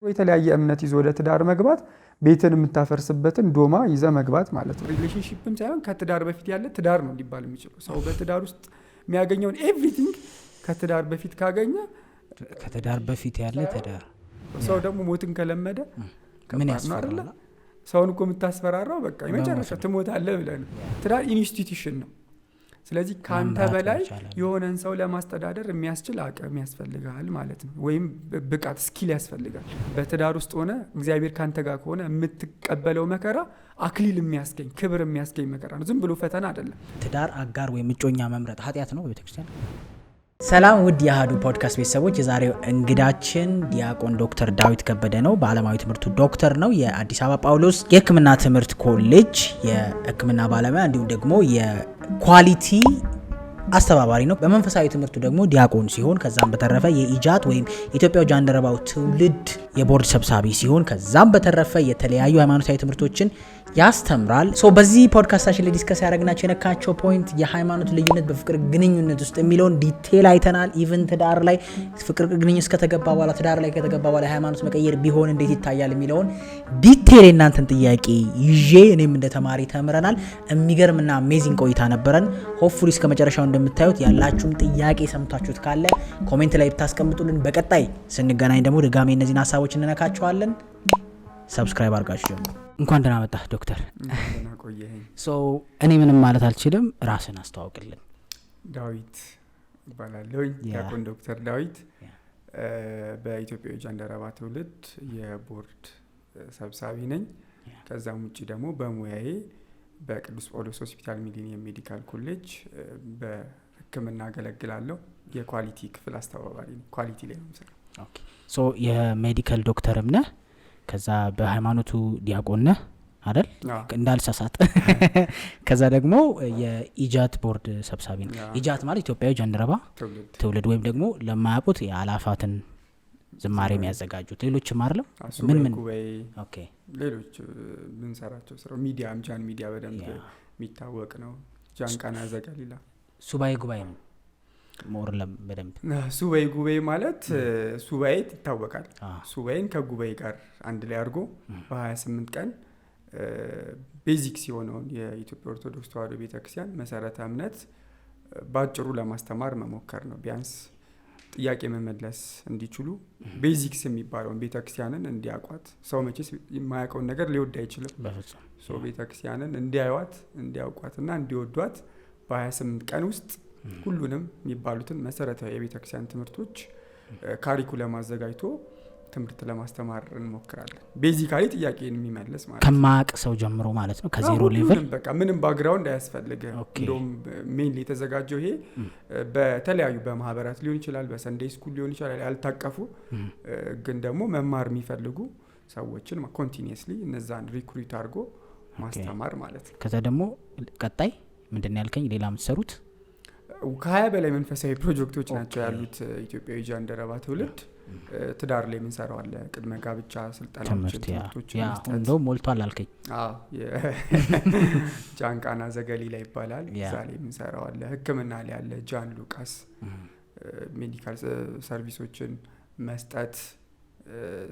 የተለያየ እምነት ይዞ ወደ ትዳር መግባት ቤትን የምታፈርስበትን ዶማ ይዘ መግባት ማለት ነው። ሪሌሽንሺፕም ሳይሆን ከትዳር በፊት ያለ ትዳር ነው ሊባል የሚችለው። ሰው በትዳር ውስጥ የሚያገኘውን ኤቭሪቲንግ ከትዳር በፊት ካገኘ ከትዳር በፊት ያለ ትዳር። ሰው ደግሞ ሞትን ከለመደ ምን ያስፈራል? ሰውን እኮ የምታስፈራራው በቃ የመጨረሻ ትሞታለህ ብለህ ነው። ትዳር ኢንስቲትዩሽን ነው። ስለዚህ ካንተ በላይ የሆነን ሰው ለማስተዳደር የሚያስችል አቅም ያስፈልጋል ማለት ነው። ወይም ብቃት ስኪል ያስፈልጋል። በትዳር ውስጥ ሆነ እግዚአብሔር ካንተ ጋር ከሆነ የምትቀበለው መከራ አክሊል የሚያስገኝ ክብር የሚያስገኝ መከራ ነው። ዝም ብሎ ፈተና አይደለም። ትዳር አጋር ወይም እጮኛ መምረጥ ኃጢአት ነው በቤተክርስቲያን? ሰላም ውድ የአሃዱ ፖድካስት ቤተሰቦች፣ የዛሬው እንግዳችን ዲያቆን ዶክተር ዳዊት ከበደ ነው። በዓለማዊ ትምህርቱ ዶክተር ነው። የአዲስ አበባ ጳውሎስ የሕክምና ትምህርት ኮሌጅ የሕክምና ባለሙያ እንዲሁም ደግሞ የኳሊቲ አስተባባሪ ነው። በመንፈሳዊ ትምህርቱ ደግሞ ዲያቆን ሲሆን ከዛም በተረፈ የኢጃት ወይም የኢትዮጵያ ጃንደረባው ትውልድ የቦርድ ሰብሳቢ ሲሆን ከዛም በተረፈ የተለያዩ ሃይማኖታዊ ትምህርቶችን ያስተምራል። በዚህ ፖድካስታችን ላይ ዲስከስ ያደረግናቸው የነካቸው ፖይንት የሃይማኖት ልዩነት በፍቅር ግንኙነት ውስጥ የሚለውን ዲቴል አይተናል። ኢቭን ትዳር ላይ ፍቅር ግንኙነት እስከተገባ በኋላ ትዳር ላይ ከተገባ በኋላ ሃይማኖት መቀየር ቢሆን እንዴት ይታያል የሚለውን ዲቴል የእናንተን ጥያቄ ይዤ እኔም እንደ ተማሪ ተምረናል። የሚገርምና አሜዚንግ ቆይታ ነበረን። ሆፕፉሊ እስከ መጨረሻው እንደምታዩት ያላችሁም ጥያቄ ሰምታችሁት ካለ ኮሜንት ላይ ብታስቀምጡልን፣ በቀጣይ ስንገናኝ ደግሞ ድጋሜ እነዚህን ሀሳቦች እንነካቸዋለን። ሰብስክራይብ አድርጋችሁ ጀምሩ። እንኳን ደህና መጣህ ዶክተር። እኔ ምንም ማለት አልችልም፣ ራስን አስተዋውቅልን። ዳዊት እባላለሁ። ዲያቆን ዶክተር ዳዊት በኢትዮጵያ ጃንደረባ ትውልድ የቦርድ ሰብሳቢ ነኝ። ከዛም ውጭ ደግሞ በሙያዬ በቅዱስ ጳውሎስ ሆስፒታል ሚሊኒየም ሜዲካል ኮሌጅ በሕክምና አገለግላለሁ። የኳሊቲ ክፍል አስተባባሪ ነኝ። ኳሊቲ ላይ ነው የምሰራው። የሜዲካል ዶክተርም ነህ፣ ከዛ በሃይማኖቱ ዲያቆን ነህ አይደል? እንዳልሳሳት። ከዛ ደግሞ የኢጃት ቦርድ ሰብሳቢ ነው። ኢጃት ማለት ኢትዮጵያዊ ጃንደረባ ትውልድ ወይም ደግሞ ለማያውቁት የአላፋትን ዝማሬ የሚያዘጋጁት ሌሎችም አይደለም። ምን ኦኬ፣ ሌሎች ብንሰራቸው ስራ ሚዲያም ጃን ሚዲያ በደንብ የሚታወቅ ነው። ጃን ቃና ዘገሊላ ሱባኤ ጉባኤ ነው ሞርለም በደንብ ሱባኤ ጉባኤ ማለት ሱባኤ ይታወቃል። ሱባኤን ከጉባኤ ጋር አንድ ላይ አድርጎ በ28 ቀን ቤዚክስ የሆነውን የኢትዮጵያ ኦርቶዶክስ ተዋሕዶ ቤተክርስቲያን መሰረተ እምነት ባጭሩ ለማስተማር መሞከር ነው። ቢያንስ ጥያቄ መመለስ እንዲችሉ ቤዚክስ የሚባለውን ቤተክርስቲያንን እንዲያውቋት። ሰው መቼስ የማያውቀውን ነገር ሊወድ አይችልም። ቤተክርስቲያንን እንዲያዩዋት፣ እንዲያውቋትና እንዲወዷት በ28 ቀን ውስጥ ሁሉንም የሚባሉትን መሰረታዊ የቤተክርስቲያን ትምህርቶች ካሪኩለም አዘጋጅቶ ትምህርት ለማስተማር እንሞክራለን። ቤዚካሊ ጥያቄን የሚመልስ ማለት ከማያውቅ ሰው ጀምሮ ማለት ነው። ከዜሮ ሌቭል በቃ ምንም ባክግራውንድ አያስፈልግም። እንደውም ሜንሊ የተዘጋጀው ይሄ በተለያዩ በማህበራት ሊሆን ይችላል፣ በሰንዴይ ስኩል ሊሆን ይችላል። ያልታቀፉ ግን ደግሞ መማር የሚፈልጉ ሰዎችን ኮንቲኒየስሊ እነዛን ሪክሩት አድርጎ ማስተማር ማለት ነው። ከዛ ደግሞ ቀጣይ ምንድን ነው ያልከኝ ሌላ የምትሰሩት? ከ20 በላይ መንፈሳዊ ፕሮጀክቶች ናቸው ያሉት። ኢትዮጵያዊ ጃንደረባ ትውልድ ትዳር ላይ የምንሰራው አለ። ቅድመ ጋብቻ ስልጠናዎችን፣ ትምህርቶችን መስጠት እንደውም ሞልቷል አልከኝ። ጃን ቃና ዘገሊላ ይባላል። እዛ ላይ የምንሰራው አለ። ሕክምና ላይ ያለ ጃን ሉቃስ ሜዲካል ሰርቪሶችን መስጠት።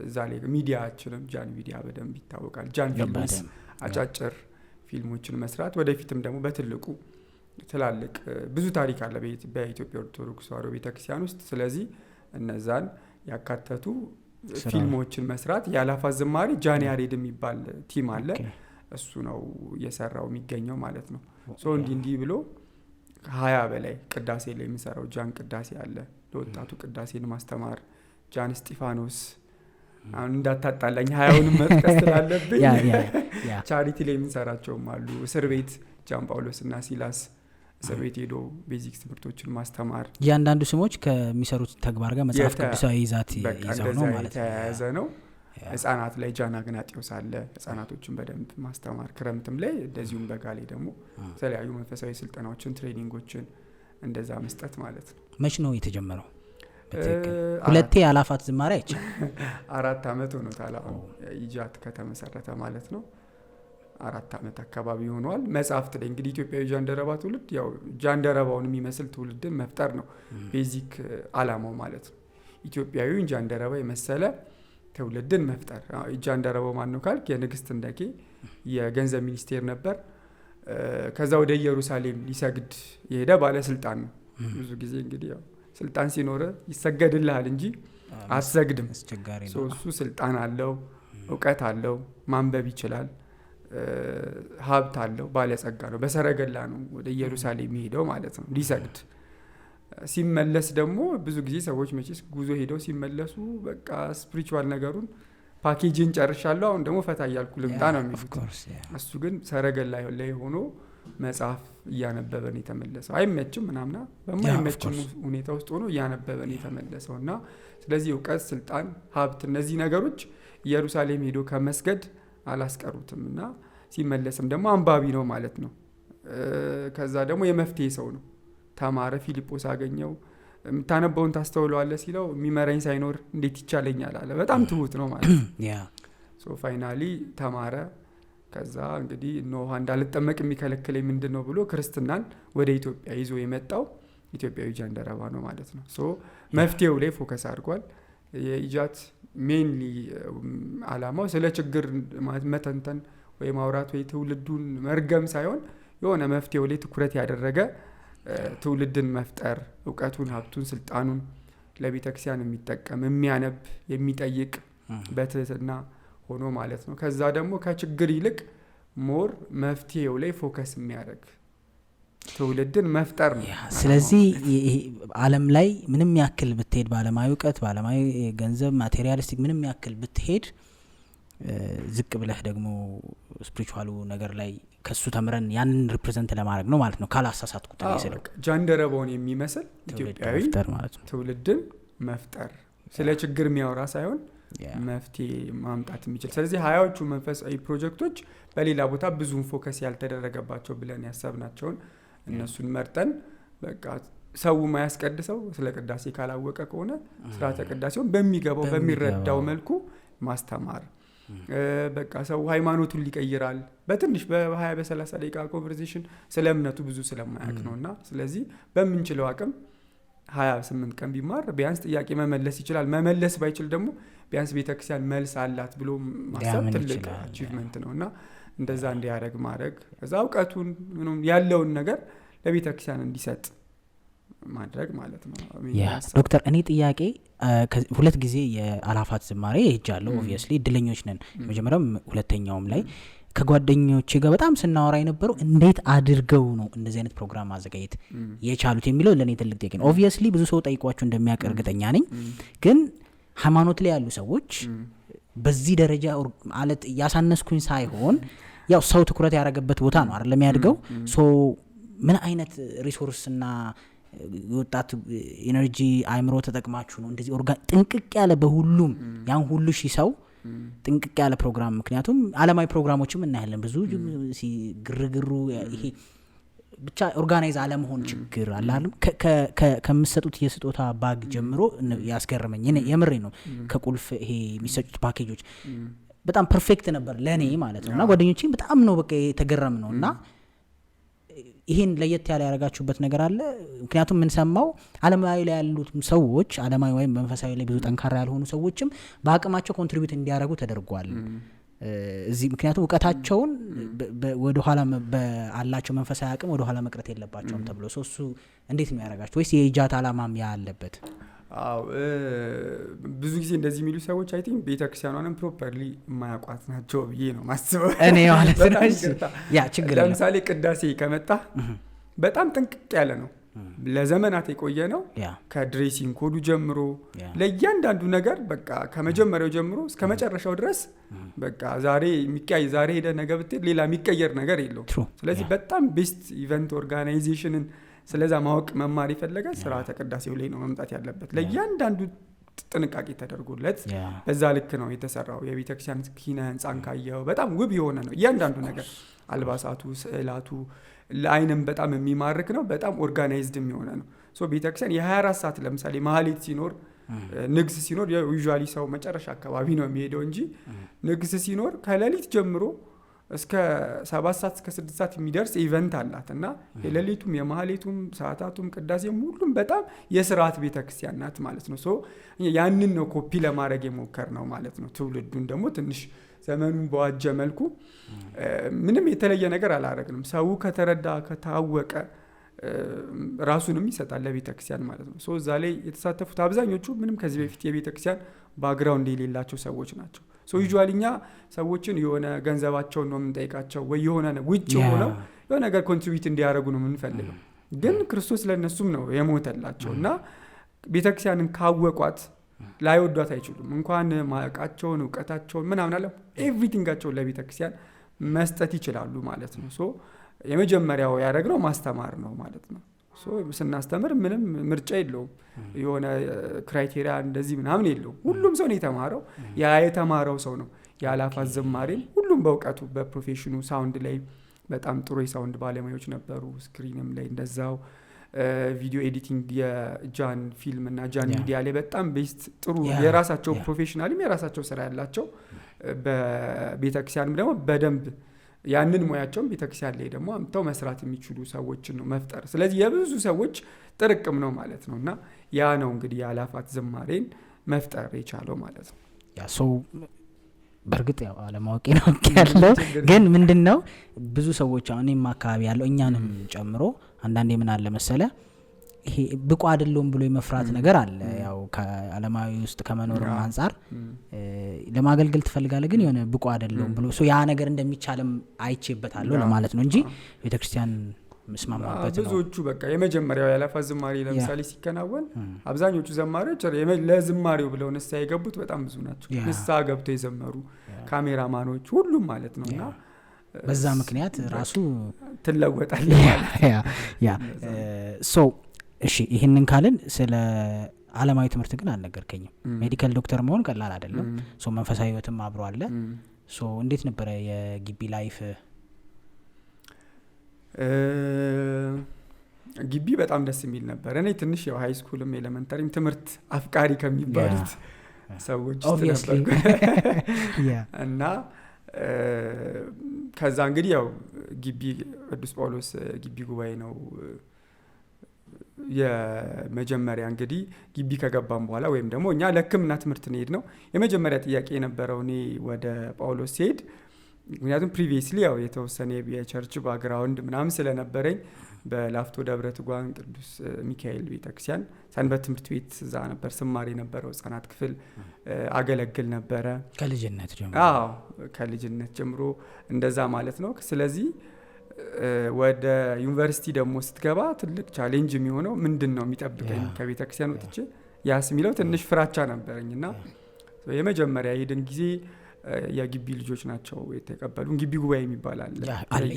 እዛ ላይ ሚዲያችንም ጃን ሚዲያ በደንብ ይታወቃል። ጃን ፊልምስ አጫጭር ፊልሞችን መስራት፣ ወደፊትም ደግሞ በትልቁ ትላልቅ ብዙ ታሪክ አለ በኢትዮጵያ ኦርቶዶክስ ተዋሕዶ ቤተክርስቲያን ውስጥ። ስለዚህ እነዛን ያካተቱ ፊልሞችን መስራት። የአላፋት ዝማሬ ጃን ያሬድ የሚባል ቲም አለ። እሱ ነው እየሰራው የሚገኘው ማለት ነው። እንዲህ ብሎ 20 በላይ ቅዳሴ ላይ የምንሰራው ጃን ቅዳሴ አለ። ለወጣቱ ቅዳሴን ማስተማር ጃን እስጢፋኖስ። አሁን እንዳታጣላኝ 20ውን መጥቀስ ስላለብኝ ቻሪቲ ላይ የምንሰራቸውም አሉ። እስር ቤት ጃን ጳውሎስ እና ሲላስ እስር ቤት ሄዶ ቤዚክስ ትምህርቶችን ማስተማር። እያንዳንዱ ስሞች ከሚሰሩት ተግባር ጋር መጽሐፍ ቅዱሳዊ ይዘት ይዘው ነው ማለት ነው፣ የተያያዘ ነው። ህጻናት ላይ ጃን አግናጢዮስ አለ። ህጻናቶችን በደንብ ማስተማር፣ ክረምትም ላይ እንደዚሁም በጋ ላይ ደግሞ የተለያዩ መንፈሳዊ ስልጠናዎችን፣ ትሬኒንጎችን እንደዛ መስጠት ማለት ነው። መች ነው የተጀመረው? ሁለቴ የአላፋት ዝማሬ አይቻል 4 ዓመት ሆኖታል አሁን ኢጃት ከተመሰረተ ማለት ነው። 4 ዓመት አካባቢ ሆኗል። መጽሐፍት ላይ እንግዲህ ኢትዮጵያዊ ጃንደረባ ትውልድ ያው ጃንደረባውን የሚመስል ትውልድን መፍጠር ነው ቤዚክ አላማው ማለት ነው። ኢትዮጵያዊውን ጃንደረባ የመሰለ ትውልድን መፍጠር። ጃንደረባው ማን ነው ካልክ የንግስት እንደኬ የገንዘብ ሚኒስቴር ነበር። ከዛ ወደ ኢየሩሳሌም ሊሰግድ የሄደ ባለስልጣን ነው። ብዙ ጊዜ እንግዲህ ያው ስልጣን ሲኖር ይሰገድልሃል እንጂ አትሰግድም። እሱ ስልጣን አለው፣ እውቀት አለው፣ ማንበብ ይችላል፣ ሀብት አለው፣ ባለጸጋ ነው። በሰረገላ ነው ወደ ኢየሩሳሌም ሄደው ማለት ነው ሊሰግድ። ሲመለስ ደግሞ ብዙ ጊዜ ሰዎች መቼስ ጉዞ ሄደው ሲመለሱ በቃ ስፒሪቹዋል ነገሩን ፓኬጅን ጨርሻለሁ አሁን ደግሞ ፈታ እያልኩ ልምጣ ነው የሚሉት። እሱ ግን ሰረገላ ላይ ሆኖ መጽሐፍ እያነበበ ነው የተመለሰው። አይመችም ምናምና በማይመችም ሁኔታ ውስጥ ሆኖ እያነበበ ነው የተመለሰው። እና ስለዚህ እውቀት፣ ስልጣን፣ ሀብት እነዚህ ነገሮች ኢየሩሳሌም ሄዶ ከመስገድ አላስቀሩትም። እና ሲመለስም ደግሞ አንባቢ ነው ማለት ነው። ከዛ ደግሞ የመፍትሄ ሰው ነው። ተማረ። ፊልጶስ አገኘው። የምታነበውን ታስተውለዋለህ ሲለው የሚመራኝ ሳይኖር እንዴት ይቻለኛል አለ። በጣም ትሁት ነው ማለት ነው። ፋይናሊ ተማረ። ከዛ እንግዲህ ኖሃ እንዳልጠመቅ የሚከለክለኝ ምንድን ነው ብሎ ክርስትናን ወደ ኢትዮጵያ ይዞ የመጣው ኢትዮጵያዊ ጃንደረባ ነው ማለት ነው። መፍትሄው ላይ ፎከስ አድርጓል። የኢጃት ሜንሊ አላማው ስለ ችግር መተንተን ወይ ማውራት ወይ ትውልዱን መርገም ሳይሆን የሆነ መፍትሄው ላይ ትኩረት ያደረገ ትውልድን መፍጠር፣ እውቀቱን፣ ሀብቱን፣ ስልጣኑን ለቤተክርስቲያን የሚጠቀም የሚያነብ፣ የሚጠይቅ በትህትና ሆኖ ማለት ነው። ከዛ ደግሞ ከችግር ይልቅ ሞር መፍትሄው ላይ ፎከስ የሚያደርግ ትውልድን መፍጠር ነው። ስለዚህ ዓለም ላይ ምንም ያክል ብትሄድ ባለማዊ እውቀት፣ ባለማዊ ገንዘብ፣ ማቴሪያሊስቲክ ምንም ያክል ብትሄድ ዝቅ ብለህ ደግሞ ስፒሪቹዋሉ ነገር ላይ ከሱ ተምረን ያንን ሪፕሬዘንት ለማድረግ ነው ማለት ነው። ካላሳሳትኩት ነው ጃንደረባውን የሚመስል ኢትዮጵያዊ ትውልድን መፍጠር፣ ስለ ችግር የሚያወራ ሳይሆን መፍትሄ ማምጣት የሚችል። ስለዚህ 20ዎቹ መንፈሳዊ ፕሮጀክቶች በሌላ ቦታ ብዙም ፎከስ ያልተደረገባቸው ብለን ያሰብናቸውን እነሱን መርጠን በቃ ሰው ማያስቀድሰው ስለ ቅዳሴ ካላወቀ ከሆነ ስርዓተ ቅዳሴውን በሚገባው በሚረዳው መልኩ ማስተማር። በቃ ሰው ሃይማኖቱን ሊቀይራል በትንሽ በ20 በ30 ደቂቃ ኮንቨርሴሽን ስለ እምነቱ ብዙ ስለማያውቅ ነውና ስለዚህ በምንችለው አቅም 28 ቀን ቢማር ቢያንስ ጥያቄ መመለስ ይችላል። መመለስ ባይችል ደግሞ ቢያንስ ቤተክርስቲያን መልስ አላት ብሎ ማሰብ ትልቅ አቺቭመንት ነውና እንደዛ እንዲያደርግ ማድረግ፣ እዛ እውቀቱን ያለውን ነገር ለቤተክርስቲያን እንዲሰጥ ማድረግ ማለት ነው። ዶክተር እኔ ጥያቄ ሁለት ጊዜ የአላፋት ዝማሬ ሄጃለሁ። ኦብቪየስሊ እድለኞች ነን። መጀመሪያም ሁለተኛውም ላይ ከጓደኞቼ ጋር በጣም ስናወራ የነበረው እንዴት አድርገው ነው እንደዚህ አይነት ፕሮግራም ማዘጋጀት የቻሉት የሚለው ለእኔ ትልቅ ጥያቄ ነው። ኦብቪየስሊ ብዙ ሰው ጠይቋቸው እንደሚያውቅ እርግጠኛ ነኝ። ግን ሃይማኖት ላይ ያሉ ሰዎች በዚህ ደረጃ ማለት እያሳነስኩኝ ሳይሆን ያው ሰው ትኩረት ያደረገበት ቦታ ነው አይደለም ያድገው። ምን አይነት ሪሶርስና ወጣት ኢነርጂ አይምሮ ተጠቅማችሁ ነው እንደዚህ ጥንቅቅ ያለ በሁሉም ያን ሁሉ ሺህ ሰው ጥንቅቅ ያለ ፕሮግራም? ምክንያቱም ዓለማዊ ፕሮግራሞችም እናያለን ብዙ ግርግሩ ይሄ ብቻ ኦርጋናይዝ አለመሆን ችግር አለ አይደል? ከምትሰጡት የስጦታ ባግ ጀምሮ ያስገርመኝ የምሬ ነው። ከቁልፍ ይሄ የሚሰጡት ፓኬጆች በጣም ፐርፌክት ነበር ለኔ ማለት ነውና ጓደኞቼ በጣም ነው በቃ የተገረም ነውና ይሄን ለየት ያለ ያረጋችሁበት ነገር አለ? ምክንያቱም ምን ሰማው ዓለማዊ ላይ ያሉት ሰዎች ዓለማዊ ወይም መንፈሳዊ ላይ ብዙ ጠንካራ ያልሆኑ ሰዎችም በአቅማቸው ኮንትሪቢዩት እንዲያደርጉ ተደርጓል እዚህ። ምክንያቱም እውቀታቸውን ወደ ኋላ በአላቸው መንፈሳዊ አቅም ወደ ኋላ መቅረት የለባቸውም ተብሎ እሱ እንዴት ነው ያረጋችሁ? ወይስ የኢጃት አላማም ያለበት? ብዙ ጊዜ እንደዚህ የሚሉ ሰዎች አይ ቲንክ ቤተክርስቲያኗንም ፕሮፐርሊ የማያውቋት ናቸው ብዬ ነው ማስበው እኔ ማለት ነው። ያ ችግር ለምሳሌ ቅዳሴ ከመጣ በጣም ጥንቅቅ ያለ ነው። ለዘመናት የቆየ ነው። ከድሬሲንግ ኮዱ ጀምሮ ለእያንዳንዱ ነገር በቃ ከመጀመሪያው ጀምሮ እስከ መጨረሻው ድረስ በቃ ዛሬ ሄደ ነገ ብትሄድ ሌላ የሚቀየር ነገር የለውም። ስለዚህ በጣም ቤስት ኢቨንት ኦርጋናይዜሽንን ስለዛ ማወቅ መማር የፈለገ ስርዓተ ቅዳሴው ላይ ነው መምጣት ያለበት። ለእያንዳንዱ ጥንቃቄ ተደርጎለት በዛ ልክ ነው የተሰራው። የቤተክርስቲያን ኪነ ህንፃን ካየው በጣም ውብ የሆነ ነው እያንዳንዱ ነገር፣ አልባሳቱ፣ ስዕላቱ ለአይንም በጣም የሚማርክ ነው። በጣም ኦርጋናይዝድ የሚሆነ ነው። ቤተክርስቲያን የ24 ሰዓት ለምሳሌ ማህሌት ሲኖር ንግስ ሲኖር ዩዥዋሊ ሰው መጨረሻ አካባቢ ነው የሚሄደው እንጂ ንግስ ሲኖር ከሌሊት ጀምሮ እስከ 7 ሰዓት እስከ 6 ሰዓት የሚደርስ ኢቨንት አላት እና የሌሊቱም የማህሌቱም ሰዓታቱም ቅዳሴም ሁሉም በጣም የስርዓት ቤተክርስቲያን ናት ማለት ነው። ሶ ያንን ነው ኮፒ ለማድረግ የሞከር ነው ማለት ነው። ትውልዱን ደግሞ ትንሽ ዘመኑን በዋጀ መልኩ ምንም የተለየ ነገር አላረግንም። ሰው ከተረዳ ከታወቀ ራሱንም ይሰጣል ለቤተክርስቲያን ማለት ነው። ሶ እዛ ላይ የተሳተፉት አብዛኞቹ ምንም ከዚህ በፊት የቤተክርስቲያን ባክግራውንድ የሌላቸው ሰዎች ናቸው። ሶ ዩዥዋሊ እኛ ሰዎችን የሆነ ገንዘባቸውን ነው የምንጠይቃቸው ወይ የሆነ ውጭ ሆነው የሆነ ነገር ኮንትሪቢዩት እንዲያደርጉ ነው የምንፈልገው። ግን ክርስቶስ ለእነሱም ነው የሞተላቸው እና ቤተክርስቲያንን ካወቋት ላይወዷት አይችሉም። እንኳን ማዕቃቸውን እውቀታቸውን ምናምን አለ ኤቭሪቲንጋቸውን ለቤተክርስቲያን መስጠት ይችላሉ ማለት ነው። ሶ የመጀመሪያው ያደረግነው ማስተማር ነው ማለት ነው። ሶ ስናስተምር ምንም ምርጫ የለውም። የሆነ ክራይቴሪያ እንደዚህ ምናምን የለውም። ሁሉም ሰው ነው የተማረው። ያ የተማረው ሰው ነው ያላፋት ዝማሬን ሁሉም በእውቀቱ በፕሮፌሽኑ ሳውንድ ላይ በጣም ጥሩ የሳውንድ ባለሙያዎች ነበሩ። ስክሪንም ላይ እንደዛው ቪዲዮ ኤዲቲንግ የጃን ፊልም እና ጃን ሚዲያ ላይ በጣም ቤስት ጥሩ የራሳቸው ፕሮፌሽናልም የራሳቸው ስራ ያላቸው በቤተክርስቲያንም ደግሞ በደንብ ያንን ሙያቸውም ቤተክርስቲያን ላይ ደግሞ አምጥተው መስራት የሚችሉ ሰዎችን ነው መፍጠር። ስለዚህ የብዙ ሰዎች ጥርቅም ነው ማለት ነው እና ያ ነው እንግዲህ የአላፋት ዝማሬን መፍጠር የቻለው ማለት ነው። ያ ሰው በእርግጥ ያው አለማወቅ ነው ያለው። ግን ምንድነው ብዙ ሰዎች አሁንም አካባቢ ያለው እኛንም ጨምሮ አንዳንዴ ምን አለ መሰለ ይሄ ብቁ አይደለም ብሎ የመፍራት ነገር አለ። ያው ከዓለማዊ ውስጥ ከመኖርም አንፃር ለማገልገል ትፈልጋለህ ግን የሆነ ብቁ አይደለም ብሎ ያ ነገር እንደሚቻልም አይቼበታለሁ ለማለት ነው እንጂ ቤተክርስቲያን መስማማበት ነው። ብዙዎቹ በቃ የመጀመሪያው ያላፋት ዝማሬ ለምሳሌ ሲከናወን አብዛኞቹ ዘማሪዎች ለዝማሬው ብለው ንስሐ የገቡት በጣም ብዙ ናቸው። ንስሐ ገብተው የዘመሩ ካሜራማኖች ሁሉም ማለት ነውና በዛ ምክንያት ራሱ ትለወጣለህ ያ ሶ እሺ ይሄንን ካልን ስለ ዓለማዊ ትምህርት ግን አልነገርከኝም። ሜዲካል ዶክተር መሆን ቀላል አይደለም። ሶ መንፈሳዊ ህይወትም አብሮ አለ። ሶ እንዴት ነበር የግቢ ላይፍ? ግቢ በጣም ደስ የሚል ነበር። እኔ ትንሽ ያው ሃይ ስኩልም ኤሌመንታሪም ትምህርት አፍቃሪ ከሚባሉት ሰዎች ነበርኩ እና ከዛ እንግዲህ ያው ግቢ ቅዱስ ጳውሎስ ግቢ ጉባኤ ነው የመጀመሪያ እንግዲህ ግቢ ከገባም በኋላ ወይም ደግሞ እኛ ለሕክምና ትምህርት እንሄድ ነው የመጀመሪያ ጥያቄ የነበረው እኔ ወደ ጳውሎስ ሲሄድ። ምክንያቱም ፕሪቪየስሊ ያው የተወሰነ የቸርች ባክግራውንድ ምናምን ስለነበረኝ በላፍቶ ደብረ ትጓን ቅዱስ ሚካኤል ቤተክርስቲያን ሰንበት ትምህርት ቤት እዛ ነበር ስማር የነበረው። ህጻናት ክፍል አገለግል ነበረ ከልጅነት ጀምሮ። አዎ ከልጅነት ጀምሮ እንደዛ ማለት ነው። ስለዚህ ወደ ዩኒቨርሲቲ ደግሞ ስትገባ ትልቅ ቻሌንጅ የሚሆነው ምንድነው የሚጠብቀኝ ከቤተክርስቲያን ወጥቼ ያስ የሚለው ትንሽ ፍራቻ ነበረኝና የመጀመሪያ ሄድን ጊዜ የግቢ ልጆች ናቸው የተቀበሉን። ግቢ ጉባኤ የሚባል አለ።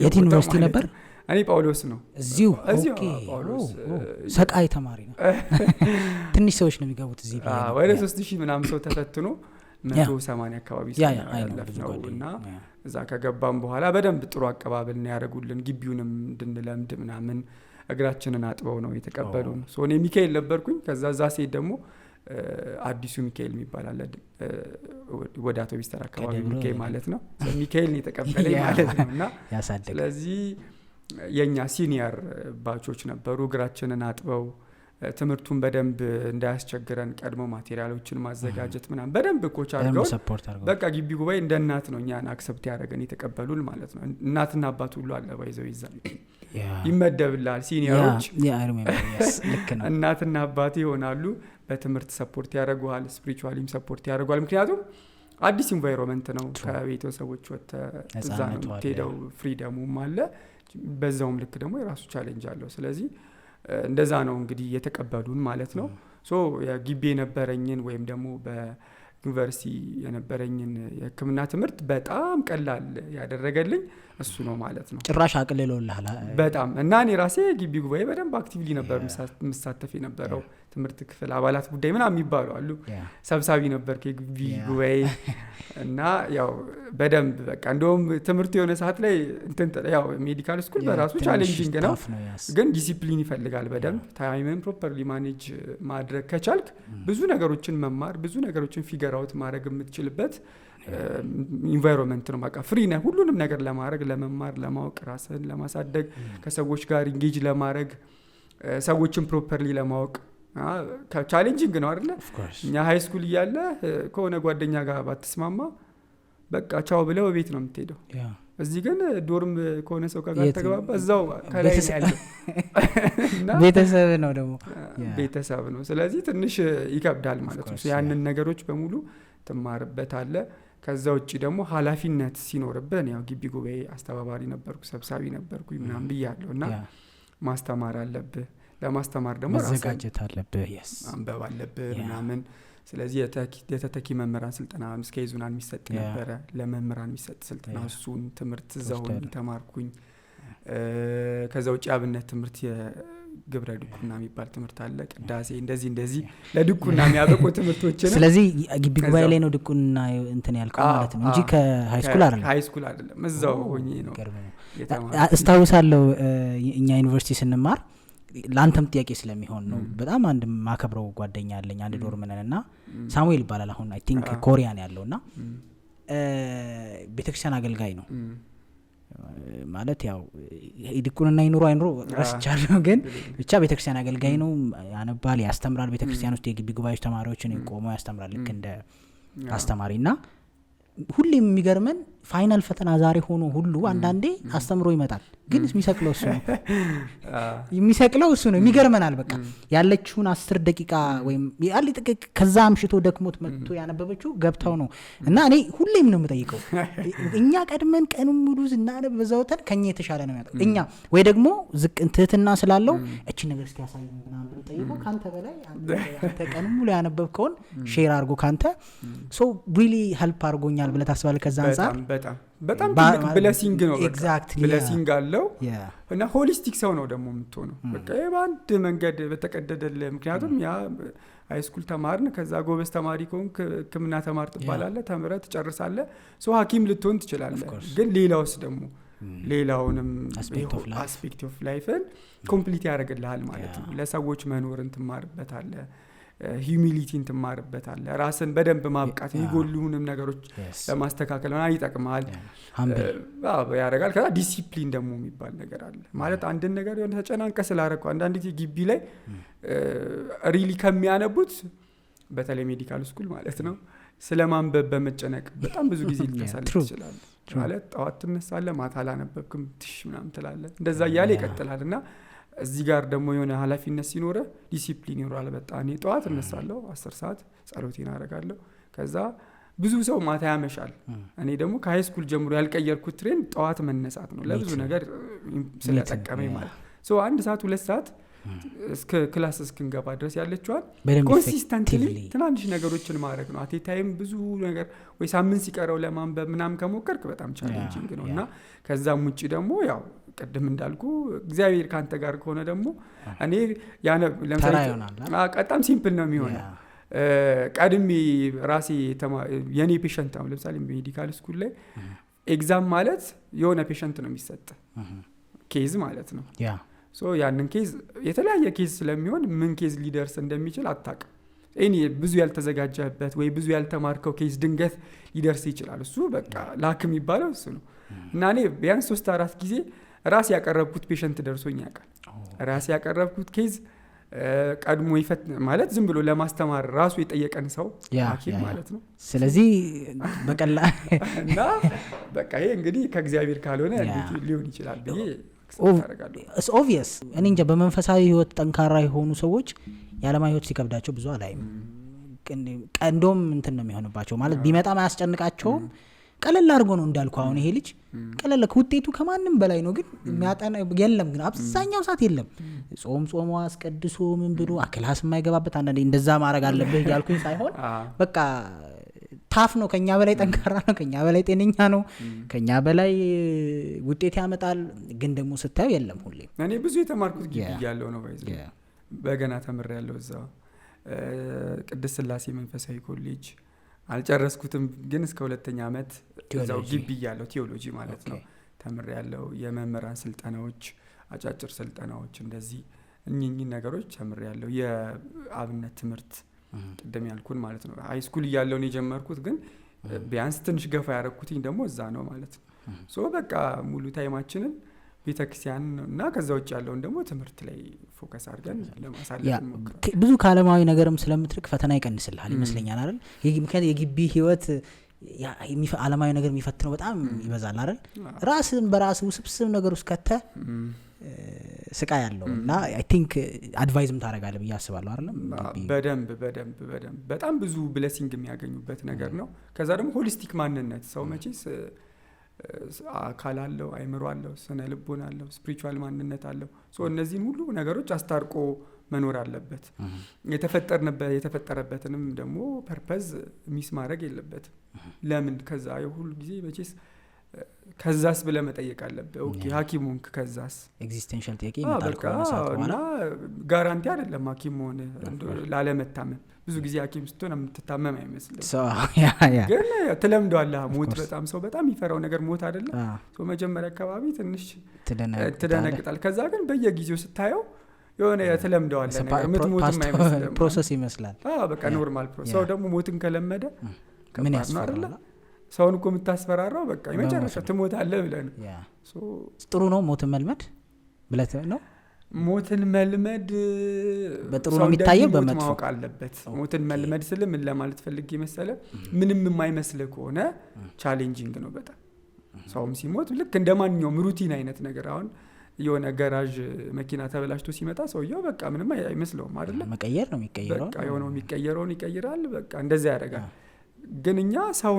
የት ዩኒቨርሲቲ ነበር? እኔ ጳውሎስ ነው። እዚሁ ጳውሎስ ሰቃይ ተማሪ ነው። ትንሽ ሰዎች ነው የሚገቡት እዚህ። ወደ 3000 ምናምን ሰው ተፈትኖ 180 አካባቢ ያለፈው እና እዛ ከገባም በኋላ በደንብ ጥሩ አቀባበል ነው ያደረጉልን። ግቢውንም እንድንለምድ ምናምን እግራችንን አጥበው ነው የተቀበሉን። ሶ እኔ ሚካኤል ነበርኩኝ። ከዛ እዛ ሴት ደግሞ አዲሱ ሚካኤል የሚባል አለ ወደ አውቶቡስ ተራ አካባቢ ሚካኤል ማለት ነው። ሚካኤል ነው የተቀበለኝ ማለት ነውና ስለዚህ የኛ ሲኒየር ባቾች ነበሩ። እግራችንን አጥበው ትምህርቱን በደንብ እንዳያስቸግረን ቀድሞ ማቴሪያሎችን ማዘጋጀት ምናምን በደንብ ኮች አድርገው በቃ ግቢ ጉባኤ እንደ እናት ነው እኛን አክሰፕት ያደረገን የተቀበሉን ማለት ነው። እናትና አባት ሁሉ አለ ባይዘው ይዛል ይመደብላል ሲኒየሮች እናትና አባት ይሆናሉ። በትምህርት ሰፖርት ያደርጉሃል፣ ስፒሪቹዋሊም ሰፖርት ያደርጉሃል። ምክንያቱም አዲስ ኢንቫይሮንመንት ነው። ከቤተሰቦች ወጥተ እዛ ነው የምትሄደው። ፍሪደሙም አለ፣ በዛውም ልክ ደግሞ የራሱ ቻሌንጅ አለው። ስለዚህ እንደዛ ነው እንግዲህ የተቀበሉን ማለት ነው። ሶ የግቢ የነበረኝን ወይም ደግሞ በዩኒቨርሲቲ የነበረኝን የሕክምና ትምህርት በጣም ቀላል ያደረገልኝ እሱ ነው ማለት ነው። ጭራሽ አቅልሎልሃል በጣም እና እኔ ራሴ ግቢ ጉባኤ በደንብ አክቲቭሊ ነበር መሳተፍ የነበረው። ትምህርት ክፍል አባላት ጉዳይ ምናምን የሚባሉ አሉ። ሰብሳቢ ነበር ከግቢ ጉባኤ እና ያው በደንብ በቃ እንደውም ትምህርት የሆነ ሰዓት ላይ ያው ሜዲካል ስኩል በራሱ ቻሌንጂንግ ነው፣ ግን ዲሲፕሊን ይፈልጋል። በደንብ ታይምን ፕሮፐርሊ ማኔጅ ማድረግ ከቻልክ ብዙ ነገሮችን መማር ብዙ ነገሮችን ፊገር አውት ማድረግ የምትችልበት ኢንቫይሮንመንት ነው። በቃ ፍሪ ነህ ሁሉንም ነገር ለማድረግ ለመማር ለማወቅ ራስህን ለማሳደግ ከሰዎች ጋር ኢንጌጅ ለማድረግ ሰዎችን ፕሮፐርሊ ለማወቅ ቻሌንጂንግ ነው አይደለ? እኛ ሃይ ስኩል እያለ ከሆነ ጓደኛ ጋር ባትስማማ በቃ ቻው ብለው ቤት ነው የምትሄደው። እዚህ ግን ዶርም ከሆነ ሰው ጋር ተግባባ እዛው ከላይ ያለው ቤተሰብ ነው ደግሞ ቤተሰብ ነው። ስለዚህ ትንሽ ይከብዳል ማለት ነው። ያንን ነገሮች በሙሉ ትማርበታለህ። ከዛ ውጪ ደግሞ ኃላፊነት ሲኖርብን ያው ግቢ ጉባኤ አስተባባሪ ነበርኩ፣ ሰብሳቢ ነበርኩ ምናምን ብያለሁ እና ማስተማር አለብህ። ለማስተማር ደግሞ መዘጋጀት አለብህ፣ አንበብ አለብህ ምናምን። ስለዚህ የተተኪ መምህራን ስልጠና እስከ ይዙናን የሚሰጥ ነበረ፣ ለመምህራን የሚሰጥ ስልጠና እሱን ትምህርት እዛው ተማርኩኝ። ከዛ ውጪ አብነት ትምህርት የግብረ ድቁና የሚባል ትምህርት አለ፣ ቅዳሴ እንደዚህ ለድቁና የሚያበቁ ትምህርቶችን። ስለዚህ ግቢ ጉባኤ ላይ ነው ድቁና እንትን ያልከው ማለት ነው እንጂ ከሃይስኩል አይደለም? ሃይስኩል አይደለም፣ እዛው ሆኜ ነው የተማርኩት። አስታውሳለሁ እኛ ዩኒቨርሲቲ ስንማር ለአንተም ጥያቄ ስለሚሆን ነው። በጣም አንድ ማከብረው ጓደኛ አለኝ፣ አንድ ዶርም ነን እና ሳሙኤል ይባላል። አሁን አይ ቲንክ ኮሪያን ያለው እና ቤተክርስቲያን አገልጋይ ነው ማለት ያው ድቁንና ይኑሮ አይኑሮ ረስቻለሁ፣ ግን ብቻ ቤተክርስቲያን አገልጋይ ነው። ያነባል፣ ያስተምራል። ቤተክርስቲያን ውስጥ የግቢ ጉባኤዎች ተማሪዎችን ቆሞ ያስተምራል ልክ እንደ አስተማሪ እና ሁሌም የሚገርመን ፋይናል ፈተና ዛሬ ሆኖ ሁሉ አንዳንዴ አስተምሮ ይመጣል፣ ግን የሚሰቅለው እሱ ነው። የሚገርመናል በቃ ያለችውን 10 ደቂቃ ወይም ያለ ከዛ አምሽቶ ደክሞት መጥቶ ያነበበችው ገብታው ነው። እና እኔ ሁሌም ነው የምጠይቀው እኛ ቀድመን ቀኑን ሙሉ ዝናነብ በዛውተን ከኛ የተሻለ ነው ያለው እኛ ወይ ደግሞ ዝቅ እንትህትና ስላለው እቺ ነገር እስኪ ያሳየኝ ምናምን ብሎ ጠይቆ ካንተ በላይ አንተ ቀኑን ሙሉ ያነበብከውን ሼር አድርጎ ካንተ ሶ ሪሊ ሄልፕ አድርጎኛል ብለህ ታስባለህ? ከዛ አንፃር በጣም ብለሲንግ ነው። ብለሲንግ አለው እና ሆሊስቲክ ሰው ነው ደግሞ የምትሆነው። በቃ በአንድ መንገድ በተቀደደልህ ምክንያቱም ያ ሃይስኩል ተማርን፣ ከዛ ጎበዝ ተማሪ ከሆንክ ሕክምና ተማር ትባላለህ፣ ተምረህ ትጨርሳለህ፣ ሰው ሐኪም ልትሆን ትችላለህ። ግን ሌላውስ ደግሞ ሌላውንም አስፔክት ኦፍ ላይፍን ኮምፕሊት ያደርግልሃል ማለት ነው። ለሰዎች መኖርን ትማርበታለህ፣ ሂዩሚሊቲን ትማርበታለህ፣ ራስን በደንብ ማብቃት፣ የሚጎሉንም ነገሮች ለማስተካከል ምናምን ይጠቅማል ያደርጋል። ከዛ ዲሲፕሊን ደግሞ የሚባል ነገር አለ ማለት አንድን ነገር የሆነ ተጨናንቀ ስላደረግኩ አንዳንድ ጊዜ ግቢ ላይ ሪሊ ከሚያነቡት በተለይ ሜዲካል ስኩል ማለት ነው ስለ ማንበብ በመጨነቅ በጣም ብዙ ጊዜ ልታሳልፍ ትችላለህ። ማለት ጠዋት ትነሳለህ፣ ማታ አላነበብክም ትሽ ምናምን ትላለህ፣ እንደዛ እያለ ይቀጥላል። እና እዚህ ጋር ደግሞ የሆነ ኃላፊነት ሲኖረ ዲሲፕሊን ይኖራል። በጣም እኔ ጠዋት እነሳለሁ 10 ሰዓት ጸሎቴን አደርጋለሁ። ከዛ ብዙ ሰው ማታ ያመሻል። እኔ ደግሞ ከሃይ ስኩል ጀምሮ ያልቀየርኩት ትሬንድ ጠዋት መነሳት ነው፣ ለብዙ ነገር ስለጠቀመኝ ማለት ሶ 1 ሰዓት 2 ሰዓት እስከ ክላስ እስክንገባ ድረስ ያለችዋል ኮንሲስተንትሊ ትናንሽ ነገሮችን ማድረግ ነው። አቴታይም ብዙ ነገር ወይ ሳምንት ሲቀረው ለማንበብ ምናምን ከሞከርክ በጣም ቻሌንጂንግ ነው። እና ከዛም ውጭ ደግሞ ያው ቅድም እንዳልኩ እግዚአብሔር ካንተ ጋር ከሆነ ደግሞ እኔ ለምሳሌ በጣም ሲምፕል ነው የሚሆነው። ቀድሜ ራሴ የኔ ፔሸንት ነው ለምሳሌ ሜዲካል ስኩል ላይ ኤግዛም ማለት የሆነ ፔሸንት ነው የሚሰጥ ኬዝ ማለት ነው። ሶ ያንን ኬዝ የተለያየ ኬዝ ስለሚሆን ምን ኬዝ ሊደርስ እንደሚችል አታውቅም። እኔ ብዙ ያልተዘጋጀበት ወይ ብዙ ያልተማርከው ኬዝ ድንገት ሊደርስ ይችላል። እሱ በቃ ላክ የሚባለው እሱ ነው። እና እኔ ቢያንስ 3-4 ጊዜ ራስ ያቀረብኩት ፔሸንት ደርሶኝ ያውቃል። ራስ ያቀረብኩት ኬዝ ቀድሞ ይፈት ማለት ዝም ብሎ ለማስተማር ራሱ የጠየቀን ሰው ሐኪም ማለት ነው። ስለዚህ በቀላ እና በቃ ይሄ እንግዲህ ከእግዚአብሔር ካልሆነ ሊሆን ይችላል ብዬ ኦብቪየስ። እኔ እንጃ በመንፈሳዊ ህይወት ጠንካራ የሆኑ ሰዎች የዓለማዊ ህይወት ሲከብዳቸው ብዙ አላይም። ቀንዶም እንትን ነው የሚሆንባቸው ማለት ቢመጣም አያስጨንቃቸውም። ቀለል አድርጎ ነው እንዳልኩ። አሁን ይሄ ልጅ ቀለል ውጤቱ ከማንም በላይ ነው፣ ግን የሚያጠና የለም። ግን አብዛኛው ሰዓት የለም ጾሞ አስቀድሶ ምን ብሎ ክላስ የማይገባበት አንዳንዴ እንደዛ ማድረግ አለብህ እያልኩኝ ሳይሆን በቃ ታፍ ነው፣ ከኛ በላይ ጠንካራ ነው፣ ከኛ በላይ ጤነኛ ነው፣ ከኛ በላይ ውጤት ያመጣል። ግን ደግሞ ስታየው የለም ሁሌ። እኔ ብዙ የተማርኩት ግቢ ያለው ነው ባይዘ በገና ተምሬያለሁ እዛው ቅድስት ሥላሴ መንፈሳዊ ኮሌጅ አልጨረስኩትም፣ ግን እስከ 2ኛ ዓመት እዛው ግቢ ያለው ቲዮሎጂ ማለት ነው ተምሬያለሁ። የመምህራን ስልጠናዎች፣ አጫጭር ስልጠናዎች እንደዚህ እኚህ ነገሮች ተምሬያለሁ። የአብነት ትምህርት ቅድም ያልኩን ማለት ነው ሃይ ስኩል እያለሁ ነው የጀመርኩት፣ ግን ቢያንስ ትንሽ ገፋ ያደረኩትኝ ደግሞ እዛ ነው ማለት ነው። ሶ በቃ ሙሉ ታይማችንን ቤተክርስቲያን እና ከዛ ውጭ ያለውን ደግሞ ትምህርት ላይ ፎከስ አድርገን ለማሳለፍ እንሞክራለን። ብዙ ከዓለማዊ ነገርም ስለምትርቅ ፈተና ይቀንስልሃል ይመስለኛል አይደል? ምክንያቱም የግቢ ህይወት ዓለማዊ ነገር የሚፈትነው በጣም ይበዛል አይደል? ራስን በራስ ውስብስብ ነገር ውስጥ ከተህ ስቃይ ያለው እና አይ ቲንክ አድቫይዝም ታደርጋለህ ብዬ አስባለሁ አይደል? በደንብ በጣም ብዙ ብሌሲንግ የሚያገኙበት ነገር ነው። ከዛ ደግሞ ሆሊስቲክ ማንነት ሰው መቼስ አካል አለው፣ አይምሮ አለው፣ ስነ ልቦና አለው፣ ስፒሪቹዋል ማንነት አለው። ሶ እነዚህን ሁሉ ነገሮች አስታርቆ መኖር አለበት። የተፈጠረበትንም ደግሞ ፐርፐዝ ሚስ ማድረግ የለበትም። ለምን ከዛ የሁሉ ጊዜ መቼስ ከዛስ ብለህ መጠየቅ አለብህ። ኦኬ ሐኪም ሆንክ ከዛስ ኤግዚስቴንሻል ጥያቄ ይመጣል እና ጋራንቲ አይደለም ሐኪም ሆነ ላለመታመም። ብዙ ጊዜ ሐኪም ስትሆን የምትታመም አይመስልም፣ ግን ትለምደዋለህ። ሞት በጣም ሰው በጣም የሚፈራው ነገር ሞት አይደለም። ሰው መጀመሪያ አካባቢ ትንሽ ትደነግጣል። ከዛ ግን በየጊዜው ስታየው የሆነ ትለምደዋለህ ነገር የምትሞትም አይመስልም። ፕሮሰስ ይመስላል። በቃ ኖርማል ፕሮሰስ። ሰው ደግሞ ሞትን ከለመደ ምን ያስፈራል? ሰውን እኮ የምታስፈራራው በቃ የመጨረሻ ትሞታለህ ብለህ ነው። ጥሩ ነው ሞትን መልመድ ብለህ ነው። ሞትን መልመድ በጥሩ ነው የሚታየው፣ በመጥፎ ማወቅ አለበት። ሞትን መልመድ ስል ምን ለማለት ፈልጌ መሰለህ? ምንም የማይመስልህ ከሆነ ቻሌንጂንግ ነው በጣም። ሰውም ሲሞት ልክ እንደ ማንኛውም ሩቲን አይነት ነገር። አሁን የሆነ ገራዥ መኪና ተበላሽቶ ሲመጣ ሰውየው በቃ ምንም አይመስለውም አይደለ? መቀየር ነው የሚቀየረው፣ በቃ የሆነው የሚቀየረውን ይቀይራል። በቃ እንደዛ ያደርጋል። ግን እኛ ሰው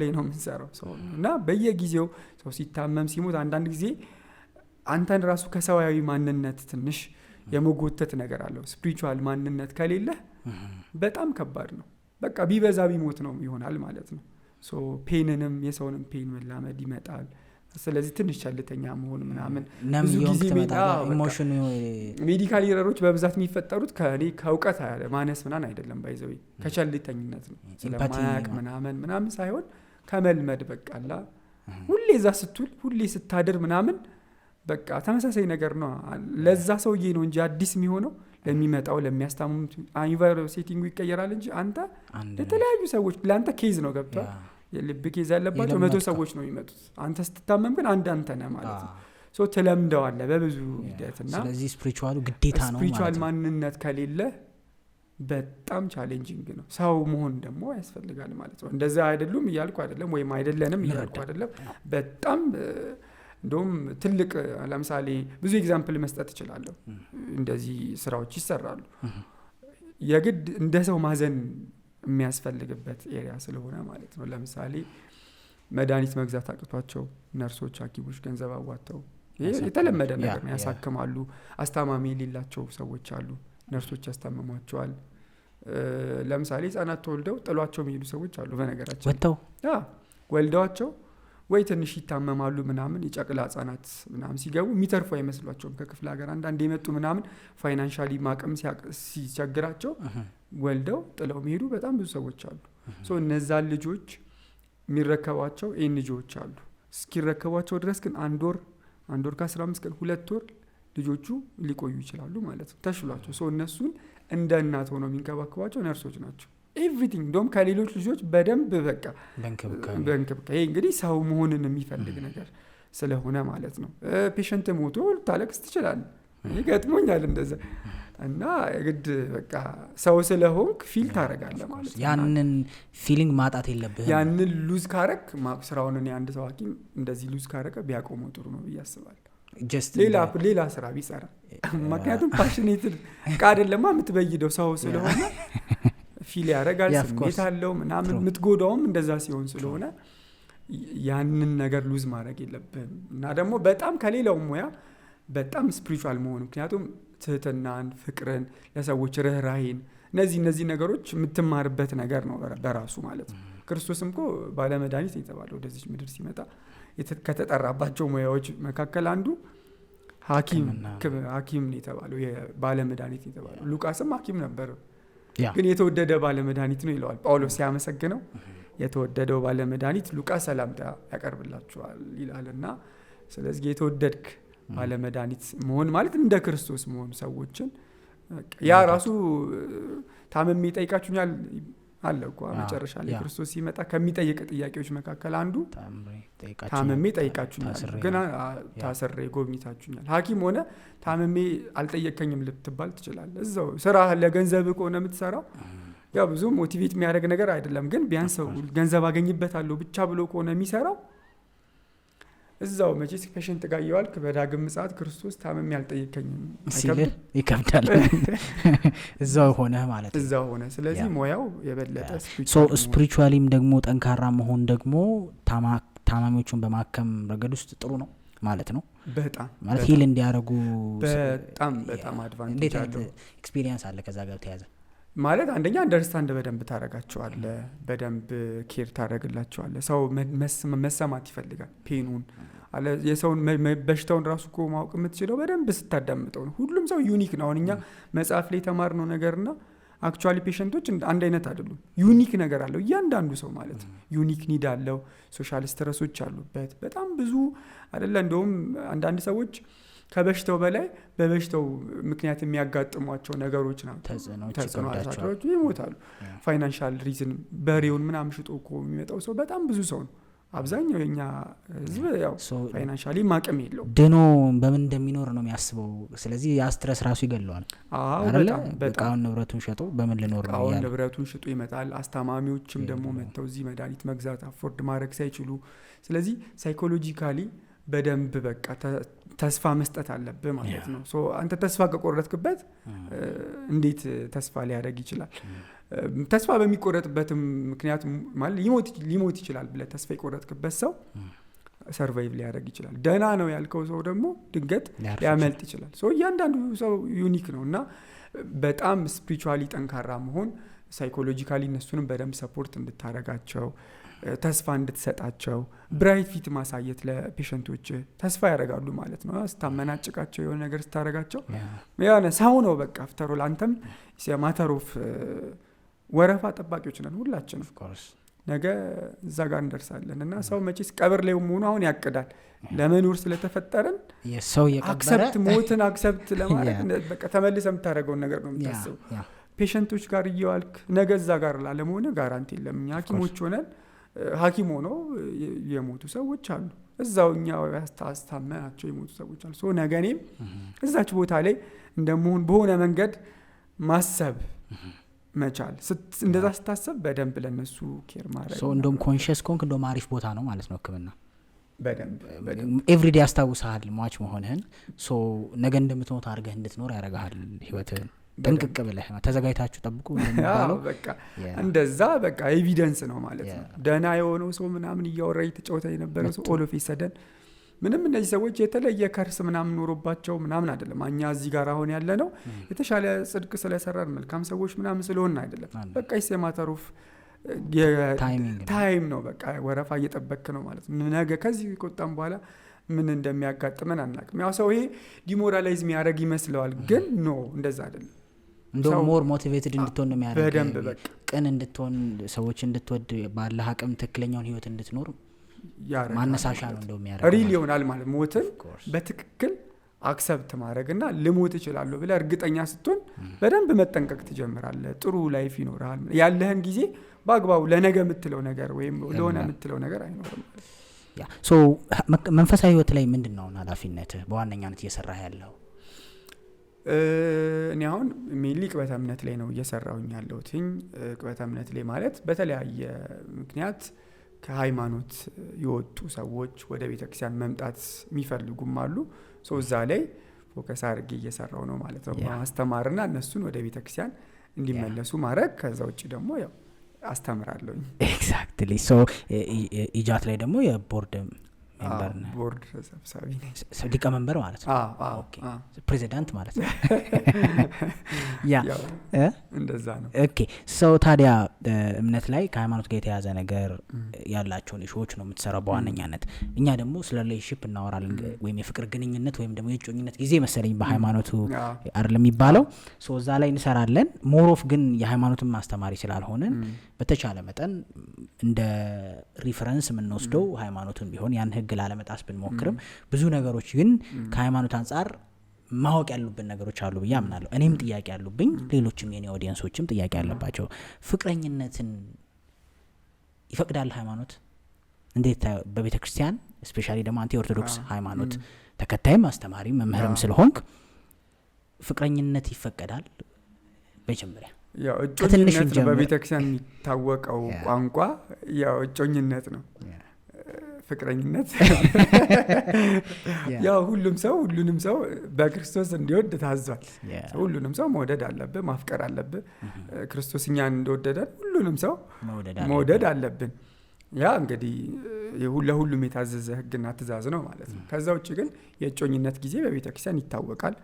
ላይ ነው የምንሰራው። እና በየጊዜው ሰው ሲታመም ሲሞት አንዳንድ ጊዜ አንተን ራሱ ከሰዋዊ ማንነት ትንሽ የመጎተት ነገር አለው። ስፒሪቹዋል ማንነት ከሌለህ በጣም ከባድ ነው። በቃ ቢበዛ ቢሞት ነው ይሆናል ማለት ነው። ፔንንም የሰውንም ፔን መላመድ ይመጣል። ስለዚህ ትንሽ ቸልተኛ መሆን ምናምን ብዙ ጊዜ ሜዲካል ኤረሮች በብዛት የሚፈጠሩት ከእውቀት ማነስ ምናምን አይደለም፣ ባይዘው ከቸልተኝነት ነው። ስለማያቅ ምናምን ሳይሆን ከመልመድ በቃላ ሁሌ እዛ ስትውል ሁሌ ስታድር ምናምን በቃ ተመሳሳይ ነገር ነው። ለዛ ሰውዬ ነው እንጂ አዲስ የሚሆነው ለሚመጣው ለሚያስታምሙት ኢንቫይሮንመንት ሴቲንጉ ይቀየራል እንጂ አንተ የተለያዩ ሰዎች ለአንተ ኬዝ ነው ገብቷል። የልብ ኬዝ ያለባቸው 100 ሰዎች ነው የሚመጡት። አንተ ስትታመም ግን አንተ ነህ ማለት ነው። ሶ ትለምደዋለህ በብዙ ሂደትና ስለዚህ ስፒሪቹዋሉ ግዴታ ነው ማለት ነው። ስፒሪቹዋል ማንነት ከሌለ በጣም ቻሌንጂንግ ነው። ሰው መሆን ደግሞ ያስፈልጋል ማለት ነው። እንደዛ አይደሉም እያልኩ አይደለም፣ ወይም አይደለንም እያልኩ አይደለም። በጣም እንደውም ትልቅ ለምሳሌ ብዙ ኤግዛምፕል መስጠት እችላለሁ። እንደዚህ ስራዎች ይሰራሉ። የግድ እንደ ሰው ማዘን የሚያስፈልግበት ኤሪያ ስለሆነ ማለት ነው። ለምሳሌ መድኃኒት መግዛት አቅቷቸው ነርሶች፣ ሐኪሞች ገንዘብ አዋጥተው የተለመደ ነገር ነው ያሳክማሉ። አስታማሚ የሌላቸው ሰዎች አሉ፣ ነርሶች ያስታምሟቸዋል። ለምሳሌ ህጻናት ተወልደው ጥሏቸው የሚሄዱ ሰዎች አሉ። በነገራችን ወጥተው ወልደዋቸው ወይ ትንሽ ይታመማሉ ምናምን፣ የጨቅላ ህጻናት ምናምን ሲገቡ የሚተርፉ አይመስሏቸውም። ከክፍለ ሀገር አንዳንድ የመጡ ምናምን ፋይናንሻሊ ማቅም ሲቸግራቸው ወልደው ጥለው የሚሄዱ በጣም ብዙ ሰዎች አሉ። እነዛን ልጆች የሚረከቧቸው ኤንጂኦዎች አሉ። እስኪረከቧቸው ድረስ ግን አንድ ወር ከ15 ቀን 2 ወር ልጆቹ ሊቆዩ ይችላሉ ማለት ነው ተሽሏቸው። እነሱን እንደ እናት ሆነው የሚንከባከቧቸው ነርሶች ናቸው። ኤቭሪቲንግ እንደውም ከሌሎች ልጆች በደንብ በቃ በእንክብካቤ። ይሄ እንግዲህ ሰው መሆንን የሚፈልግ ነገር ስለሆነ ማለት ነው። ፔሸንት ሞቶ ልታለቅስ ትችላለህ። ይገጥሞኛል እንደዛ። እና ግድ በቃ ሰው ስለሆንክ ፊል ታደርጋለህ ማለት ነው። ያንን ፊሊንግ ማጣት የለብህም። ያንን ሉዝ ካረክ ስራውን እኔ አንድ ሰው ሐኪም እንደዚህ ሉዝ ካረከ ቢያቆመው ጥሩ ነው ብዬ አስባለሁ። ሌላ ስራ ቢሰራ። ምክንያቱም ፓሽኔትድ አይደለማ የምትበይደው ሰው ስለሆነ ፊል ያደርጋል፣ ስሜት አለው ምናምን። የምትጎዳውም እንደዛ ሲሆን ስለሆነ ያንን ነገር ሉዝ ማድረግ የለብህም። እና ደግሞ በጣም ከሌላው ሙያ በጣም ስፒሪቹዋል መሆን፣ ምክንያቱም ትህትናን፣ ፍቅርን፣ ለሰዎች ርህራሄን፣ እነዚህ ነገሮች የምትማርበት ነገር ነው በራሱ ማለት ነው። ክርስቶስም እኮ ባለመድኃኒት የተባለው ወደዚህ ምድር ሲመጣ ከተጠራባቸው ሙያዎች መካከል አንዱ ሐኪም ነው የተባለው፣ ባለመድኃኒት የተባለው። ሉቃስም ሐኪም ነበር፣ ግን የተወደደ ባለመድኃኒት ነው ይለዋል ጳውሎስ ሲያመሰግነው። የተወደደው ባለመድኃኒት ሉቃስ ሰላምታ ያቀርብላችኋል ይላልና፣ ስለዚህ የተወደድክ ባለመድኃኒት መሆን ማለት እንደ ክርስቶስ መሆን ሰዎችን ያ ራሱ ታመም ይጠይቃችሁኛል አለ እኮ መጨረሻ ላይ ክርስቶስ ሲመጣ ከሚጠይቅ ጥያቄዎች መካከል አንዱ ታመሜ ጠይቃችሁኛል፣ ግን ታስሬ ጎብኝታችሁኛል። ሐኪም ሆነ ታመሜ አልጠየቀኝም ልትባል ትችላለህ። እዛው ስራ ለገንዘብ ከሆነ የምትሰራው ያው ብዙ ሞቲቬት የሚያደርግ ነገር አይደለም። ግን ቢያንስ ገንዘብ አገኝበታለሁ ብቻ ብሎ ከሆነ የሚሰራው እዛው መቼስ ፔሸንት ጋር እየዋልክ በዳግም ምጽአት ክርስቶስ ታመሜ አልጠየቀኝም ሲልህ ይከብዳል። እዛው ሆነ ማለት እዛው ሆነ። ስለዚህ ሞያው የበለጠ ስፒሪቹዋሊም ደግሞ ጠንካራ መሆን ደግሞ ታማሚዎቹን በማከም ረገድ ውስጥ ጥሩ ነው ማለት ነው። በጣም ማለት ሂል እንዲያደርጉ በጣም አድቫንቴጅ አለው። ኤክስፒሪየንስ አለ ከዛ ጋር ተያዘ ማለት አንደኛ አንደርስታንድ በደንብ ታረጋቸዋለ፣ በደንብ ኬር ታረግላቸዋለ። ሰው መሰማት ይፈልጋል ፔኑን አለ የሰውን በሽታውን ራሱ እኮ ማወቅ የምትችለው በደንብ ስታዳምጠው ነው። ሁሉም ሰው ዩኒክ ነው። አሁን እኛ መጽሐፍ ላይ የተማርነው ነገርና አክቹዋሊ ፔሸንቶች አንድ አይነት አይደሉም። ዩኒክ ነገር አለው እያንዳንዱ ሰው ማለት ነው። ዩኒክ ኒድ አለው። ሶሻል ስትረሶች አሉበት በጣም ብዙ አይደለ። እንደውም አንዳንድ ሰዎች ከበሽታው በላይ በበሽታው ምክንያት የሚያጋጥሟቸው ነገሮች ናቸው ተጽዕኖ አሳድሮች ይሞታሉ። ፋይናንሻል ሪዝን በሬውን ምናምን ሽጦ እኮ የሚመጣው ሰው በጣም ብዙ ሰው ነው። አብዛኛው የኛ ህዝብ ያው ፋይናንሻሊ ማቀም የለው ድኖ በምን እንደሚኖር ነው የሚያስበው። ስለዚህ ያ ስትረስ ራሱ ይገለዋል። በጣም ንብረቱን ሸጦ በምን ልኖር ነው ያለው። ንብረቱን ሽጦ ይመጣል። አስተማሚዎችም ደግሞ መጥተው እዚህ መድኃኒት መግዛት አፎርድ ማድረግ ሳይችሉ፣ ስለዚህ ሳይኮሎጂካሊ በደንብ በቃ ተስፋ መስጠት አለብህ ማለት ነው። ሶ አንተ ተስፋ ከቆረጥክበት እንዴት ተስፋ ሊያደርግ ይችላል? ተስፋ በሚቆረጥበትም ምክንያት ማለት ሊሞት ይችላል ብለህ ተስፋ የቆረጥክበት ሰው ሰርቫይቭ ሊያደርግ ይችላል። ደህና ነው ያልከው ሰው ደግሞ ድንገት ሊያመልጥ ይችላል። ሶ እያንዳንዱ ሰው ዩኒክ ነው እና በጣም ስፒሪቹዋሊ ጠንካራ መሆን፣ ሳይኮሎጂካሊ እነሱንም በደንብ ሰፖርት እንድታረጋቸው፣ ተስፋ እንድትሰጣቸው፣ ብራይት ፊት ማሳየት ለፔሸንቶች ተስፋ ያደርጋሉ ማለት ነው። ስታመናጭቃቸው የሆነ ነገር ስታረጋቸው ያነ ሰው ነው በቃ አፍተሮል አንተም ማተሮፍ ወረፋ ጠባቂዎች ነን ሁላችንም። ነገ እዛ ጋር እንደርሳለን እና ሰው መቼስ ቀብር ላይ ሆኖ አሁን ያቅዳል ለመኖር ስለተፈጠረን የሰው የቀበረ አክሰፕት ሞትን አክሰፕት ለማድረግ በቃ ተመልሰ የምታደርገው ነገር ነው የምታስበው። ፔሸንቶች ጋር እየዋልክ ነገ እዛ ጋር ላለመሆነ ጋራንቲ የለም። እኛ ሐኪሞች ሆነን ሐኪም ሆነው የሞቱ ሰዎች አሉ። እዛው እኛ አስታመናቸው የሞቱ ሰዎች አሉ። ሶ ነገ እኔም እዛች ቦታ ላይ እንደመሆን በሆነ መንገድ ማሰብ መቻል። እንደዛ ስታሰብ በደንብ ለነሱ ኬር ማድረግ ሶ እንደም ኮንሺየስ ኮንክ እንደም አሪፍ ቦታ ነው ማለት ነው ህክምና። በደንብ ኤቭሪዴ ያስታውሳል ሟች መሆንህን። ሶ ነገ እንደምትሞት አድርገህ እንድትኖር ያደርጋል ህይወትህን። ጥንቅቅ ብለህ ተዘጋጅታችሁ ጠብቁ እንደሚባለው በቃ እንደዛ በቃ ኤቪደንስ ነው ማለት ነው። ደህና የሆነው ሰው ምናምን እያወራ እየተጫወተ የነበረው ሰው ኦል ኦፍ ሰደን ምንም እነዚህ ሰዎች የተለየ ከርስ ምናምን ኖሮባቸው ምናምን አይደለም። እኛ እዚህ ጋር አሁን ያለ ነው የተሻለ ጽድቅ ስለሰራን መልካም ሰዎች ምናምን ስለሆነ አይደለም። በቃ ይሰማተሩፍ ታይም ነው በቃ ወረፋ እየጠበክ ነው ማለት ነው። ነገ ከዚህ ቆጣም በኋላ ምን እንደሚያጋጥመን አናውቅም። ያው ሰው ይሄ ዲሞራላይዝ የሚያደርግ ይመስለዋል፣ ግን ኖ እንደዛ አይደለም። እንደው ሞር ሞቲቬትድ እንድትሆን ነው የሚያደርግ። በደንብ በቃ ቅን እንድትሆን፣ ሰዎች እንድትወድ፣ ባለ አቅም ትክክለኛውን ህይወት እንድትኖር ማነሳሻ ነው እንደው የሚያደርግ። ሪል ይሆናል ማለት ሞትን በትክክል አክሰፕት ማድረግና ልሞት እችላለሁ ብለህ እርግጠኛ ስትሆን በደንብ መጠንቀቅ ትጀምራለህ። ጥሩ ላይፍ ይኖራል። ያለህን ጊዜ በአግባቡ ለነገ የምትለው ነገር ወይም ለሆነ የምትለው ነገር አይኖርም። ያ ሶ መንፈሳዊ ህይወት ላይ ምንድነው ኃላፊነትህ በዋነኛነት እየሰራህ ያለው? እኔ አሁን ሜንሊ ቅበተ እምነት ላይ ነው እየሰራሁኝ ያለሁት። ቅበተ እምነት ላይ ማለት በተለያየ ምክንያት ከሃይማኖት የወጡ ሰዎች ወደ ቤተክርስቲያን መምጣት የሚፈልጉም አሉ። ሶ እዛ ላይ ፎከስ አድርጌ እየሰራሁ ነው ማለት ነው። ማስተማርና እነሱን ወደ ቤተክርስቲያን እንዲመለሱ ማድረግ። ከዛ ውጭ ደግሞ ያው አስተምራለሁ። ኤግዛክትሊ። ሶ ኢጃት ላይ ደግሞ የቦርድ ሜምበር ነህ? ቦርድ ሰብሳቢ ነኝ። ሊቀመንበር ማለት ነው? ኦኬ። ፕሬዚዳንት ማለት ነው? ያ እንደዛ ነው። ኦኬ። ሶ ታዲያ እምነት ላይ ከሃይማኖት ጋር የተያዘ ነገር ያላቸውን ኢሹዎች ነው የምትሰራው በዋነኛነት። እኛ ደግሞ ስለ ሪሌሽንሺፕ እናወራለን፣ ወይም የፍቅር ግንኙነት ወይም ደግሞ የጮኝነት ጊዜ መሰለኝ በሃይማኖቱ አይደለም የሚባለው። ሶ እዛ ላይ እንሰራለን። ሞሮፍ ግን የሃይማኖትን ማስተማሪ ስላልሆነን በተቻለ መጠን እንደ ሪፈረንስ የምንወስደው ሃይማኖቱን ቢሆን ያን ህግ ላለመጣስ ብንሞክርም ብዙ ነገሮች ግን ከሃይማኖት አንጻር ማወቅ ያሉብን ነገሮች አሉ ብዬ አምናለሁ። እኔም ጥያቄ ያሉብኝ ሌሎችም የኔ ኦዲየንሶችም ጥያቄ ያለባቸው ፍቅረኝነትን ይፈቅዳል ሃይማኖት? እንዴት በቤተ ክርስቲያን ስፔሻሊ ደግሞ አንተ ኦርቶዶክስ ሃይማኖት ተከታይም አስተማሪም መምህርም ስለሆንክ ፍቅረኝነት ይፈቀዳል? በመጀመሪያ ያው እጮኝነት በቤተ ክርስቲያን የሚታወቀው ቋንቋ ያው እጮኝነት ነው። ፍቅረኝነት ያው ሁሉንም ሰው በክርስቶስ እንዲወድ ታዟል። ሁሉንም ሰው መውደድ አለብህ፣ ማፍቀር አለብህ። ክርስቶስ እኛን እንደወደደን ሁሉንም ሰው መውደድ አለብን። ያ እንግዲህ ለሁሉም የታዘዘ ሕግና ትእዛዝ ነው ማለት ነው። ከዛ ውጭ ግን የእጮኝነት ጊዜ በቤተክርስቲያን ይታወቃል።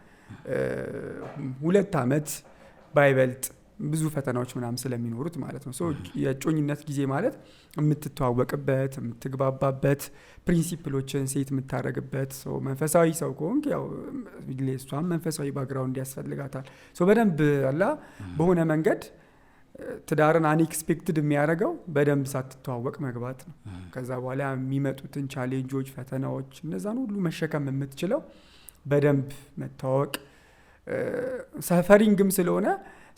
2 ዓመት ባይበልጥ ብዙ ፈተናዎች ምናምን ስለሚኖሩት ማለት ነው። የእጮኝነት ጊዜ ማለት የምትተዋወቅበት፣ የምትግባባበት፣ ፕሪንሲፕሎችን ሴት የምታደርግበት። መንፈሳዊ ሰው ከሆንክ ያው እሷም መንፈሳዊ ባክግራውንድ ያስፈልጋታል። በደንብ አላ በሆነ መንገድ ትዳርን አንኤክስፔክትድ የሚያደርገው በደንብ ሳትተዋወቅ መግባት ነው። ከዛ በኋላ የሚመጡትን ቻሌንጆች፣ ፈተናዎች እነዛን ሁሉ መሸከም የምትችለው በደንብ መተዋወቅ ሰፈሪንግም ስለሆነ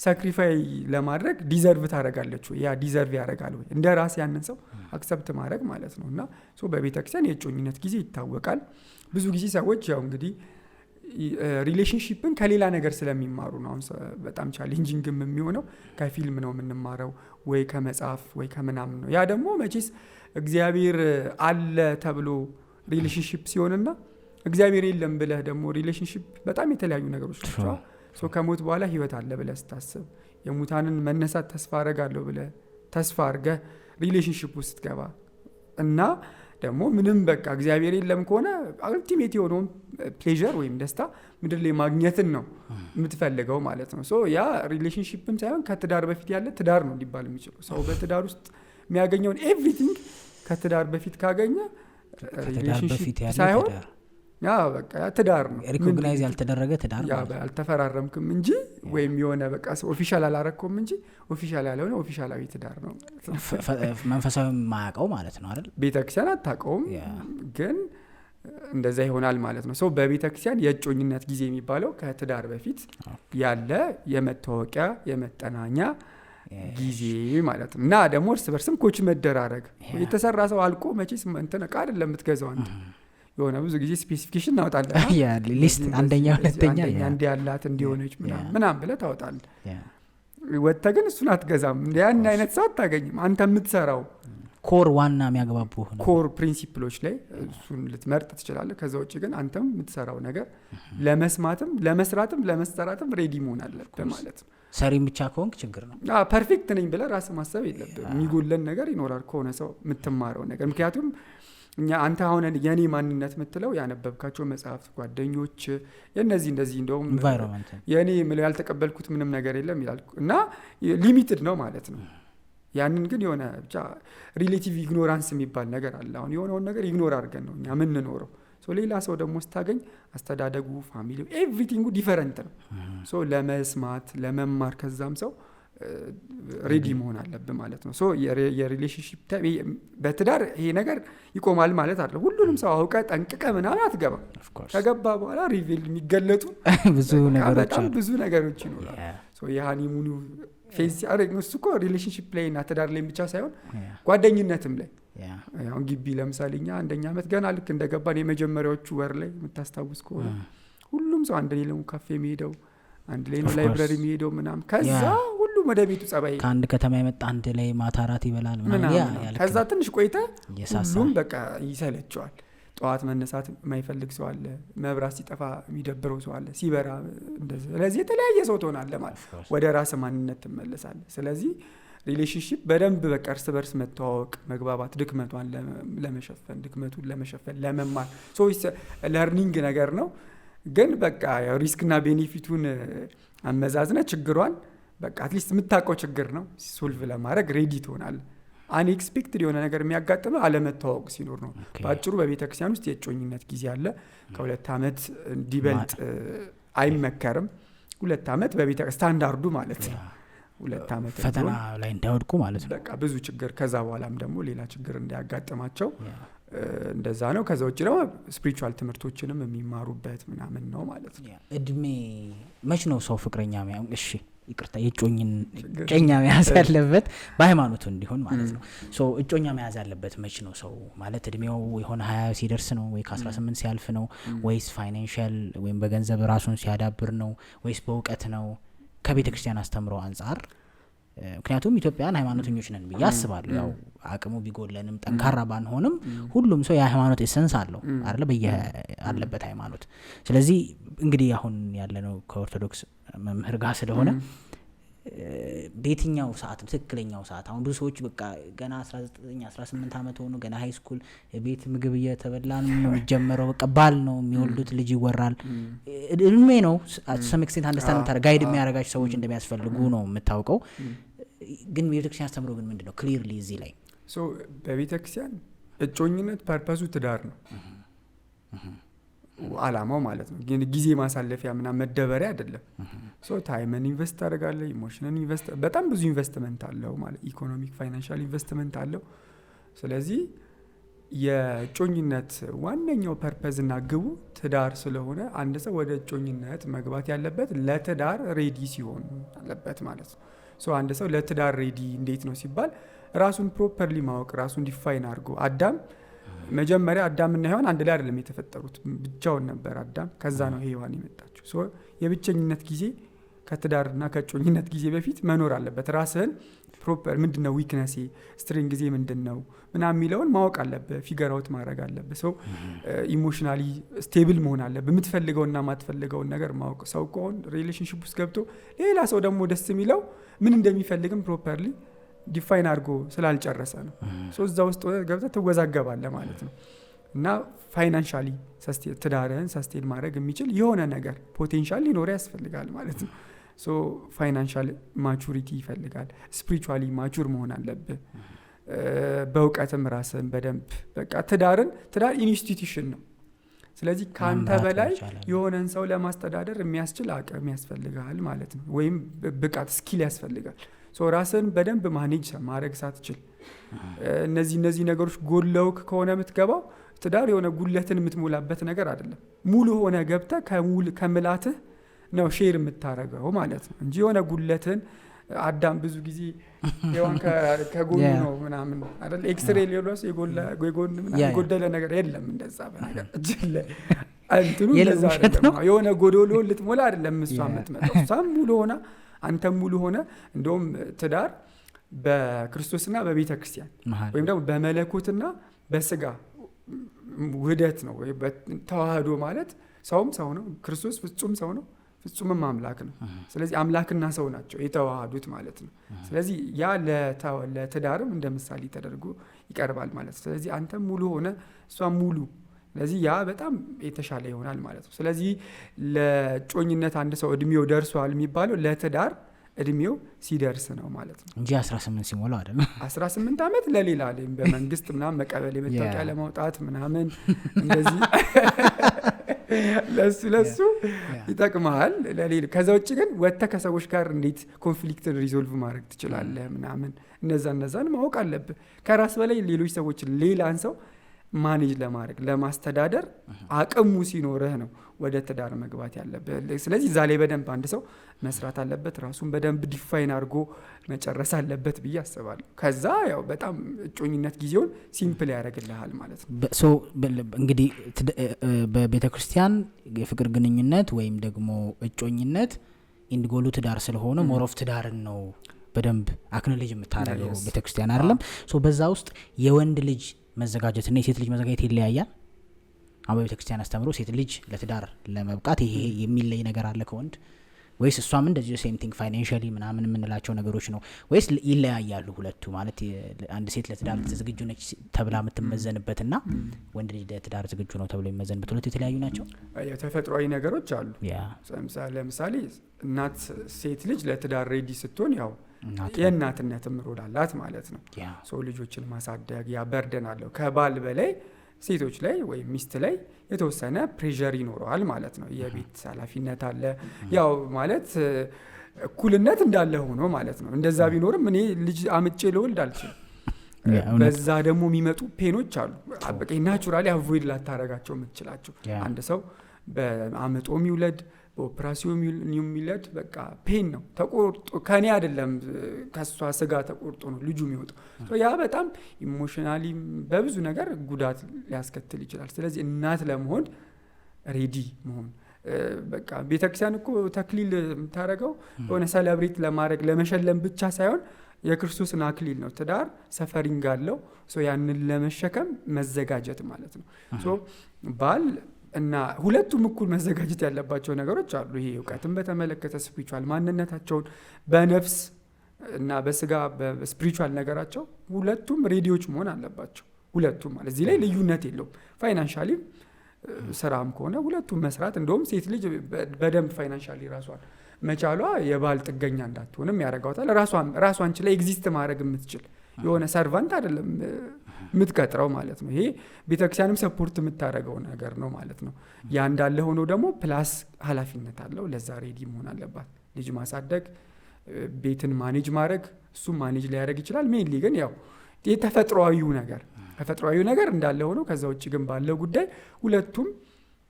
ሳክሪፋይ ለማድረግ ዲዘርቭ ታደርጋለች ወይ ያ ዲዘርቭ ያደርጋል ወይ እንደ ራስ ያንን ሰው አክሰፕት ማድረግ ማለት ነው። እና በቤተክርስቲያን የእጮኝነት ጊዜ ይታወቃል። ብዙ ጊዜ ሰዎች ያው እንግዲህ ሪሌሽንሺፕን ከሌላ ነገር ስለሚማሩ ነው። አሁን በጣም ቻሌንጂንግም የሚሆነው ከፊልም ነው የምንማረው ወይ ከመጽሐፍ ወይ ከምናምን ነው። ያ ደግሞ መቼስ እግዚአብሔር አለ ተብሎ ሪሌሽንሺፕ ሲሆንና እግዚአብሔር የለም ብለህ ደግሞ ሪሌሽንሺፕ በጣም የተለያዩ ነገሮች ናቸው። ከሞት በኋላ ህይወት አለ ብለህ ስታስብ የሙታንን መነሳት ተስፋ አደርጋለሁ ብለህ ተስፋ አድርገህ ሪሌሽንሺፕ ውስጥ ገባ እና ደግሞ ምንም በቃ እግዚአብሔር የለም ከሆነ አልቲሜት የሆነውን ፕሌዠር ወይም ደስታ ምድር ላይ ማግኘትን ነው የምትፈልገው ማለት ነው። ያ ሪሌሽንሺፕም ሳይሆን ከትዳር በፊት ያለ ትዳር ነው ሊባል የሚችለው። ሰው በትዳር ውስጥ የሚያገኘውን ኤቭሪቲንግ ከትዳር በፊት ካገኘ ሪሌሽንሺፕ ሳይሆን ያ በቃ ትዳር ነው። ሪኮግናይዝ ያልተደረገ ትዳር ነው። አልተፈራረምክም እንጂ ወይም የሆነ በቃ ኦፊሻል አላረኩም እንጂ ኦፊሻል ያልሆነ ኦፊሻላዊ ትዳር ነው። መንፈሳዊ ማያውቀው ማለት ነው አይደል? ቤተክርስቲያን አታውቀውም ግን እንደዛ ይሆናል ማለት ነው። በቤተክርስቲያን የእጮኝነት ጊዜ የሚባለው ከትዳር በፊት ያለ የመታወቂያ የመጠናኛ ጊዜ ማለት ነው። እና ደግሞ እርስ በርስም ኮች መደራረግ የተሰራ ሰው አልቆ መቼስ እንትን ዕቃ አይደለም የምትገዛው አንተ የሆነ ብዙ ጊዜ ስፔሲፊኬሽን እናወጣለን። ሊስት አንደኛ ሁለተኛ እንዲህ ያላት እንዲሆነች ምናምን ብለህ ታወጣለህ። ወጥተህ ግን እሱን አትገዛም። ያን አይነት ሰው አታገኝም። አንተ የምትሰራው ኮር ዋና የሚያግባቡ ኮር ፕሪንሲፕሎች ላይ እሱን ልትመርጥ ትችላለህ። ከዛ ውጭ ግን አንተም የምትሰራው ነገር ለመስማትም ለመስራትም ለመሰራትም ሬዲ መሆን አለብህ ማለት ነው። ሰሪም ብቻ ከሆንክ ችግር ነው። ፐርፌክት ነኝ ብለህ ራስህ ማሰብ የለብህም። የሚጎለን ነገር ይኖራል ከሆነ ሰው የምትማረው ነገር። ምክንያቱም አንተ አሁን የኔ ማንነት የምትለው ያነበብካቸው መጽሐፍት፣ ጓደኞች የነዚህ እንደዚህ እንደውም የኔ ምለው ያልተቀበልኩት ምንም ነገር የለም ይላል እና ሊሚትድ ነው ማለት ነው። ያንን ግን የሆነ ብቻ ሪሌቲቭ ኢግኖራንስ የሚባል ነገር አለ። አሁን የሆነውን ነገር ኢግኖር አድርገን ነው እኛ የምንኖረው። ሌላ ሰው ደግሞ ስታገኝ አስተዳደጉ፣ ፋሚሊው፣ ኤቭሪቲንጉ ዲፈረንት ነው። ለመስማት ለመማር ከዛም ሰው ሬዲ መሆን አለብህ ማለት ነው። የሪሌሽንሺፕ በትዳር ይሄ ነገር ይቆማል ማለት አለ። ሁሉንም ሰው አውቀህ ጠንቅቀህ ምናምን አትገባም። ከገባ በኋላ ሪቪል የሚገለጡ በጣም ብዙ ነገሮች ይኖራል። የሃኒሙኑ ፌዝ ሲያደርግ እሱ እኮ ሪሌሽንሺፕ ላይ እና ትዳር ላይ ብቻ ሳይሆን ጓደኝነትም ላይ አሁን ግቢ ለምሳሌ እኛ 1ኛ ዓመት ገና ልክ እንደገባን የመጀመሪያዎቹ ወር ላይ የምታስታውስ ከሆነ ሁሉም ሰው አንድ ላይ ነው ካፌ የሚሄደው፣ አንድ ላይ ነው ላይብረሪ የሚሄደው ምናምን። ከዛ ሁሉም ወደ ቤቱ ጸባይ ከአንድ ከተማ የመጣ አንድ ላይ ማታራት ይበላል ምናምን። ከዛ ትንሽ ቆይተ ሁሉም በቃ ይሰለቸዋል። ጠዋት መነሳት የማይፈልግ ሰው አለ፣ መብራት ሲጠፋ የሚደብረው ሰው አለ፣ ሲበራ እንደዚህ። ስለዚህ የተለያየ ሰው ትሆናለህ ማለት ወደ ራስ ማንነት ትመለሳለህ። ስለዚህ ሪሌሽንሺፕ በደንብ በቃ እርስ በርስ መተዋወቅ፣ መግባባት፣ ድክመቱን ለመሸፈን ለመማር ለርኒንግ ነገር ነው። ግን በቃ ሪስክና ቤኔፊቱን አመዛዝነ ችግሯን በቃ አትሊስት የምታውቀው ችግር ነው ሶልቭ ለማድረግ ሬዲ ትሆናለህ። አንኤክስፔክትድ የሆነ ነገር የሚያጋጥመ አለመተዋወቅ ሲኖር ነው። በአጭሩ በቤተክርስቲያን ውስጥ የእጮኝነት ጊዜ አለ። ከ2 ዓመት እንዲበልጥ አይመከርም። 2 ዓመት በቤተ ስታንዳርዱ ማለት ነው። 2 ዓመት ፈተና ላይ እንዳይወድቁ ማለት ነው። በቃ ብዙ ችግር ከዛ በኋላም ደግሞ ሌላ ችግር እንዳያጋጥማቸው እንደዛ ነው። ከዛ ውጭ ደግሞ ስፒሪቹዋል ትምህርቶችንም የሚማሩበት ምናምን ነው ማለት ነው። እድሜ መች ነው ሰው ፍቅረኛ እሺ ይቅርታ እጮኛ መያዝ ያለበት በሃይማኖቱ እንዲሆን ማለት ነው። ሶ እጮኛ መያዝ ያለበት መች ነው ሰው ማለት እድሜው የሆነ 20 ሲደርስ ነው ወይ ከ18 ሲያልፍ ነው ወይስ ፋይናንሻል ወይም በገንዘብ ራሱን ሲያዳብር ነው ወይስ በእውቀት ነው? ከቤተ ክርስቲያን አስተምሮ አንጻር ምክንያቱም ኢትዮጵያን ሃይማኖተኞች ነን ብዬ አስባለሁ። ያው አቅሙ ቢጎለንም ጠንካራ ባንሆንም ሁሉም ሰው የሃይማኖት ኤሰንስ አለው አይደለ በየአለበት ሃይማኖት። ስለዚህ እንግዲህ አሁን ያለነው ከኦርቶዶክስ መምህር ጋር ስለሆነ በየትኛው ሰዓት ትክክለኛው ሰዓት? አሁን ብዙ ሰዎች በቃ ገና 19 18 ዓመት ሆኖ ገና ሃይ ስኩል ቤት ምግብ እየተበላ ነው የሚጀምረው፣ በቃ ባል ነው የሚወልዱት፣ ልጅ ይወራል። እድሜ ነው ሰም ኤክስቴንት አንደርስታንድ ታደርጋ ጋይድ የሚያደርጋቸው ሰዎች እንደሚያስፈልጉ ነው የምታውቀው። ግን በቤተክርስቲያን አስተምሮ ግን ምንድነው ክሊርሊ እዚህ ላይ በቤተክርስቲያን እጮኝነት ፐርፐሱ ትዳር ነው አላማው ማለት ነው። ግን ጊዜ ማሳለፊያ ምናምን መደበሪያ አይደለም። ታይምን ኢንቨስት ታደርጋለህ፣ ኢሞሽንን ኢንቨስት፣ በጣም ብዙ ኢንቨስትመንት አለው ማለት ኢኮኖሚክ ፋይናንሻል ኢንቨስትመንት አለው። ስለዚህ የእጮኝነት ዋነኛው ፐርፐዝ እና ግቡ ትዳር ስለሆነ አንድ ሰው ወደ እጮኝነት መግባት ያለበት ለትዳር ሬዲ ሲሆን አለበት ማለት ነው። አንድ ሰው ለትዳር ሬዲ እንዴት ነው ሲባል ራሱን ፕሮፐርሊ ማወቅ፣ ራሱን ዲፋይን አድርጎ አዳም መጀመሪያ አዳምና ሔዋን አንድ ላይ አይደለም የተፈጠሩት፣ ብቻውን ነበር አዳም። ከዛ ነው ሔዋን የመጣችው። የብቸኝነት ጊዜ ከትዳርና ከእጮኝነት ጊዜ በፊት መኖር አለበት። ራስህን ፕሮፐር ምንድነው ዊክነሴ ስትሪንግ ጊዜ ምንድነው ምናምን የሚለውን ማወቅ አለብህ፣ ፊገር አውት ማድረግ አለብህ። ኢሞሽናሊ ስቴብል መሆን አለብህ፣ የምትፈልገውና የማትፈልገውን ነገር ማወቅ። ሰው ከሆን ሪሌሽንሺፕ ውስጥ ገብቶ ሌላ ሰው ደግሞ ደስ የሚለው ምን እንደሚፈልግም ፕሮፐርሊ ዲፋይን አድርጎ ስላልጨረሰ ነው። እዛ ውስጥ ገብተህ ትወዛገባለህ ማለት ነው። እና ፋይናንሻሊ ትዳርህን ሰስቴን ማድረግ የሚችል የሆነ ነገር ፖቴንሻል ሊኖር ያስፈልጋል ማለት ነው። ፋይናንሻል ማቹሪቲ ይፈልጋል። ስፒሪቹዋሊ ማቹር መሆን አለብህ። በእውቀትም ራስን በደንብ በቃ ትዳር ኢንስቲትዩሽን ነው። ስለዚህ ከአንተ በላይ የሆነን ሰው ለማስተዳደር የሚያስችል አቅም ያስፈልጋል ማለት ነው። ወይም ብቃት ስኪል ያስፈልጋል። ራስን በደንብ ማኔጅ ማድረግ ሳትችል እነዚህ ነገሮች ጎለውክ ከሆነ የምትገባው ትዳር የሆነ ጉለትን የምትሞላበት ነገር አይደለም። ሙሉ ሆነ ገብተህ ከምላትህ ነው ሼር የምታረገው ማለት ነው እንጂ የሆነ ጉለትን አዳም ብዙ ጊዜ ሔዋን ከጎኑ ነው ምናምን አይደል ኤክስሬ ሊወስ የጎን ምናምን የጎደለ ነገር የለም። እንደዛ በነገር እጅለ አንተኑ እንደዛ አይደለም። የሆነ ጎዶሎ ልትሞላ አይደለም እሷ የምትመጣው። እሷም ሙሉ ሆና አንተም ሙሉ ሆነ። እንደውም ትዳር በክርስቶስና በቤተ ክርስቲያን ወይም ደግሞ በመለኮትና በስጋ ውህደት ነው። ወይ ተዋህዶ ማለት ሰውም ሰው ነው፣ ክርስቶስ ፍጹም ሰው ነው፣ ፍጹምም አምላክ ነው። ስለዚህ አምላክና ሰው ናቸው የተዋሃዱት ማለት ነው። ስለዚህ ያ ለትዳርም እንደ ምሳሌ ተደርጎ ይቀርባል ማለት ነው። ስለዚህ አንተም ሙሉ ሆነ እሷም ሙሉ፣ ስለዚህ ያ በጣም የተሻለ ይሆናል ማለት ነው። ስለዚህ ለጮኝነት አንድ ሰው እድሜው ደርሷል የሚባለው ለትዳር እድሜው ሲደርስ ነው ማለት ነው እንጂ 18 ሲሞላው አይደለም። 18 ዓመት ለሌላ በመንግስት ምናምን መቀበል የመታወቂያ ለማውጣት ምናምን እንደዚህ ለሱ ይጠቅማል ለሌላ። ከዛ ውጭ ግን ወጥተህ ከሰዎች ጋር እንዴት ኮንፍሊክትን ሪዞልቭ ማድረግ ትችላለህ ምናምን እነዛን ማወቅ አለብህ። ከራስ በላይ ሌሎች ሰዎችን ሌላን ሰው ማኔጅ ለማድረግ ለማስተዳደር አቅሙ ሲኖርህ ነው ወደ ትዳር መግባት ያለበት። ስለዚህ እዛ ላይ በደንብ አንድ ሰው መስራት አለበት፣ ራሱን በደንብ ዲፋይን አድርጎ መጨረስ አለበት ብዬ አስባለሁ። ከዛ ያው በጣም እጮኝነት ጊዜውን ሲምፕል ያደርግልሃል ማለት ነው። እንግዲህ በቤተ ክርስቲያን የፍቅር ግንኙነት ወይም ደግሞ እጮኝነት ኢንድጎሉ ትዳር ስለሆነ ሞሮፍ ትዳርን ነው በደንብ አክኖሌጅ የምታደርገው ቤተ ክርስቲያን አይደለም። በዛ ውስጥ የወንድ ልጅ መዘጋጀትና የሴት ልጅ መዘጋጀት ይለያያል። አሁን በቤተ ክርስቲያን አስተምሮ ሴት ልጅ ለትዳር ለመብቃት ይሄ የሚለይ ነገር አለ ከወንድ ወይስ እሷም እንደዚህ ሴም ቲንግ ፋይናንሻሊ ምናምን የምንላቸው ነገሮች ነው ወይስ ይለያያሉ ሁለቱ? ማለት አንድ ሴት ለትዳር ዝግጁ ነች ተብላ የምትመዘንበትና ወንድ ልጅ ለትዳር ዝግጁ ነው ተብሎ የሚመዘንበት ሁለቱ የተለያዩ ናቸው። ተፈጥሯዊ ነገሮች አሉ። ለምሳሌ እናት ሴት ልጅ ለትዳር ሬዲ ስትሆን ያው የእናትነትም ሮል አላት ማለት ነው። ሰው ልጆችን ማሳደግ ያ በርደን አለው። ከባል በላይ ሴቶች ላይ ወይም ሚስት ላይ የተወሰነ ፕሬዠር ይኖረዋል ማለት ነው። የቤት ኃላፊነት አለ። ያው ማለት እኩልነት እንዳለ ሆኖ ማለት ነው። እንደዛ ቢኖርም እኔ ልጅ አምጬ ልወልድ አልችልም። በዛ ደግሞ የሚመጡ ፔኖች አሉ። በቃ ናቹራሊ አቮይድ ላታረጋቸው የምትችላቸው። አንድ ሰው በአመጦ የሚውለድ በኦፕራሲዮን የሚውለድ በቃ ፔን ነው። ተቆርጦ ከኔ አይደለም ከሷ ስጋ ተቆርጦ ነው ልጁ የሚወጣው። ያ በጣም ኢሞሽናሊ በብዙ ነገር ጉዳት ሊያስከትል ይችላል። ስለዚህ እናት ለመሆን ሬዲ መሆን በቃ ቤተክርስቲያን እኮ ተክሊል የምታደርገው ሆነ ሰለብሬት ለማድረግ ለመሸለም ብቻ ሳይሆን የክርስቶስን አክሊል ነው። ትዳር ሰፈሪንግ አለው። ያንን ለመሸከም መዘጋጀት ማለት ነው። ባል እና ሁለቱም እኩል መዘጋጀት ያለባቸው ነገሮች አሉ። ይሄ እውቀትን በተመለከተ ስፒሪቹዋል ማንነታቸውን በነፍስ እና በስጋ በስፒሪቹዋል ነገራቸው ሁለቱም ሬዲዮች መሆን አለባቸው። ሁለቱም ማለት እዚህ ላይ ልዩነት የለውም። ፋይናንሻሊ ስራም ከሆነ ሁለቱም መስራት፣ እንደውም ሴት ልጅ በደንብ ፋይናንሻሊ ራሷን መቻሏ የባል ጥገኛ እንዳትሆንም ያደርጋታል። ራሷን ችላ ኤግዚስት ማድረግ የምትችል የሆነ ሰርቫንት አይደለም የምትቀጥረው ማለት ነው። ይሄ ቤተክርስቲያንም ሰፖርት የምታደርገው ነገር ነው ማለት ነው። ያ እንዳለ ሆኖ ደግሞ ፕላስ ኃላፊነት አለው። ለዛ ሬዲ መሆን አለባት። ልጅ ማሳደግ፣ ቤትን ማኔጅ ማድረግ፣ እሱም ማኔጅ ሊያደርግ ይችላል። ሜንሊ ግን ያው ተፈጥሯዊው ነገር እንዳለ ሆኖ ከዛ ውጭ ግን ባለው ጉዳይ ሁለቱም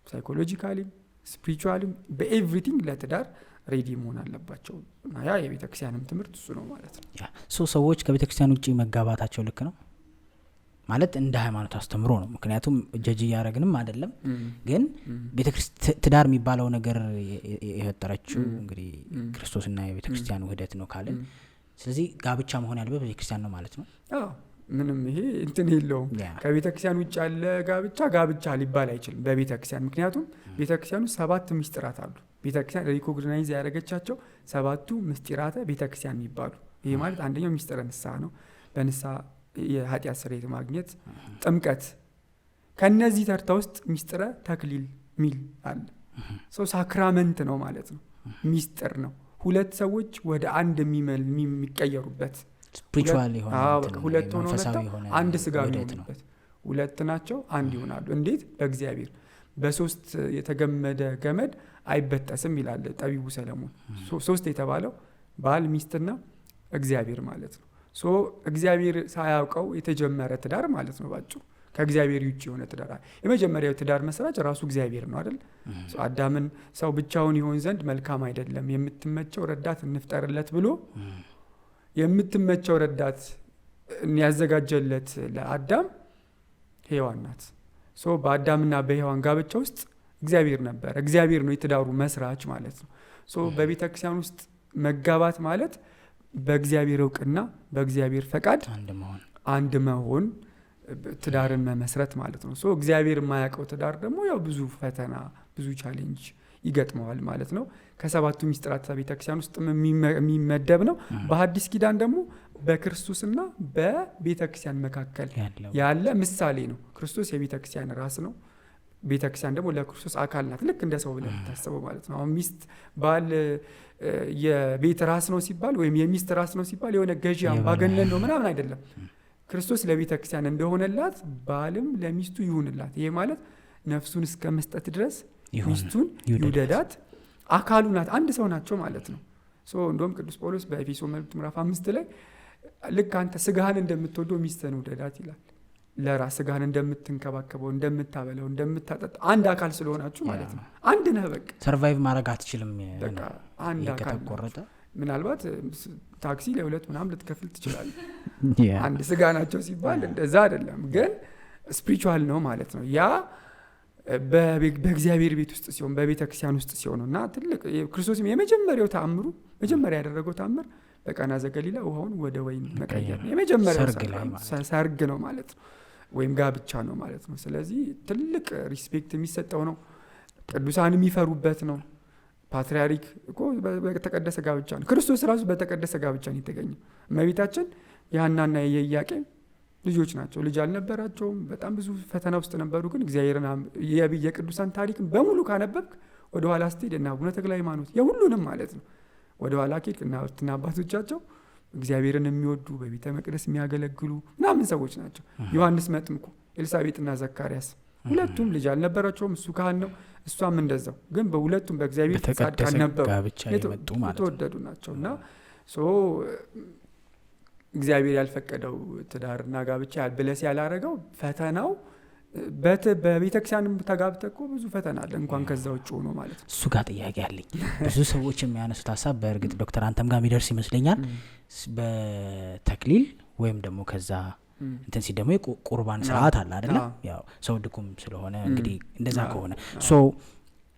ሳይኮሎጂካሊም ስፒሪቹዋሊም በኤቭሪቲንግ ለትዳር ሬዲ መሆን አለባቸው። እና ያ የቤተክርስቲያንም ትምህርት እሱ ነው ማለት ነው። ሰዎች ከቤተክርስቲያን ውጭ መጋባታቸው ልክ ነው ማለት እንደ ሃይማኖት አስተምሮ ነው። ምክንያቱም ጀጅ እያደረግንም አይደለም። ግን ትዳር የሚባለው ነገር የፈጠረችው እንግዲህ ክርስቶስና የቤተክርስቲያን ውህደት ነው ካልን፣ ስለዚህ ጋብቻ መሆን ያለበት ቤተክርስቲያን ነው ማለት ነው። ምንም ይሄ እንትን የለውም። ከቤተክርስቲያን ውጭ ያለ ጋብቻ ሊባል አይችልም በቤተክርስቲያን። ምክንያቱም ቤተክርስቲያኑ 7 ምስጢራት አሉ። ቤተክርስቲያን ሪኮግናይዝ ያደረገቻቸው 7 ምስጢራተ ቤተክርስቲያን የሚባሉ። ይሄ ማለት አንደኛው ምስጢረ ንስሐ ነው። በንስሐ የኃጢአት ስርየት ማግኘት፣ ጥምቀት። ከነዚህ ተርታ ውስጥ ምስጢረ ተክሊል ሚል አለ። ሳክራመንት ነው ማለት ነው። ምስጢር ነው። 2 ሰዎች ወደ አንድ የሚቀየሩበት ስፒሪቹዋል የሆነ ሁለት ሆኖ አንድ ስጋ የሚሆኑበት 2 ናቸው፣ አንድ ይሆናሉ። እንዴት? በእግዚአብሔር። በ3 የተገመደ ገመድ አይበጠስም ይላል ጠቢቡ ሰለሞን። 3 የተባለው ባል፣ ሚስትና እግዚአብሔር ማለት ነው። እግዚአብሔር ሳያውቀው የተጀመረ ትዳር ማለት ነው ባጭሩ። ከእግዚአብሔር ውጭ የሆነ ትዳር፣ የመጀመሪያው ትዳር መስራች ራሱ እግዚአብሔር ነው አይደል? አዳምን ሰው ብቻውን ይሆን ዘንድ መልካም አይደለም፣ የምትመቸው ረዳት እንፍጠርለት ብሎ የምትመቸው ረዳት ያዘጋጀለት ለአዳም ሔዋን ናት። በአዳምና በሔዋን ጋብቻ ውስጥ እግዚአብሔር ነበር። እግዚአብሔር ነው የትዳሩ መስራች ማለት ነው። በቤተክርስቲያን ውስጥ መጋባት ማለት በእግዚአብሔር እውቅና በእግዚአብሔር ፈቃድ አንድ መሆን ትዳርን መመስረት ማለት ነው። እግዚአብሔር የማያውቀው ትዳር ደግሞ ያው ብዙ ፈተና ብዙ ቻሌንጅ ይገጥመዋል ማለት ነው። ከ7ቱ ምስጢራት ቤተክርስቲያን ውስጥ የሚመደብ ነው። በሐዲስ ኪዳን ደግሞ በክርስቶስና በቤተክርስቲያን መካከል ያለ ምሳሌ ነው። ክርስቶስ የቤተክርስቲያን ራስ ነው። ቤተክርስቲያን ደግሞ ለክርስቶስ አካል ናት። ልክ እንደ ሰው ብለን ታስበው ማለት ነው። አሁን ሚስት ባል የቤት ራስ ነው ሲባል ወይም የሚስት ራስ ነው ሲባል የሆነ ገዢ አምባገነን ነው ምናምን አይደለም። ክርስቶስ ለቤተክርስቲያን እንደሆነላት ባልም ለሚስቱ ይሁንላት። ይሄ ማለት ነፍሱን እስከ መስጠት ድረስ ሚስቱን ይውደዳት፣ አካሉ ናት፣ አንድ ሰው ናቸው ማለት ነው። እንደውም ቅዱስ ጳውሎስ በኤፌሶ መልእክት ምዕራፍ 5 ላይ ልክ አንተ ስጋህን እንደምትወደው ሚስትህን ውደዳት ይላል። ለራስ ስጋህን እንደምትንከባከበው፣ እንደምታበለው፣ እንደምታጠጣ አንድ አካል ስለሆናችሁ ማለት ነው። አንድ ነህ በቃ። ሰርቫይቭ ማድረግ አትችልም። በቃ አንድ አካል ቆረጠ። ምናልባት ታክሲ ለ2 ምናምን ልትከፍል ትችላለህ። አንድ ስጋ ናቸው ሲባል እንደዛ አይደለም፣ ግን ስፒሪቹዋል ነው ማለት ነው። ያ በእግዚአብሔር ቤት ውስጥ ሲሆን በቤተክርስቲያን ውስጥ ሲሆን እና ትልቅ ክርስቶስም የመጀመሪያው ተአምሩ መጀመሪያ ያደረገው ተአምር በቃና ዘገሊላ ውሃውን ወደ ወይን መቀየር የመጀመሪያው ሰርግ ነው ማለት ነው፣ ወይም ጋብቻ ነው ማለት ነው። ስለዚህ ትልቅ ሪስፔክት የሚሰጠው ነው። ቅዱሳን የሚፈሩበት ነው። ፓትርያርክ እኮ በተቀደሰ ጋብቻ ነው። ክርስቶስ ራሱ በተቀደሰ ጋብቻ ነው የተገኘው። እመቤታችን የሐናና የኢያቄም ልጆች ናቸው። ልጅ አልነበራቸውም። በጣም ብዙ ፈተና ውስጥ ነበሩ። ግን እግዚአብሔርን የቅዱሳን ታሪክን በሙሉ ካነበብክ ወደ ኋላ ስትሄድ እና አቡነ ተክለ ሃይማኖት የሁሉንም ማለት ነው ወደ ኋላ ኬድ እና አባቶቻቸው እግዚአብሔርን የሚወዱ በቤተ መቅደስ የሚያገለግሉ ምናምን ሰዎች ናቸው። ዮሐንስ መጥምቁ፣ ኤልሳቤጥና ዘካርያስ ሁለቱም ልጅ አልነበራቸውም። እሱ ካህን ነው፣ እሷም እንደዛው። ግን በሁለቱም በእግዚአብሔር ጻድቃን ነበሩ፣ የተወደዱ ናቸው። እና እግዚአብሔር ያልፈቀደው ትዳርና ጋብቻ ብለስ ያላረገው ፈተናው በቤተክርስቲያንም ተጋብተህ እኮ ብዙ ፈተና አለ እንኳን ከዛ ውጭ ሆኖ ማለት ነው። እሱ ጋር ጥያቄ አለኝ። ብዙ ሰዎች የሚያነሱት ሀሳብ በእርግጥ ዶክተር አንተም ጋር የሚደርስ ይመስለኛል። በተክሊል ወይም ደግሞ ከዛ እንትን ሲል ደግሞ የቁርባን ስርዓት አለ አይደለ? ያው ሰው ድኩም ስለሆነ እንግዲህ እንደዛ ከሆነ ሶ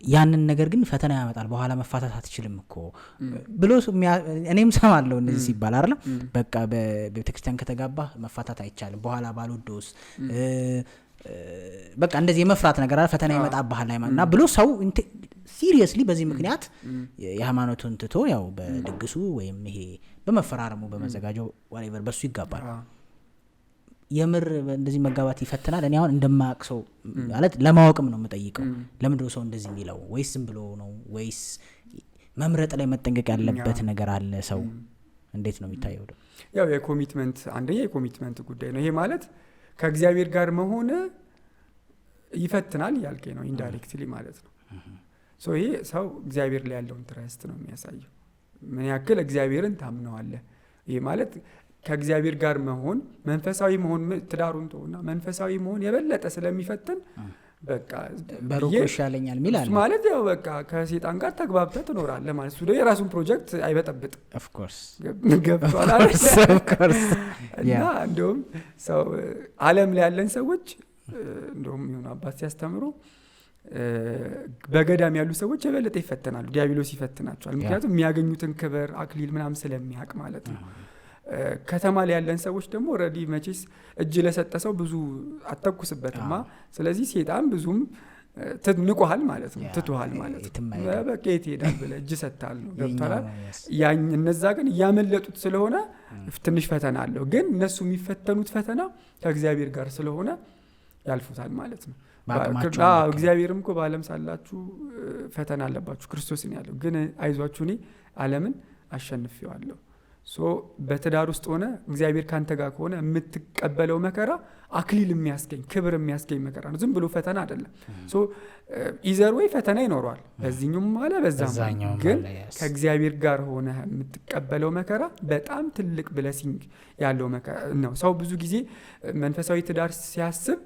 ያንን ነገር ግን ፈተና ያመጣል በኋላ መፋታት አትችልም እኮ ብሎ እኔም ሰማለሁ እንደዚህ ሲባል አይደል? በቃ በቤተክርስቲያን ከተጋባ መፋታት አይቻልም በኋላ ባልወዶስ በቃ እንደዚህ የመፍራት ነገር አለ ፈተና ይመጣብሃል እና ብሎ ሰው ሲሪየስሊ በዚህ ምክንያት የሃይማኖቱን ትቶ ያው በድግሱ ወይም ይሄ በመፈራረሙ በመዘጋጀው whatever በሱ ይጋባል። የምር እንደዚህ መጋባት ይፈተናል? እኔ አሁን እንደማያውቅ ሰው ማለት ለማወቅም ነው የምጠይቀው። ለምንድነው ሰው እንደዚህ የሚለው? ወይስ ዝም ብሎ ነው? ወይስ መምረጥ ላይ መጠንቀቅ ያለበት ነገር አለ? ሰው እንዴት ነው የሚታየው? ያው የኮሚትመንት አንደኛ የኮሚትመንት ጉዳይ ነው። ይሄ ማለት ከእግዚአብሔር ጋር መሆን ይፈትናል ያልከኝ ነው ኢንዳይሬክትሊ ማለት ነው። ሶ ይሄ ሰው እግዚአብሔር ላይ ያለውን ትረስት ነው የሚያሳየው። ምን ያክል እግዚአብሔርን ታምነዋለህ? ይሄ ማለት ከእግዚአብሔር ጋር መሆን መንፈሳዊ መሆን ትዳሩን ተውና መንፈሳዊ መሆን የበለጠ ስለሚፈትን በቃ በሩቁ ይሻለኛል ሚል አለ ማለት ያው በቃ ከሰይጣን ጋር ተግባብተህ ትኖራለህ ማለት ነው። የራሱን ፕሮጀክት አይበጠብጥ ኦፍ ኮርስ ገብቷል እና እንደውም ሰው ዓለም ላይ ያለን ሰዎች እንደውም ይሁን አባት ሲያስተምሩ በገዳም ያሉ ሰዎች የበለጠ ይፈተናሉ። ዲያብሎስ ይፈትናቸዋል። ምክንያቱም የሚያገኙትን ክብር አክሊል ምናምን ስለሚያውቅ ማለት ነው። ከተማ ላይ ያለን ሰዎች ደግሞ ኦልሬዲ መቼስ እጅ ለሰጠ ሰው ብዙ አተኩስበትማ። ስለዚህ ሰይጣን ብዙም ትንቆሃል ማለት ነው፣ ትቷሃል ማለት ነው። በቃ የት ሄዳል ብለህ እጅ ሰጥተሃል ነው ገብቷል። እነዛ ግን እያመለጡት ስለሆነ ትንሽ ፈተና አለው። ግን እነሱ የሚፈተኑት ፈተና ከእግዚአብሔር ጋር ስለሆነ ያልፉታል ማለት ነው። እግዚአብሔርም እኮ በዓለም ሳላችሁ ፈተና አለባችሁ ክርስቶስን ያለው ግን አይዟችሁ እኔ ዓለምን አሸንፌዋለሁ። ሶ በትዳር ውስጥ ሆነ እግዚአብሔር ካንተ ጋር ከሆነ የምትቀበለው መከራ አክሊል የሚያስገኝ ክብር የሚያስገኝ መከራ ነው። ዝም ብሎ ፈተና አይደለም። ሶ ኢዘር ወይ ፈተና ይኖረዋል በዚህኛውም አለ በዛም። ግን ከእግዚአብሔር ጋር ሆነ የምትቀበለው መከራ በጣም ትልቅ ብለሲንግ ያለው መከራ ነው። ሰው ብዙ ጊዜ መንፈሳዊ ትዳር ሲያስብ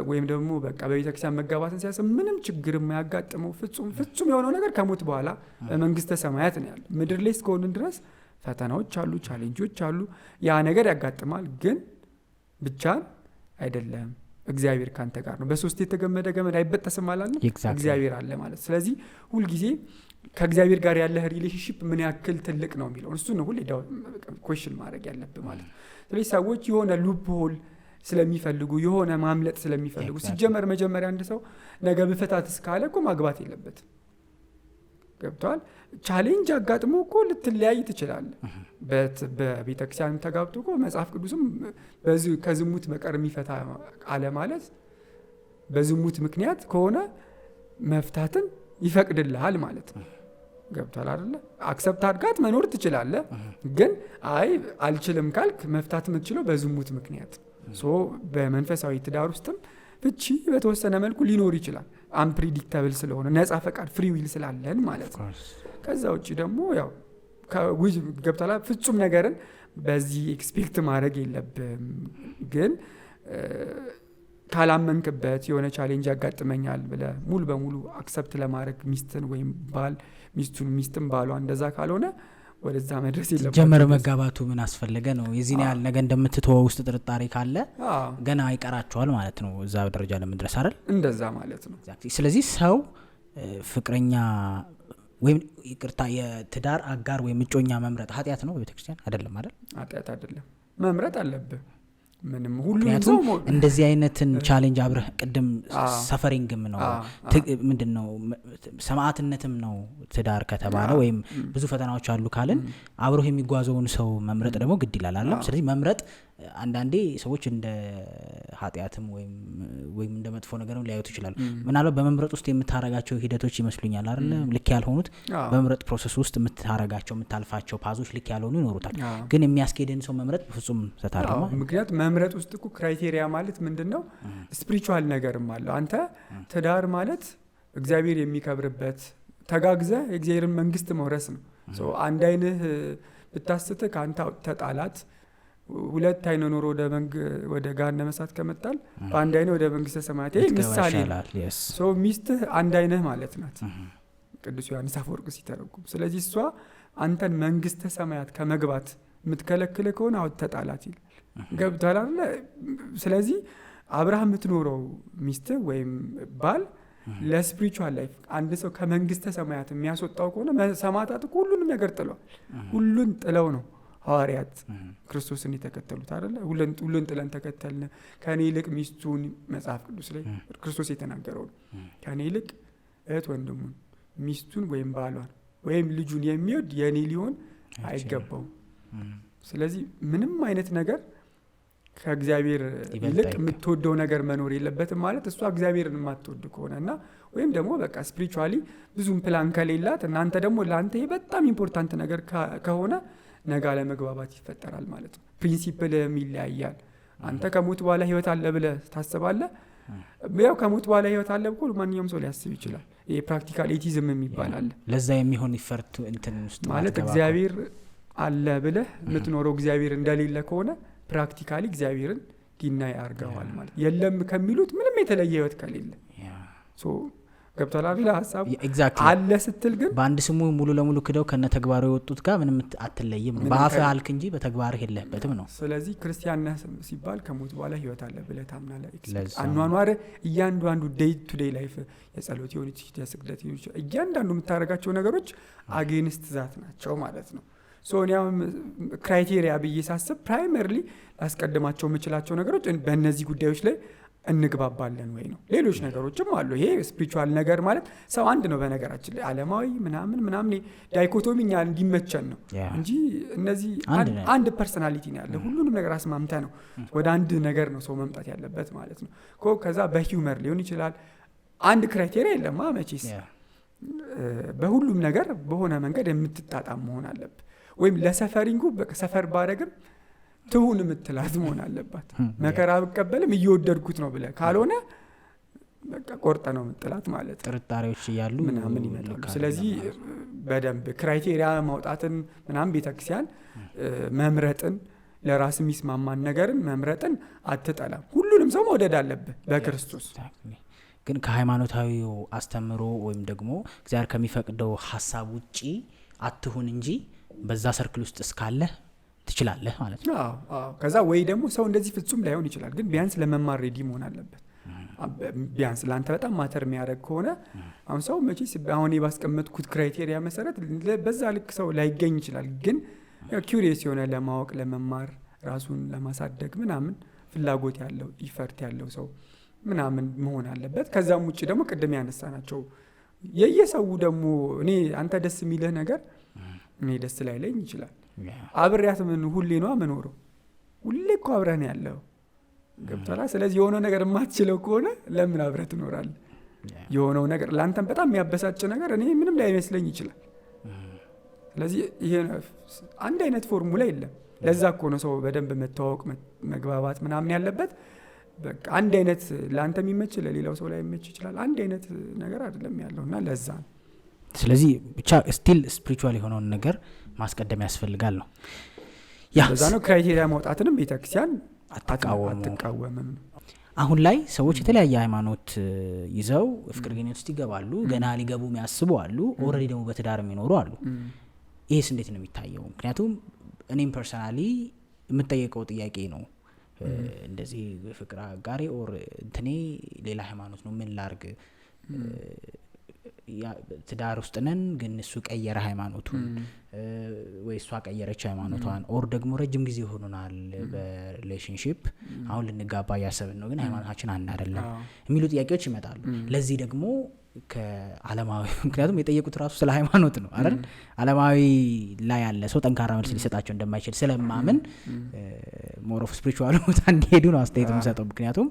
ወይም ደግሞ በቃ በቤተክርስቲያን መጋባትን ሲያስብ ምንም ችግር የማያጋጥመው ፍጹም የሆነው ነገር ከሞት በኋላ በመንግስተ ሰማያት ነው ያለው። ምድር ላይ እስከሆንን ድረስ ፈተናዎች አሉ፣ ቻሌንጆች አሉ። ያ ነገር ያጋጥማል። ግን ብቻን አይደለም፣ እግዚአብሔር ካንተ ጋር ነው። በሶስት የተገመደ ገመድ አይበጠስም ማለት ነው። እግዚአብሔር አለ ማለት። ስለዚህ ሁልጊዜ ከእግዚአብሔር ጋር ያለህ ሪሌሽንሺፕ ምን ያክል ትልቅ ነው የሚለው እሱ ነው ሁሌ ኩዌስችን ማድረግ ያለብህ ማለት ነው። ስለዚህ ሰዎች የሆነ ሉፕ ሆል ስለሚፈልጉ የሆነ ማምለጥ ስለሚፈልጉ ሲጀመር መጀመሪያ አንድ ሰው ነገ በፈታት እስካለ እኮ ማግባት የለበትም። ገብቷል። ቻሌንጅ አጋጥሞ እኮ ልትለያይ ትችላለህ። በቤተክርስቲያን ተጋብቶ እኮ መጽሐፍ ቅዱስም ከዝሙት በቀር የሚፈታ አለ ማለት በዝሙት ምክንያት ከሆነ መፍታትን ይፈቅድልሃል ማለት ነው። ገብቷል አይደለ? አክሰፕት አድርጋት መኖር ትችላለህ። ግን አይ አልችልም ካልክ መፍታት የምትችለው በዝሙት ምክንያት። ሶ በመንፈሳዊ ትዳር ውስጥም ፍቺ በተወሰነ መልኩ ሊኖር ይችላል። አንፕሪዲክታብል ስለሆነ ነፃ ፈቃድ ፍሪ ዊል ስላለን ማለት ነው። ከዛ ውጭ ደግሞ ያው ገብቷል ፍጹም ነገርን በዚህ ኤክስፔክት ማድረግ የለብም። ግን ካላመንክበት የሆነ ቻሌንጅ ያጋጥመኛል ብለህ ሙሉ በሙሉ አክሰፕት ለማድረግ ሚስትን ወይም ባል ሚስትን ባሏ እንደዛ ካልሆነ ወደዛ መድረስ የለበትም። ጀመረ መጋባቱ ምን አስፈለገ ነው? የዚህን ያህል ነገ እንደምትተወው ውስጥ ጥርጣሬ ካለ ገና ይቀራቸዋል ማለት ነው እዛ ደረጃ ለመድረስ አይደል? እንደዛ ማለት ነው። ስለዚህ ሰው ፍቅረኛ ወይም ይቅርታ የትዳር አጋር ወይም እጮኛ መምረጥ ኃጢአት ነው በቤተክርስቲያን አይደለም አይደል? ኃጢአት አይደለም፣ መምረጥ አለብህ። ምንም ሁሉ ነው እንደዚህ አይነትን ቻሌንጅ አብረህ ቅድም ሰፈሪንግም ነው ምንድነው ሰማዕትነትም ነው ትዳር ከተባለ ወይም ብዙ ፈተናዎች አሉ ካልን አብረው የሚጓዘውን ሰው መምረጥ ደግሞ ግድ ይላል አይደል? ስለዚህ መምረጥ አንዳንዴ ሰዎች እንደ ኃጢአትም ወይም እንደ መጥፎ ነገር ሊያዩት ይችላሉ። ምናልባት በመምረጥ ውስጥ የምታረጋቸው ሂደቶች ይመስሉኛል አይደል? ልክ ያልሆኑት በመምረጥ ፕሮሰስ ውስጥ የምታረጋቸው የምታልፋቸው ፓዞች ልክ ያልሆኑ ይኖሩታል። ግን የሚያስኬድን ሰው መምረጥ በፍጹም ተታረማ። ምክንያቱም መምረጥ ውስጥ እኮ ክራይቴሪያ ማለት ምንድነው? ስፒሪቹዋል ነገርም አለ። አንተ ትዳር ማለት እግዚአብሔር የሚከብርበት ተጋግዘ የእግዚአብሔርን መንግስት መውረስ ነው። አንድ አይንህ ብታስትህ ከአንተ ተጣላት ሁለት አይነ ኖሮ ወደ ገሃነመ እሳት ከመጣል በአንድ አይነ ወደ መንግስተ ሰማያት ምሳሌ ሰው ሚስትህ አንድ አይነህ ማለት ናት ቅዱስ ዮሐንስ አፈወርቅ ሲተረጉም። ስለዚህ እሷ አንተን መንግስተ ሰማያት ከመግባት የምትከለክል ከሆነ ተጣላት ይላል። ገብቷል አይደል? ስለዚህ አብርሃም የምትኖረው ሚስት ወይም ባል ለስፒሪቹዋል ላይፍ አንድ ሰው ከመንግስተ ሰማያት የሚያስወጣው ከሆነ ሰማዕታት ሁሉንም ነገር ጥለው ሁሉን ጥለው ነው ሐዋርያት ክርስቶስን የተከተሉት አይደል? ሁሉን ጥለን ተከተልን ከኔ ይልቅ ሚስቱን መጽሐፍ ቅዱስ ላይ ክርስቶስ የተናገረው ነው። ከኔ ይልቅ እህት ወንድሙን ሚስቱን ወይም ባሏን ወይም ልጁን የሚወድ የኔ ሊሆን አይገባውም። ስለዚህ ምንም አይነት ነገር ከእግዚአብሔር ይልቅ የምትወደው ነገር መኖር የለበትም ማለት እሷ እግዚአብሔርን የማትወድ ከሆነና ወይም ደግሞ በቃ ስፒሪቹዋሊ ብዙም ፕላን ከሌላት እናንተ ደግሞ ለአንተ በጣም ኢምፖርታንት ነገር ከሆነ ነገ ለመግባባት ይፈጠራል ማለት ነው። ፕሪንሲፕልም ይለያያል። አንተ ከሞት በኋላ ህይወት አለ ብለህ ታስባለህ። ያው ከሞት በኋላ ህይወት አለ ብሎ ማንኛውም ሰው ሊያስብ ይችላል። ይሄ ፕራክቲካል ኤቲዝም የሚባል አለ። ለዛ የሚሆን ይፈርቱ እንትን ውስጥ ማለት እግዚአብሔር አለ ብለህ የምትኖረው እግዚአብሔር እንደሌለ ከሆነ ፕራክቲካሊ እግዚአብሔርን ዲናይ አድርገዋል ማለት የለም ከሚሉት ምንም የተለየ ህይወት ከሌለ ሶ ገብቷል አይደል ሐሳቡ አለ ስትል ግን በአንድ ስሙ ሙሉ ለሙሉ ክደው ከነ ተግባሩ የወጡት ጋር ምንም አትለይም ነው። በአፍ አልክ እንጂ በተግባርህ የለበትም ነው። ስለዚህ ክርስቲያን ነህ ሲባል ከሞት በኋላ ህይወት አለ ብለህ ታምናለህ። አኗኗር እያንዳንዱ ዴይ ቱ ዴይ ላይፍ የጸሎት ይሁን የስግደት ይሁን እያንዳንዱ የምታደርጋቸው ነገሮች አጌንስት ዛት ናቸው ማለት ነው። ሶ እኔው ክራይቴሪያ ብዬ ሳስብ ፕራይመሪሊ ላስቀድማቸው የምችላቸው ነገሮች በእነዚህ ጉዳዮች ላይ እንግባባለን ወይ ነው። ሌሎች ነገሮችም አሉ። ይሄ ስፒሪቹዋል ነገር ማለት ሰው አንድ ነው በነገራችን ላይ ዓለማዊ ምናምን ዳይኮቶሚኛ እንዲመቸን ነው እንጂ እነዚህ አንድ ፐርሰናሊቲ ነው ያለ ሁሉንም ነገር አስማምተ ነው ወደ አንድ ነገር ነው ሰው መምጣት ያለበት ማለት ነው። ከዛ በሂውመር ሊሆን ይችላል። አንድ ክራይቴሪያ የለም መቼስ በሁሉም ነገር በሆነ መንገድ የምትጣጣም መሆን አለበት። ወይም ለሰፈሪንጉ ሰፈር ባረግም ትሁን የምትላት መሆን አለባት። መከራ ብቀበልም እየወደድኩት ነው ብለህ ካልሆነ በቃ ቆርጠ ነው የምትላት ማለት ነው። ጥርጣሬዎች እያሉ ምናምን ይመጣሉ። ስለዚህ በደንብ ክራይቴሪያ ማውጣትን ምናምን ቤተክርስቲያን መምረጥን ለራስ የሚስማማን ነገርን መምረጥን አትጠላም። ሁሉንም ሰው መውደድ አለብህ በክርስቶስ። ግን ከሃይማኖታዊው አስተምሮ ወይም ደግሞ እግዚአብሔር ከሚፈቅደው ሐሳብ ውጪ አትሁን እንጂ በዛ ሰርክል ውስጥ እስካለህ ትችላለህ ማለት ነው። ከዛ ወይ ደግሞ ሰው እንደዚህ ፍጹም ላይሆን ይችላል። ግን ቢያንስ ለመማር ሬዲ መሆን አለበት። ቢያንስ ለአንተ በጣም ማተር የሚያደርግ ከሆነ አሁን ሰው መቼስ አሁን ባስቀመጥኩት ክራይቴሪያ መሰረት በዛ ልክ ሰው ላይገኝ ይችላል። ግን ኪውሪየስ የሆነ ለማወቅ ለመማር ራሱን ለማሳደግ ምናምን ፍላጎት ያለው ኢፈርት ያለው ሰው ምናምን መሆን አለበት። ከዛም ውጭ ደግሞ ቅድም ያነሳናቸው የየሰው ደግሞ እኔ አንተ ደስ የሚልህ ነገር እኔ ደስ ላይለኝ ይችላል። አብሬያት ሁሌ ነው የምኖረው። ሁሌ እኮ አብረህ ነው ያለው ገብቶሃል። ስለዚህ የሆነው ነገር የማትችለው ከሆነ ለምን አብረህ ትኖራለህ? የሆነው ነገር ለአንተም በጣም የሚያበሳጭ ነገር እኔ ምንም ላይመስለኝ ይችላል። ስለዚህ ይሄ አንድ አይነት ፎርሙላ የለም። ለዛ እኮ ነው ሰው በደንብ መተዋወቅ መግባባት ምናምን ያለበት። በቃ አንድ አይነት ለአንተ የሚመች ለሌላው ሰው ላይ የሚመች ይችላል። አንድ አይነት ነገር አይደለም ያለውና ለዛ ነው። ስለዚህ ብቻ ስቲል ስፒሪቹዋል የሆነውን ነገር ማስቀደም ያስፈልጋል ነው። ለዛ ነው ክራይቴሪያ ማውጣትንም ቤተክርስቲያን አትቃወምም። አሁን ላይ ሰዎች የተለያየ ሃይማኖት ይዘው ፍቅር ግንኙነት ውስጥ ይገባሉ። ገና ሊገቡ የሚያስቡ አሉ። ኦልሬዲ ደግሞ በትዳር የሚኖሩ አሉ። ይሄስ እንዴት ነው የሚታየው? ምክንያቱም እኔም ፐርሰናሊ የምጠየቀው ጥያቄ ነው። እንደዚህ ፍቅር አጋሪ ኦር እንትኔ ሌላ ሃይማኖት ነው ምን ላርግ? ትዳር ውስጥ ነን ግን እሱ ቀየረ ሃይማኖቱን ወይ እሷ ቀየረች ሃይማኖቷን ኦር ደግሞ ረጅም ጊዜ ሆኖናል በሪሌሽንሺፕ አሁን ልንጋባ ያሰብን ነው ግን ሃይማኖታችን አንድ አይደለም የሚሉ ጥያቄዎች ይመጣሉ። ለዚህ ደግሞ ከዓለማዊ ምክንያቱም የጠየቁት ራሱ ስለ ሃይማኖት ነው አይደል? ዓለማዊ ላይ ያለ ሰው ጠንካራ መልስ ሊሰጣቸው እንደማይችል ስለማምን ሞር ኦፍ ስፒሪቹዋል ቦታ እንዲሄዱ ነው አስተያየት የምሰጠው። ምክንያቱም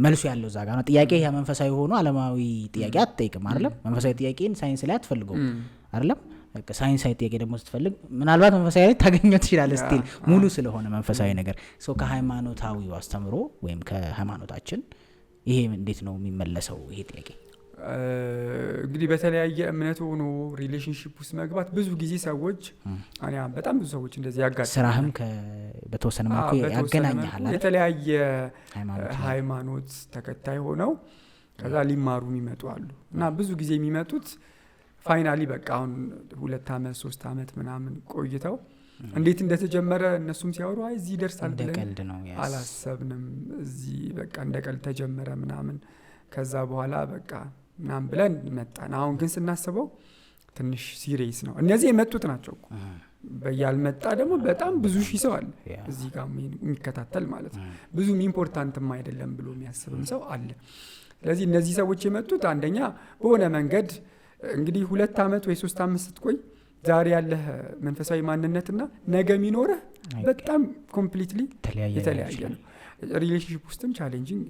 መልሱ ያለው እዛ ጋር ነው። ጥያቄ ያ መንፈሳዊ ሆኖ ዓለማዊ ጥያቄ አትጠይቅም አይደለም? መንፈሳዊ ጥያቄን ሳይንስ ላይ አትፈልገው አይደለም? ሳይንሳዊ ጥያቄ ደግሞ ስትፈልግ ምናልባት መንፈሳዊ ላይ ታገኘው ትችላለህ ስቲል ሙሉ ስለሆነ መንፈሳዊ ነገር ሰው ከሃይማኖታዊው አስተምሮ ወይም ከሃይማኖታችን ይሄ እንዴት ነው የሚመለሰው? ይሄ ጥያቄ እንግዲህ በተለያየ እምነት ሆኖ ሪሌሽንሺፕ ውስጥ መግባት ብዙ ጊዜ ሰዎች በጣም ብዙ ሰዎች እንደዚህ ያጋጥማል። ስራህም በተወሰነ መልኩ ያገናኛል። የተለያየ ሃይማኖት ተከታይ ሆነው ከዛ ሊማሩ የሚመጡ አሉ እና ብዙ ጊዜ የሚመጡት ፋይናሊ በቃ አሁን 2 አመት 3 አመት ምናምን ቆይተው እንዴት እንደተጀመረ እነሱም ሲያወሩ እዚህ ደርሳል ብለን አላሰብንም፣ እዚህ በቃ እንደቀልድ ተጀመረ ምናምን ከዛ በኋላ በቃ ምናምን ብለን መጣን። አሁን ግን ስናስበው ትንሽ ሲሪየስ ነው። እነዚህ የመጡት ናቸው እኮ በያልመጣ ደግሞ በጣም ብዙ ሺህ ሰው አለ እዚህ ጋር የሚከታተል ማለት ነው። ብዙም ኢምፖርታንትም አይደለም ብሎ የሚያስብም ሰው አለ። ስለዚህ እነዚህ ሰዎች የመጡት አንደኛ በሆነ መንገድ እንግዲህ 2 አመት ወይ 3 አመት ስትቆይ ዛሬ ያለህ መንፈሳዊ ማንነትና ነገ የሚኖርህ በጣም ኮምፕሊትሊ የተለያየ ነው። ሪሌሽንሺፕ ውስጥም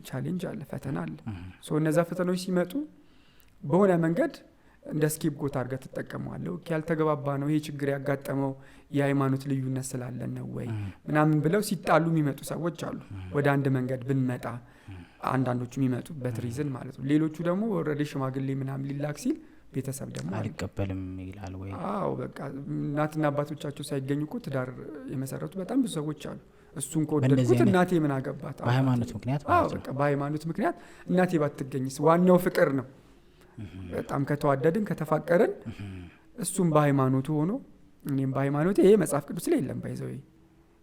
ቻሌንጅ አለ፣ ፈተና አለ። እነዛ ፈተናዎች ሲመጡ በሆነ መንገድ እንደ ስኬፕ ጎት አድርገህ ትጠቀመዋለህ። ያልተገባባ ነው ይሄ ችግር ያጋጠመው የሃይማኖት ልዩነት ስላለን ነው ወይ ምናምን ብለው ሲጣሉ የሚመጡ ሰዎች አሉ። ወደ አንድ መንገድ ብንመጣ አንዳንዶቹ የሚመጡበት ሪዝን ማለት ነው። ሌሎቹ ደግሞ ኦልሬዲ ሽማግሌ ምናምን ሊላክ ሲል ቤተሰብ ደግሞ አልቀበልም ይላል ወይ? በቃ እናትና አባቶቻቸው ሳይገኙ እኮ ትዳር የመሰረቱ በጣም ብዙ ሰዎች አሉ። እሱን ከወደድኩት እናቴ ምን አገባት? በሃይማኖት ምክንያት በቃ በሃይማኖት ምክንያት እናቴ ባትገኝስ? ዋናው ፍቅር ነው። በጣም ከተዋደድን ከተፋቀርን እሱም በሃይማኖቱ ሆኖ እኔም በሃይማኖቴ ይሄ መጽሐፍ ቅዱስ ላይ የለም ባይዘው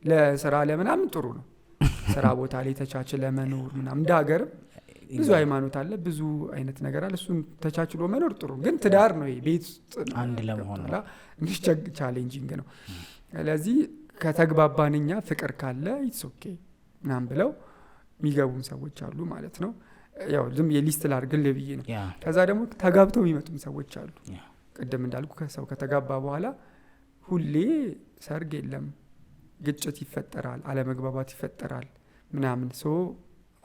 ለስራ ለምናምን ጥሩ ነው። ስራ ቦታ ላይ ተቻችለ መኖር ምናምን እንደ ሀገርም ብዙ ሃይማኖት አለ፣ ብዙ አይነት ነገር አለ። እሱን ተቻችሎ መኖር ጥሩ፣ ግን ትዳር ነው ቤት አንድ ለመሆን እንግዲህ ቻሌንጂንግ ነው። ስለዚህ ከተግባባንኛ ፍቅር ካለ ኢትስ ኦኬ ምናምን ብለው የሚገቡም ሰዎች አሉ ማለት ነው። ያው ዝም የሊስት ላድርግልህ ብዬ ነው። ከዛ ደግሞ ተጋብተው የሚመጡም ሰዎች አሉ። ቅድም እንዳልኩ ከሰው ከተጋባ በኋላ ሁሌ ሰርግ የለም፣ ግጭት ይፈጠራል፣ አለመግባባት ይፈጠራል ምናምን።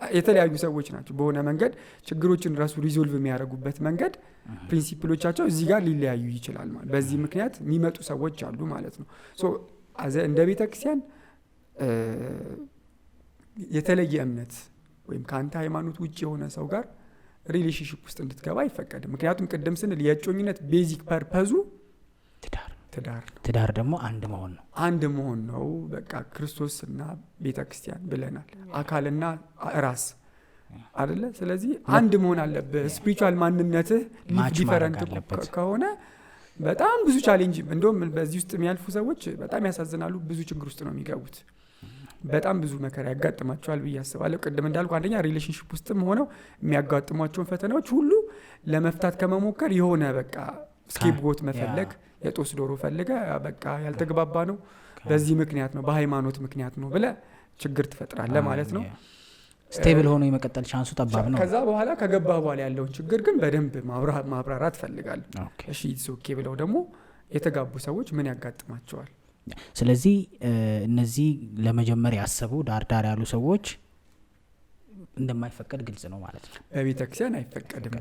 የተለያዩ ሰዎች ናቸው። በሆነ መንገድ ችግሮችን ራሱ ሪዞልቭ የሚያደርጉበት መንገድ ፕሪንሲፕሎቻቸው እዚህ ጋር ሊለያዩ ይችላል ማለት። በዚህ ምክንያት የሚመጡ ሰዎች አሉ ማለት ነው። እንደ ቤተክርስቲያን የተለየ እምነት ወይም ከአንተ ሃይማኖት ውጭ የሆነ ሰው ጋር ሪሌሽንሺፕ ውስጥ እንድትገባ አይፈቀድም። ምክንያቱም ቅድም ስንል የእጮኝነት ቤዚክ ፐርፐዙ ትዳር ደግሞ አንድ መሆን ነው። በቃ ክርስቶስና ቤተክርስቲያን ብለናል፣ አካልና ራስ አይደለ? ስለዚህ አንድ መሆን አለብህ። ስፒሪቹዋል ማንነትህ ዲፈረንት ከሆነ በጣም ብዙ ቻሌንጅ፣ እንደውም በዚህ ውስጥ የሚያልፉ ሰዎች በጣም ያሳዝናሉ። ብዙ ችግር ውስጥ ነው የሚገቡት። በጣም ብዙ መከራ ያጋጥማቸዋል ብዬ አስባለሁ። ቅድም እንዳልኩ አንደኛ ሪሌሽንሺፕ ውስጥም ሆነው የሚያጋጥሟቸውን ፈተናዎች ሁሉ ለመፍታት ከመሞከር የሆነ በቃ ስኬፕ ጎት መፈለግ፣ የጦስ ዶሮ ፈልገ በቃ ያልተግባባ ነው በዚህ ምክንያት ነው በሃይማኖት ምክንያት ነው ብለህ ችግር ትፈጥራለህ ማለት ነው። ስቴብል ሆኖ የመቀጠል ቻንሱ ጠባብ ነው። ከዛ በኋላ ከገባ በኋላ ያለውን ችግር ግን በደንብ ማብራራት ፈልጋለሁ። እሺ ኢትስ ኦኬ ብለው ደግሞ የተጋቡ ሰዎች ምን ያጋጥማቸዋል? ስለዚህ እነዚህ ለመጀመሪያ ያሰቡ ዳር ያሉ ሰዎች እንደማይፈቀድ ግልጽ ነው ማለት ነው። በቤተክርስቲያን አይፈቀድም።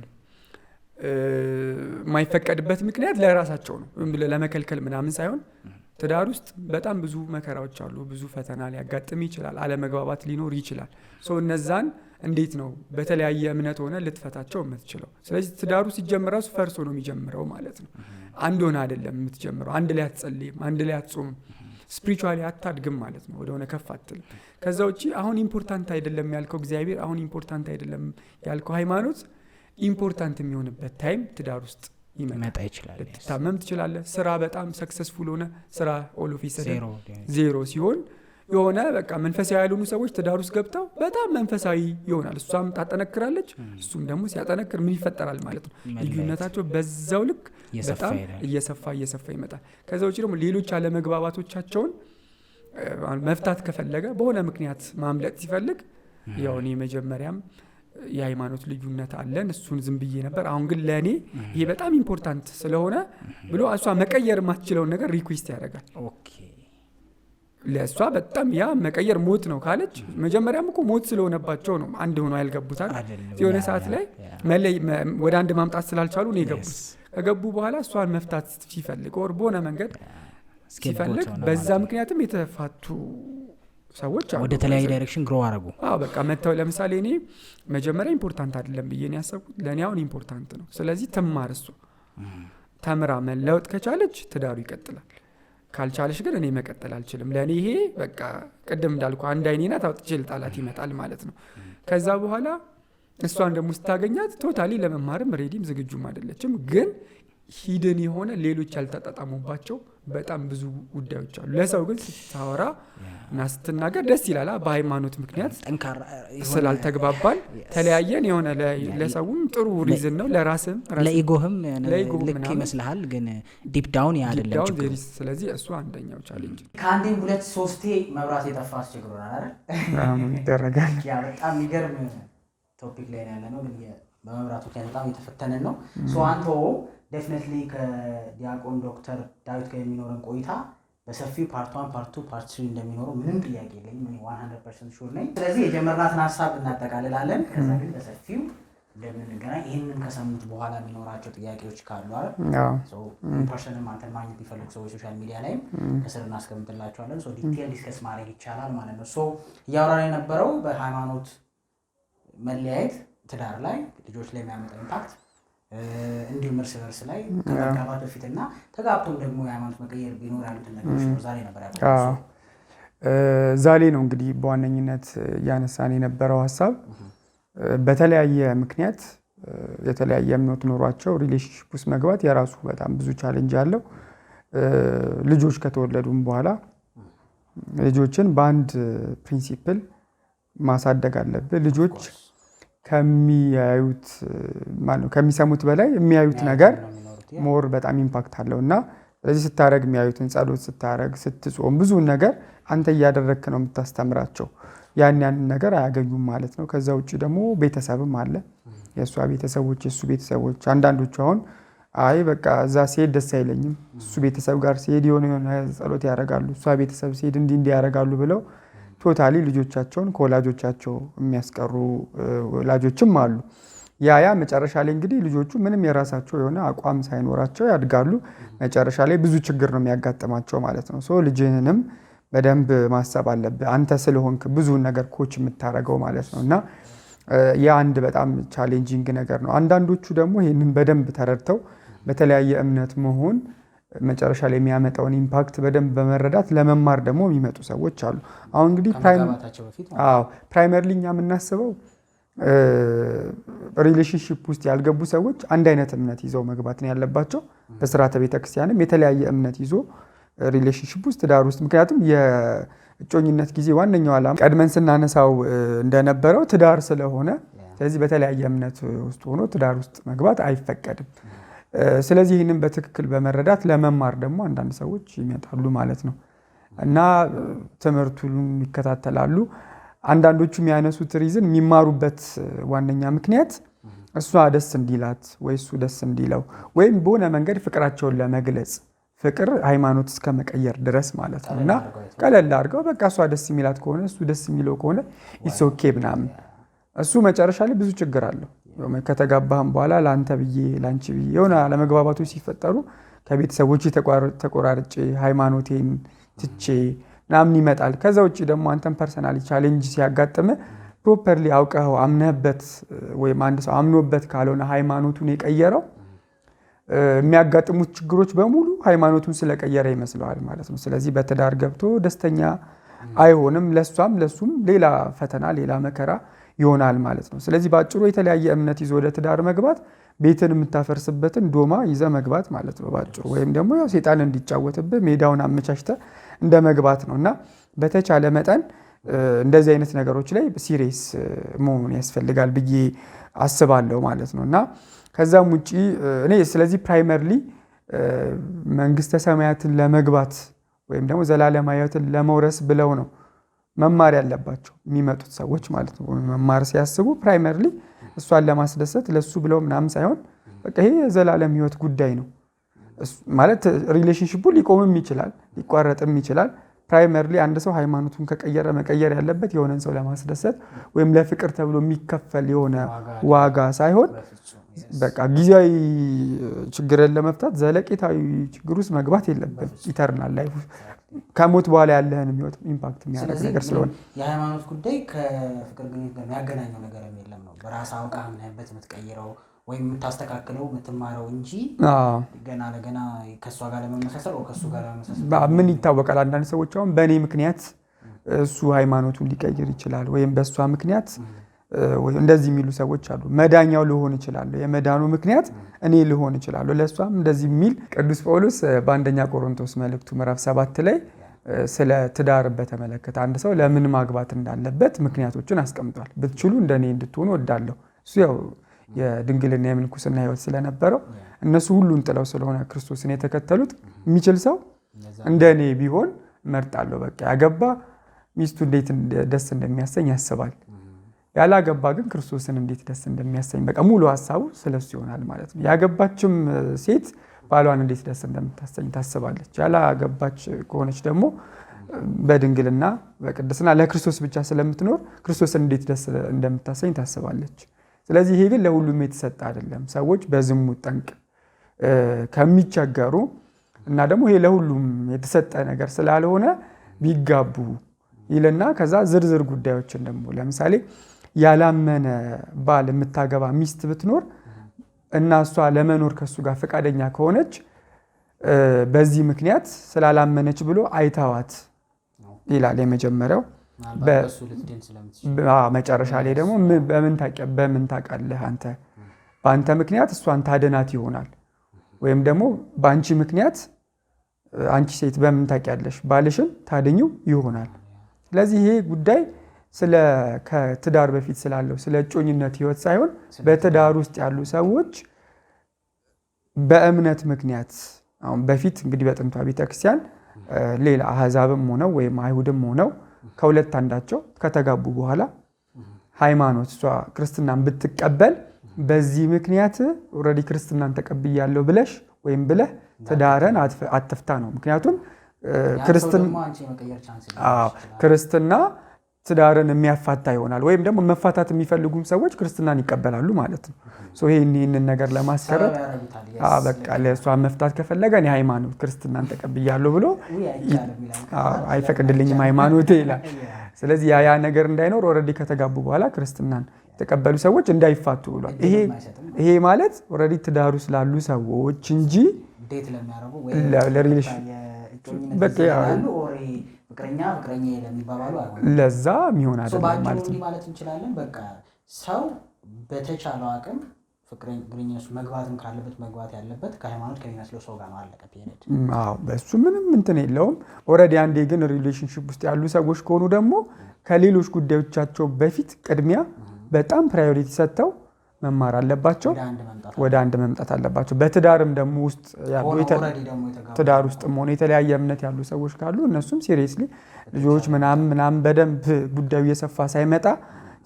የማይፈቀድበት ምክንያት ለራሳቸው ነው፣ ለመከልከል ምናምን ሳይሆን ትዳር ውስጥ በጣም ብዙ መከራዎች አሉ። ብዙ ፈተና ሊያጋጥም ይችላል፣ አለመግባባት ሊኖር ይችላል። እነዛን እንዴት ነው በተለያየ እምነት ሆነ ልትፈታቸው የምትችለው? ስለዚህ ትዳሩ ሲጀምር ራሱ ፈርሶ ነው የሚጀምረው ማለት ነው። አንድ ሆነ አይደለም የምትጀምረው። አንድ ላይ አትጸልይም፣ አንድ ላይ አትጾምም፣ ስፒሪቹዋሊ አታድግም ማለት ነው። ወደሆነ ከፍ አትልም። ከዛ ውጪ አሁን ኢምፖርታንት አይደለም ያልከው እግዚአብሔር፣ አሁን ኢምፖርታንት አይደለም ያልከው ሃይማኖት ኢምፖርታንት የሚሆንበት ታይም ትዳር ውስጥ ይመጣ ይችላል። ልትታመም ትችላለህ። ስራ በጣም ሰክሰስፉል ሆነ ስራ ኦል ኦፍ ዜሮ ሲሆን የሆነ በቃ መንፈሳዊ ያልሆኑ ሰዎች ትዳር ውስጥ ገብተው በጣም መንፈሳዊ ይሆናል። እሷም ታጠነክራለች፣ እሱም ደግሞ ሲያጠነክር ምን ይፈጠራል ማለት ነው። ልዩነታቸው በዛው ልክ በጣም እየሰፋ ይመጣል። ከዛ ውጭ ደግሞ ሌሎች አለመግባባቶቻቸውን መፍታት ከፈለገ በሆነ ምክንያት ማምለጥ ሲፈልግ ያው እኔ መጀመሪያም የሃይማኖት ልዩነት አለን እሱን ዝም ብዬ ነበር፣ አሁን ግን ለእኔ ይሄ በጣም ኢምፖርታንት ስለሆነ ብሎ እሷ መቀየር የማትችለውን ነገር ሪኩዌስት ያደርጋል። ለእሷ በጣም ያ መቀየር ሞት ነው ካለች፣ መጀመሪያም እኮ ሞት ስለሆነባቸው ነው አንድ ሆኖ ያልገቡታል። የሆነ ሰዓት ላይ ወደ አንድ ማምጣት ስላልቻሉ ነው የገቡት። ከገቡ በኋላ እሷን መፍታት ሲፈልግ ወር በሆነ መንገድ ሲፈልግ በዛ ምክንያትም የተፋቱ ሰዎች አሉ ወደ ተለያየ ዳይሬክሽን ግሮ አረጉ በቃ መተው ለምሳሌ እኔ መጀመሪያ ኢምፖርታንት አይደለም ብዬ ነው ያሰብኩት ለኔ አሁን ኢምፖርታንት ነው ስለዚህ ትማር እሱ ተምራ መለወጥ ከቻለች ትዳሩ ይቀጥላል ካልቻለሽ ግን እኔ መቀጠል አልችልም ለኔ ይሄ በቃ ቅድም እንዳልኩ አንድ አይኔና ታውጥቼ ልጣላት ይመጣል ማለት ነው ከዛ በኋላ እሷን ደግሞ ስታገኛት ቶታሊ ለመማርም ሬዲም ዝግጁም አይደለችም ግን ሂድን የሆነ ሌሎች ያልተጣጣሙባቸው በጣም ብዙ ጉዳዮች አሉ ለሰው ግን ስታወራ እና ስትናገር ደስ ይላል በሃይማኖት ምክንያት ጠንካራ ስላልተግባባን ተለያየን የሆነ ለሰውም ጥሩ ሪዝን ነው ለራስም ለኢጎህም ልክ ይመስልሃል ግን ዲፕ ዳውን ያደለም ችግሩ ስለዚህ እሱ አንደኛው ቻሌንጅ ከአንዴ 2-3 መብራት የጠፋ አስቸግሮናል አይደል ይደረጋል ያ በጣም የሚገርም ቶፒክ ላይ ያለ ነው ግን በመብራቱ በጣም የተፈተነን ነው ሶ አንተ ዴፊኒትሊ ከዲያቆን ዶክተር ዳዊት ጋር የሚኖረን ቆይታ በሰፊው ፓርት 1 ፓርት 2 ፓርት 3 እንደሚኖረው ምንም ጥያቄ የለኝም 100% ሹር ነኝ ስለዚህ የጀመርናትን ሐሳብ እናጠቃልላለን ከዛ ግን በሰፊው እንደምንገናኝ ይሄንን ከሰሙት በኋላ የሚኖራቸው ጥያቄዎች ካሉ አይደል ሶ ፐርሰናል አንተን ማግኘት ቢፈልጉ ሰዎች ሶሻል ሚዲያ ላይ ከስር እናስቀምጥላችኋለን ሶ ዲቴል ዲስከስ ማድረግ ይቻላል ማለት ነው ሶ ያወራን የነበረው በሃይማኖት መለያየት ትዳር ላይ ልጆች ላይ የሚያመጣው ኢምፓክት እንዲሁም እርስ በርስ ላይ ከመጋባት በፊትና ተጋብቶም ደግሞ የሃይማኖት መቀየር ቢኖር ያሉትን ነገሮች ነው ዛሬ ነበር ያለው ዛሬ ነው እንግዲህ በዋነኝነት ያነሳን የነበረው ሐሳብ በተለያየ ምክንያት የተለያየ እምነት ኖሯቸው ሪሌሽንሺፕ ውስጥ መግባት የራሱ በጣም ብዙ ቻሌንጅ አለው ልጆች ከተወለዱም በኋላ ልጆችን በአንድ ፕሪንሲፕል ማሳደግ አለብህ ልጆች ከሚሰሙት በላይ የሚያዩት ነገር ሞር በጣም ኢምፓክት አለውና ስለዚህ ስታረግ የሚያዩትን ጸሎት ስታረግ ስትጾም ብዙ ነገር አንተ እያደረግክ ነው የምታስተምራቸው ያን ነገር አያገኙም ማለት ነው ከዛ ውጪ ደግሞ ቤተሰብም አለ የሷ ቤተሰቦች የሱ ቤተሰቦች አንዳንዶቹ አሁን አይ በቃ እዛ ሲሄድ ደስ አይለኝም እሱ ቤተሰብ ጋር ሲሄድ የሆነ ጸሎት ያደርጋሉ እሷ ቤተሰብ ሲሄድ እንዲህ ያደርጋሉ ብለው ቶታሊ ልጆቻቸውን ከወላጆቻቸው የሚያስቀሩ ወላጆችም አሉ ያ መጨረሻ ላይ እንግዲህ ልጆቹ ምንም የራሳቸው የሆነ አቋም ሳይኖራቸው ያድጋሉ መጨረሻ ላይ ብዙ ችግር ነው የሚያጋጥማቸው ማለት ነው ሶ ልጅህንም በደንብ ማሰብ አለብህ አንተ ስለሆንክ ብዙ ነገር ኮች የምታረገው ማለት ነውና ያ አንድ በጣም ቻሌንጂንግ ነገር ነው አንዳንዶቹ ደግሞ ይሄንን በደንብ ተረድተው በተለያየ እምነት መሆን መጨረሻ ላይ የሚያመጣውን ኢምፓክት በደንብ በመረዳት ለመማር ደግሞ የሚመጡ ሰዎች አሉ አሁን እንግዲህ ፕራይመሪሊ እኛ የምናስበው ሪሌሽንሺፕ ውስጥ ያልገቡ ሰዎች አንድ አይነት እምነት ይዘው መግባት ነው ያለባቸው በስርዓተ ቤተክርስቲያንም የተለያየ እምነት ይዞ ሪሌሽንሺፕ ውስጥ ትዳር ውስጥ ምክንያቱም የእጮኝነት ጊዜ ዋነኛው ዓላማ ቀድመን ስናነሳው እንደነበረው ትዳር ስለሆነ ስለዚህ በተለያየ እምነት ውስጥ ሆኖ ትዳር ውስጥ መግባት አይፈቀድም ስለዚህ ይህንን በትክክል በመረዳት ለመማር ደግሞ አንዳንድ ሰዎች ይመጣሉ ማለት ነው እና ትምህርቱን ይከታተላሉ አንዳንዶቹ የሚያነሱት ሪዝን የሚማሩበት ዋነኛ ምክንያት እሷ ደስ እንዲላት ወይ እሱ ደስ እንዲለው ወይም በሆነ መንገድ ፍቅራቸውን ለመግለጽ ፍቅር ሃይማኖት እስከ መቀየር ድረስ ማለት ነው እና ቀለል አድርገው በቃ እሷ ደስ የሚላት ከሆነ እሱ ደስ የሚለው ከሆነ ኢትስ ኦኬ ምናምን እሱ መጨረሻ ላይ ብዙ ችግር አለው ከተጋባህም በኋላ ላንተ ብዬ ላንቺ ብዬ የሆነ አለመግባባቶች ሲፈጠሩ ከቤተሰቦች ተቆራርጬ ሃይማኖቴን ትቼ ምናምን ይመጣል ከዛ ውጪ ደግሞ አንተም ፐርሰናሊ ቻሌንጅ ሲያጋጥም ፕሮፐርሊ አውቀው አምነህበት ወይም አንድ ሰው አምኖበት ካልሆነ ሃይማኖቱን የቀየረው የሚያጋጥሙት ችግሮች በሙሉ ሃይማኖቱን ስለቀየረ ይመስለዋል ማለት ነው ስለዚህ በትዳር ገብቶ ደስተኛ አይሆንም ለሱም ሌላ ፈተና ሌላ መከራ ይሆናል ማለት ነው ስለዚህ ባጭሩ የተለያየ እምነት ይዞ ወደ ትዳር መግባት ቤትን የምታፈርስበትን ዶማ ይዘ መግባት ማለት ነው ባጭሩ ወይም ደግሞ ያው ሴጣን እንዲጫወትብህ ሜዳውን አመቻችተ እንደ መግባት ነውና በተቻለ መጠን እንደዚህ አይነት ነገሮች ላይ ሲሪየስ መሆን ያስፈልጋል ብዬ አስባለሁ ማለት ነውና ከዛም ውጪ እኔ ስለዚህ ፕራይመሪሊ መንግስተ ሰማያትን ለመግባት ወይም ደግሞ ዘላለማዊያትን ለመውረስ ብለው ነው መማር ያለባቸው የሚመጡት ሰዎች ማለት ነው መማር ሲያስቡ ፕራይመሪሊ እሷን ለማስደሰት ለሱ ብለው ምናምን ሳይሆን በቃ ይሄ የዘላለም ህይወት ጉዳይ ነው ማለት ሪሌሽንሺፑ ሊቆምም ይችላል ሊቋረጥም ይችላል ፕራይመሪሊ አንድ ሰው ሃይማኖቱን ከቀየረ መቀየር ያለበት የሆነን ሰው ለማስደሰት ወይም ለፍቅር ተብሎ የሚከፈል የሆነ ዋጋ ሳይሆን በቃ ጊዜያዊ ችግርን ለመፍታት ዘለቄታዊ ችግር ውስጥ መግባት የለብን። ኢተርናል ላይፍ ከሞት በኋላ ያለህን ህይወት ኢምፓክት የሚያደርግ ነገር ስለሆነ የሃይማኖት ጉዳይ ከፍቅር ግንኙነት ጋር የሚያገናኘው ነገር የለም ነው። በራስ አውቃ ምንህበት የምትቀይረው ወይም የምታስተካክለው የምትማረው እንጂ ገና ለገና ከእሷ ጋር ለመመሳሰል ወይ ከእሱ ጋር ለመመሳሰል ምን ይታወቃል። አንዳንድ ሰዎች አሁን በእኔ ምክንያት እሱ ሃይማኖቱን ሊቀይር ይችላል ወይም በእሷ ምክንያት እንደዚህ የሚሉ ሰዎች አሉ። መዳኛው ልሆን ይችላል፣ የመዳኑ ምክንያት እኔ ልሆን ይችላል፣ ለእሷም እንደዚህ የሚል ቅዱስ ጳውሎስ በአንደኛ ቆሮንቶስ መልእክቱ ምዕራፍ 7 ላይ ስለ ትዳር በተመለከተ አንድ ሰው ለምን ማግባት እንዳለበት ምክንያቶችን አስቀምጧል። ብትችሉ እንደኔ እንድትሆኑ እወዳለሁ። እሱ ያው የድንግልና የምንኩስና ህይወት ስለነበረው እነሱ ሁሉን ጥለው ስለሆነ ክርስቶስን የተከተሉት የሚችል ሰው እንደኔ ቢሆን እመርጣለሁ። በቃ ያገባ ሚስቱ እንዴት ደስ እንደሚያሰኝ ያስባል። ያላገባ ግን ክርስቶስን እንዴት ደስ እንደሚያሰኝ በቃ ሙሉ ሐሳቡ ስለሱ ይሆናል ማለት ነው። ያገባችም ሴት ባሏን እንዴት ደስ እንደምታሰኝ ታስባለች። ያላገባች ከሆነች ደግሞ በድንግልና በቅድስና ለክርስቶስ ብቻ ስለምትኖር ክርስቶስን እንዴት ደስ እንደምታሰኝ ታስባለች። ስለዚህ ይሄ ግን ለሁሉም የተሰጠ አይደለም። ሰዎች በዝሙት ጠንቅ ከሚቸገሩ እና ደግሞ ይሄ ለሁሉም የተሰጠ ነገር ስላልሆነ ቢጋቡ ይልና ከዛ ዝርዝር ጉዳዮችን ደግሞ ለምሳሌ ያላመነ ባል የምታገባ ሚስት ብትኖር እና እሷ ለመኖር ከሱ ጋር ፈቃደኛ ከሆነች በዚህ ምክንያት ስላላመነች ብሎ አይተዋት ይላል የመጀመሪያው። መጨረሻ ላይ ደግሞ በምን ታውቃለህ አንተ በአንተ ምክንያት እሷን ታድናት ይሆናል ወይም ደግሞ በአንቺ ምክንያት አንቺ ሴት በምን ታውቂያለሽ ባልሽን ታድኙ ይሆናል። ስለዚህ ይሄ ጉዳይ ከትዳር በፊት ስላለው ስለ እጮኝነት ህይወት ሳይሆን በትዳር ውስጥ ያሉ ሰዎች በእምነት ምክንያት አሁን በፊት እንግዲህ በጥንቷ ቤተክርስቲያን ሌላ አህዛብም ሆነው ወይም አይሁድም ሆነው ከሁለት አንዳቸው ከተጋቡ በኋላ ሃይማኖት እሷ ክርስትናን ብትቀበል በዚህ ምክንያት ኦልሬዲ ክርስትናን ተቀብያለሁ ብለሽ ወይም ብለህ ትዳርን አትፍታ ነው። ምክንያቱም ክርስትና ትዳርን የሚያፋታ ይሆናል ወይም ደግሞ መፋታት የሚፈልጉም ሰዎች ክርስትናን ይቀበላሉ ማለት ነው። ይህንን ነገር ለማስቀረት በቃ ለእሷ መፍታት ከፈለገ እኔ ሃይማኖት ክርስትናን ተቀብያለሁ ብሎ አይፈቅድልኝም ሃይማኖቴ ይላል። ስለዚህ ያ ነገር እንዳይኖር ኦልሬዲ ከተጋቡ በኋላ ክርስትናን የተቀበሉ ሰዎች እንዳይፋቱ ብሏል። ይሄ ማለት ኦልሬዲ ትዳሩ ስላሉ ሰዎች እንጂ ፍቅረኛ ለሚባባሉ ለዛ የሚሆን አይደለም ማለት ነው ማለት እንችላለን። በቃ ሰው በተቻለው አቅም ግንኙነት መግባትም ካለበት መግባት ያለበት ከሃይማኖት ከሚመስለው ሰው ጋር ነው። አለቀ ፒሪድ። በሱ ምንም እንትን የለውም። ኦልሬዲ አንዴ ግን ሪሌሽንሺፕ ውስጥ ያሉ ሰዎች ከሆኑ ደግሞ ከሌሎች ጉዳዮቻቸው በፊት ቅድሚያ በጣም ፕራዮሪቲ ሰጥተው መማር አለባቸው፣ ወደ አንድ መምጣት አለባቸው። በትዳርም ደግሞ ውስጥ ያሉ ትዳር ውስጥም ሆነ የተለያየ እምነት ያሉ ሰዎች ካሉ እነሱም ሲሪየስሊ ልጆች ምናምን በደንብ ጉዳዩ እየሰፋ ሳይመጣ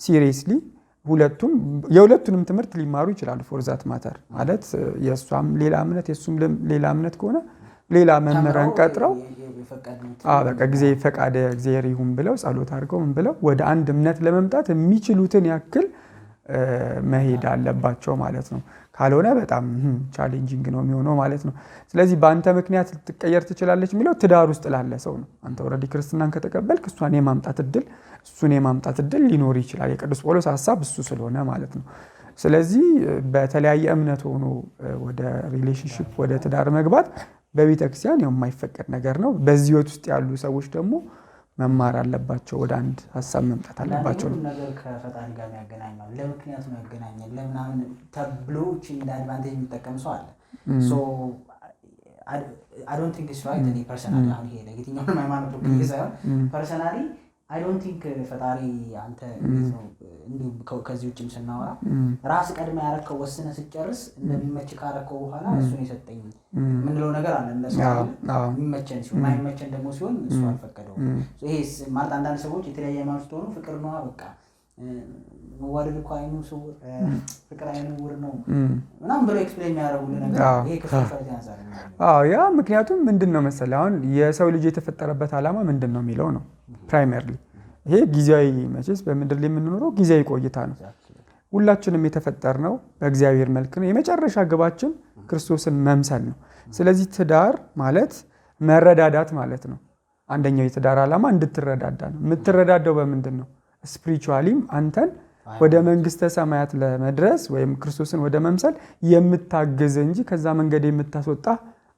ሲሪየስሊ የሁለቱንም ትምህርት ሊማሩ ይችላሉ። ፎር ዛት ማተር ማለት የእሷም ሌላ እምነት የእሱም ሌላ እምነት ከሆነ ሌላ መምህራን ቀጥረው በቃ ጊዜ ፈቃደ እግዚአብሔር ይሁን ብለው ጸሎት አድርገው ምን ብለው ወደ አንድ እምነት ለመምጣት የሚችሉትን ያክል መሄድ አለባቸው ማለት ነው። ካልሆነ በጣም ቻሌንጂንግ ነው የሚሆነው ማለት ነው። ስለዚህ በአንተ ምክንያት ልትቀየር ትችላለች የሚለው ትዳር ውስጥ ላለ ሰው ነው። አንተ ኦልሬዲ ክርስትናን ከተቀበልክ እሱን የማምጣት እድል ሊኖር ይችላል። የቅዱስ ጳውሎስ ሐሳብ እሱ ስለሆነ ማለት ነው። ስለዚህ በተለያየ እምነት ሆኖ ወደ ሪሌሽንሺፕ ወደ ትዳር መግባት በቤተክርስቲያን የማይፈቀድ ነገር ነው። በዚህ ህይወት ውስጥ ያሉ ሰዎች ደግሞ መማር አለባቸው፣ ወደ አንድ ሀሳብ መምጣት አለባቸው ነው። ነገር ከፈጣሪ ጋር ያገናኛል፣ ለምክንያቱ ነው ያገናኛል ለምናምን ተብሎ እንደ አድቫንቴጅ የሚጠቀም ሰው አለ። ሶ I don't think it's right እኔ ፐርሰናሊ አሁን ይሄ ለየትኛው ሃይማኖት ነው ሳይሆን ፐርሰናሊ I don't think ፈጣሪ አንተ ነው እንዲሁ ከዚህ ውጭም ስናወራ ራስ ቀድማ ያረከው ወስነህ ስትጨርስ እንደሚመች ካረከው በኋላ እሱን የሰጠኝ ምንለው ነገር አለ። እንደሰው የሚመቸን ሲሆን ማይመቸን ደግሞ ሲሆን እሱ አልፈቀደውም። ይሄ ማለት አንዳንድ ሰዎች የተለያየ ሃይማኖት ሆኖ ፍቅር ነው በቃ መዋደድ እኮ አይኑ ሰው ፍቅር አይኑ ውር ነው ምናምን ብለው ኤክስፕሌን የሚያደርጉልን ነገር ይሄ ከሶሻል ያንሳል። ያ ምክንያቱም ምንድነው መሰለህ አሁን የሰው ልጅ የተፈጠረበት ዓላማ ምንድነው የሚለው ነው ፕራይመሪሊ። ይሄ ጊዜያዊ መቼስ በምድር ላይ የምንኖረው ጊዜያዊ ቆይታ ነው። ሁላችንም የተፈጠርነው በእግዚአብሔር መልክ ነው። የመጨረሻ ግባችን ክርስቶስን መምሰል ነው። ስለዚህ ትዳር ማለት መረዳዳት ማለት ነው። አንደኛው የትዳር ዓላማ እንድትረዳዳ ነው። የምትረዳዳው በምንድን ነው? ስፒሪቹዋሊም አንተን ወደ መንግስተ ሰማያት ለመድረስ ወይም ክርስቶስን ወደ መምሰል የምታግዝ እንጂ ከዛ መንገድ የምታስወጣ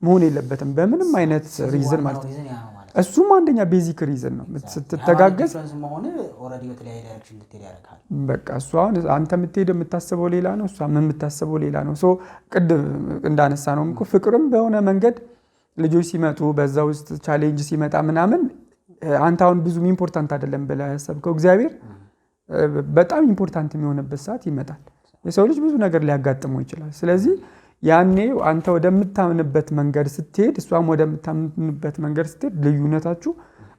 መሆን የለበትም በምንም አይነት ሪዝን ማለት ነው። እሱም አንደኛ ቤዚክ ሪዝን ነው። ስትተጋገዝ በቃ እሱ አሁን አንተ የምትሄደው የምታስበው ሌላ ነው፣ እሷም የምታስበው ሌላ ነው። ቅድም እንዳነሳ ነው እኮ ፍቅርም በሆነ መንገድ ልጆች ሲመጡ በዛ ውስጥ ቻሌንጅ ሲመጣ ምናምን አንተ አሁን ብዙም ኢምፖርታንት አይደለም ብለህ ያሰብከው እግዚአብሔር በጣም ኢምፖርታንት የሚሆንበት ሰዓት ይመጣል። የሰው ልጅ ብዙ ነገር ሊያጋጥመው ይችላል። ስለዚህ ያኔ አንተ ወደምታምንበት መንገድ ስትሄድ እሷም ወደምታምንበት መንገድ ስትሄድ ልዩነታችሁ